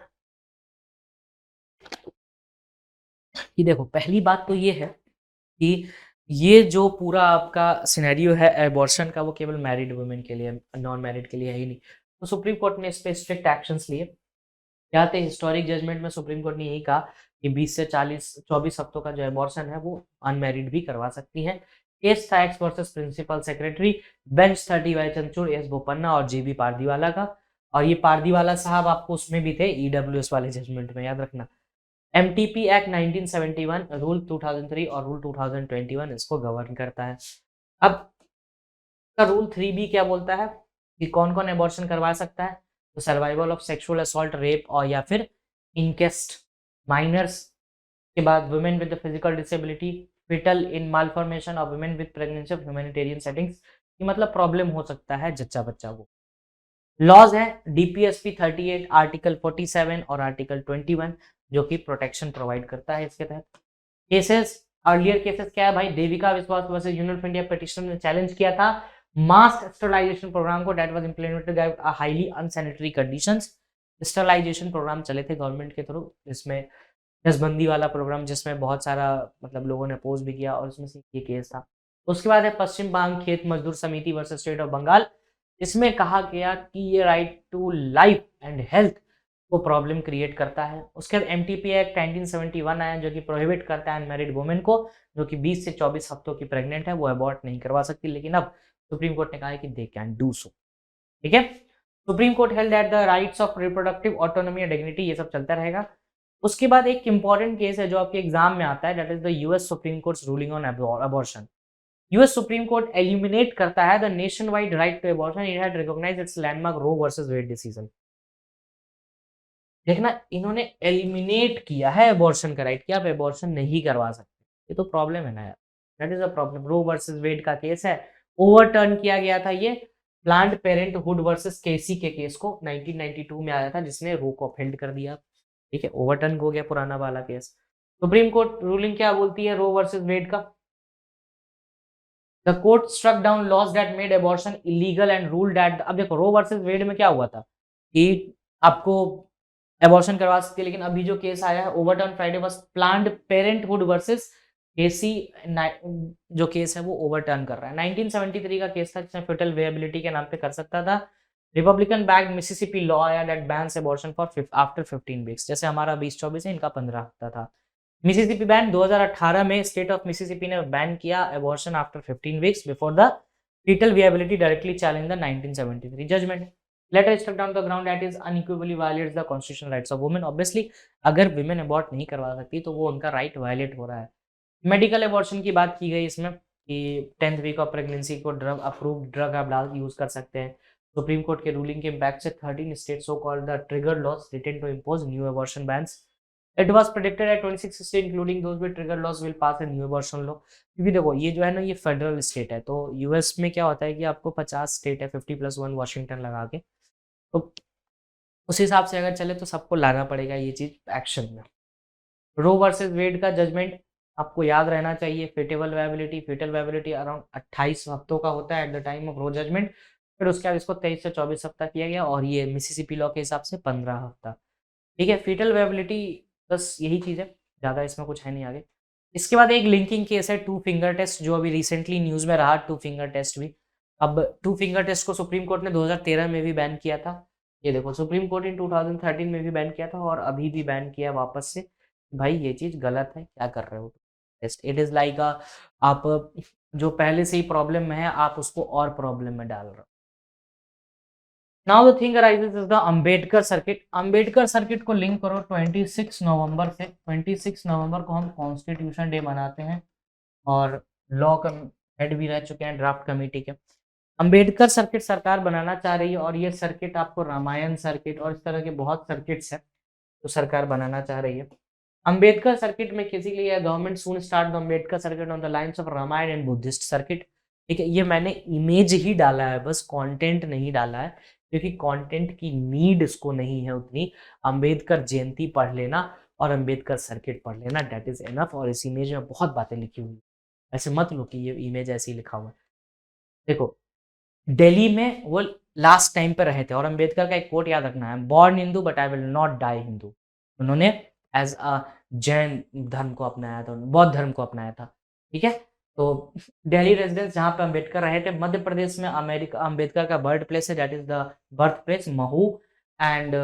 कि देखो, पहली बात तो ये है कि ये जो पूरा आपका सिनेरियो है एबॉर्शन का, वो केवल मैरिड वुमेन के लिए, नॉन मैरिड के लिए है ही नहीं। तो सुप्रीम कोर्ट ने इस पे स्ट्रिक्ट एक्शंस लिए। क्या थे? हिस्टोरिक जजमेंट में सुप्रीम कोर्ट ने यही कहा कि 20 से 24 हफ्तों का जो एबॉर्शन है वो अनमैरिड भी करवा सकती है। केस था X versus principal secretary, bench 30 Y Chandrachud, S Bopanna और JB पारदीवाला का। और ये पारदीवाला साहब आपको उसमें भी थे EWS वाले जजमेंट में, याद रखना। MTP एक्ट 1971, रूल 2003 और रूल 2021 इसको गवर्न करता है। अब रूल 3B क्या बोलता है कि कौन कौन एबॉर्शन करवा सकता है? तो survival of sexual assault, rape और या फिर इंकेस्ट माइनर्स। के बाद women with physical disability, fetal in malformation और women with pregnancy of humanitarian settings, कि मतलब प्रॉब्लम हो सकता है जच्चा बच्चा को। लॉज है DPSP 38, आर्टिकल 47 और आर्टिकल 21 जो कि प्रोटेक्शन प्रोवाइड करता है इसके तहत। केसेस, अर्लियर केसेस क्या है भाई? Devika Vishwas versus Union of India petitioner ने चैलेंज किया था मास स्टरलाइजेशन प्रोग्राम को, that was implemented by highly unsanitary conditions. Sterilization program चले थे गवर्नमेंट के थ्रू, इसमें नसबंदी वाला प्रोग्राम, जिसमें बहुत सारा मतलब लोगों ने अपोज भी किया, और उसमें से ये केस था। उसके बाद है पश्चिम बंगाल खेत मजदूर समिति वर्सेस स्टेट ऑफ बंगाल। इसमें कहा गया कि ये right to life and health को प्रॉब्लम क्रिएट करता है। उसके बाद MTP एक्ट 1971 आया जो कि प्रोहिबिट करता है अनमैरिड वुमेन को, जो कि 20 से 24 हफ्तों की प्रेग्नेंट है, वो अबॉर्ट नहीं करवा सकती। लेकिन अब सुप्रीम कोर्ट ने कहा है कि दे कैन डू सो। ठीक है, supreme court held that the rights of reproductive autonomy and dignity, ये सब चलता रहेगा। उसके बाद एक इंपॉर्टेंट केस है जो आपके एग्जाम में आता है, that is the US supreme court ruling on abortion. US supreme court eliminate करता है the nationwide right to abortion, it had recognised its landmark Roe versus Wade decision. देखना, इन्होंने एलिमिनेट किया है अबॉर्शन का राइट, कि आप abortion नहीं करवा सकते। ये तो प्रॉब्लम है ना यार, that is a problem. Roe versus Wade का केस है, ओवरटर्न किया गया था ये प्लान्ड पेरेंटहुड वर्सेस केसी के केस को, 1992 में आया था, जिसने रो को अपहेल्ड कर दिया। ठीक है, ओवरटर्न हो गया पुराना वाला केस। सुप्रीम कोर्ट रूलिंग क्या बोलती है रो वर्सेस वेड का? The court struck down laws that made abortion illegal and rule that, अब देखो रो वर्सेस वेड में क्या हुआ था कि आपको एबॉर्शन करवा सकती है। लेकिन अभी जो केस आया है overturn Friday was Planned Parenthood versus Casey, जो केस है वो ओवरटर्न कर रहा है। 1973 का केस था जिसमें फेटल वेबिलिटी के नाम पे कर सकता था। रिपब्लिकन बैक्ड मिसिसिपी लॉ आया that bans abortion for after 15 weeks, जैसे हमारा 20-24 है, इनका 15 हफ्ता था। मिसिसिपी बैन 2018 में स्टेट ऑफ मिसिसिपी ने बैन किया abortion after 15 weeks before the fetal viability directly challenged the 1973 judgment. Later struck down the ground that is unequivocally violates the constitutional rights of women. Obviously, अगर women abort नहीं करवा सकती तो वो उनका right violate हो रहा है। मेडिकल abortion की बात की गई इसमें कि 10th वीक ऑफ प्रेगनेंसी को ड्रग अप्रूव्ड ड्रग आप यूज कर सकते हैं। सुप्रीम कोर्ट के रूलिंग के इम्पैक्ट से 13 states so called the trigger laws written to impose new abortion bans. It was predicted at 26 states including those with trigger laws will pass a new abortion law। क्योंकि देखो ये जो है ना ये फेडरल स्टेट है, तो यूएस में क्या होता है कि आपको 50 स्टेट है, 50+1 वॉशिंगटन लगा के, तो उस हिसाब से अगर चले तो सबको लाना पड़ेगा ये चीज एक्शन में। रो वर्सेस वेड का जजमेंट आपको याद रहना चाहिए। फेटल वायबिलिटी अराउंड 28 हफ्तों का होता है at the time of Roe judgement. फिर उसके बाद इसको 23 से 24 हफ्ता किया गया और ये मिसिसिपी लॉ के हिसाब से 15 हफ्ता। ठीक है, फीटल वायबिलिटी बस यही चीज़ है, ज़्यादा इसमें कुछ है नहीं आगे। इसके बाद एक लिंकिंग केस है 2 फिंगर टेस्ट, जो अभी रिसेंटली न्यूज़ में रहा। 2 फिंगर टेस्ट भी, अब 2 फिंगर टेस्ट को सुप्रीम कोर्ट ने 2013 में भी बैन किया था। ये देखो सुप्रीम कोर्ट इन 2013 में भी बैन किया था और अभी भी बैन किया वापस से। भाई ये चीज़ गलत है, क्या कर रहे हो टेस्ट। इट इज़ लाइक आप जो पहले से ही प्रॉब्लम में है आप उसको और प्रॉब्लम में डाल रहे हो। Now the thing arises is the Ambedkar circuit. Ambedkar circuit को लिंक करो 26 नवंबर से। 26 नवंबर को हम कॉन्स्टिट्यूशन डे मनाते हैं और लॉ का हेड भी रह चुके हैं ड्राफ्ट कमेटी के। अंबेडकर सर्किट सरकार बनाना चाह रही है और ये सर्किट आपको रामायण सर्किट और इस तरह के बहुत सर्किट्स हैं जो सरकार बनाना चाह रही है। अंबेडकर सर्किट में किसी के लिए government soon start the Ambedkar circuit on the lines of Ramayan and Buddhist circuit. ठीक है, ये मैंने इमेज ही डाला है, बस कंटेंट नहीं डाला है क्योंकि कंटेंट की नीड इसको नहीं है उतनी। अंबेडकर जयंती पढ़ लेना और अंबेडकर सर्किट पढ़ लेना, दैट इज एनफ। और इस इमेज में बहुत बातें लिखी हुई, ऐसे मत लो कि ये इमेज ऐसे ही लिखा हुआ है। देखो दिल्ली में वो लास्ट टाइम पे रहे थे और अंबेडकर का एक कोट याद रखना है, born Hindu but I will not die Hindu. उन्होंने एज अ जैन धर्म को अपनाया था, बौद्ध धर्म को अपनाया था। ठीक है, तो दिल्ली रेजिडेंस जहाँ पे अंबेडकर रहे थे, मध्य प्रदेश में अमेरिका अंबेडकर का बर्थ प्लेस है, that is the birth place Mhow. And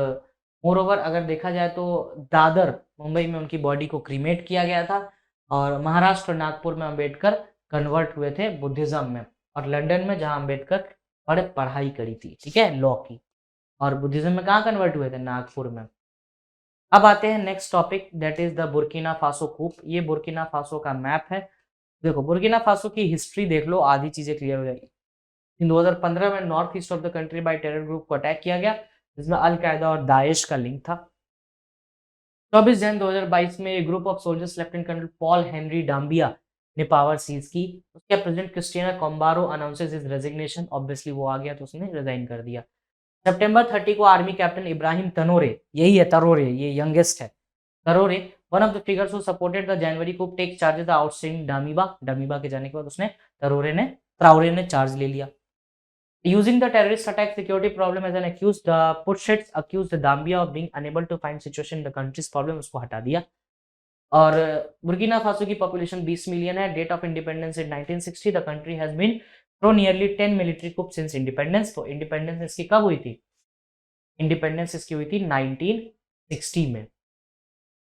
more over अगर देखा जाए तो दादर मुंबई में उनकी बॉडी को क्रीमेट किया गया था और महाराष्ट्र नागपुर में अंबेडकर कन्वर्ट हुए थे बुद्धिज्म में, और लंदन में जहाँ अंबेडकर पढ़ाई करी थी, ठीक है, लॉ की, और बुद्धिज्म में कहाँ कन्वर्ट हुए थे, नागपुर में। अब आते हैं next topic, that is the Burkina Faso coup. ये बुर्किना फासो का मैप है। देखो बुर्किना फासो की हिस्ट्री देख लो, आधी चीजें क्लियर हो जाएगी। इन 2015 में north east of the country bye terror group को अटैक किया गया जिसमें अल कायदा और दाइश का लिंक था। 24 जनवरी 2022 में एक group of soldiers lieutenant colonel Paul Henri Damiba ने पावर सीज की। उसके president Christina Kabore announces his resignation. Obviously वो आ गया तो उसने रिजाइन कर दिया। सितंबर 30 को आर्मी कैप्टन इब्राहिम तनोरे, यही है तरोरे, ये यंगेस्ट है, Traore one of the figures who supported the January coup take charges the outstanding Damiba के जाने के बाद उसने ट्राउरे ने चार्ज ले लिया। Using the terrorist attack security problem as an accused, the Putschists accused Dambia of being unable to find situation in the country's problem, उसको हटा दिया। और बुर्किना फासो की पॉपुलेशन 20 मिलियन है। Date of independence in 1960, the country has been through nearly 10 military coup since independence. तो independence इसकी कब हुई थी? इंडिपेंडेंस इसकी हुई थी 1960 में।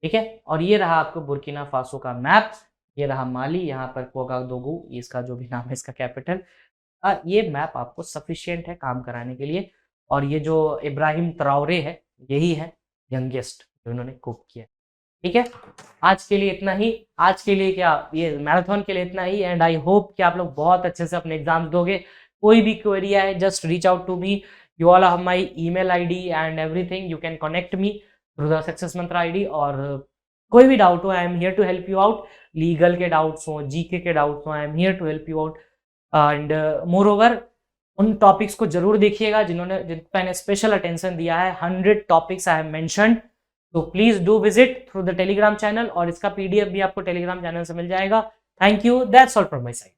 ठीक है, और ये रहा आपको बुर्किना फासो का मैप। ये रहा माली, यहाँ पर कोगादोगु इसका जो भी नाम है इसका कैपिटल। ये मैप आपको सफिशिएंट है काम कराने के लिए। और ये जो इब्राहिम ट्राउरे है यही है यंगेस्ट जो इन्होंने कुक किया। ठीक है, आज के लिए इतना ही। आज के लिए क्या, ये मैराथन के लिए इतना ही। एंड आई होप कि आप लोग बहुत अच्छे से अपने एग्जाम्स दोगे। कोई भी क्वेरी है just reach out to me, you all have my email ID and everything, you can connect me through the success Mantra ID. और कोई भी डाउट हो, I am here to help you out. Legal के doubts हो, GK के doubts हो, I am here to help you out. And moreover topics को जरूर देखिएगा जिन पर मैंने स्पेशल अटेंशन दिया है। 100 टॉपिक्स आई हैव मेंशन्ड, तो please do visit through the Telegram channel और इसका पीडीएफ भी आपको टेलीग्राम चैनल से मिल जाएगा। Thank you, that's all from my side.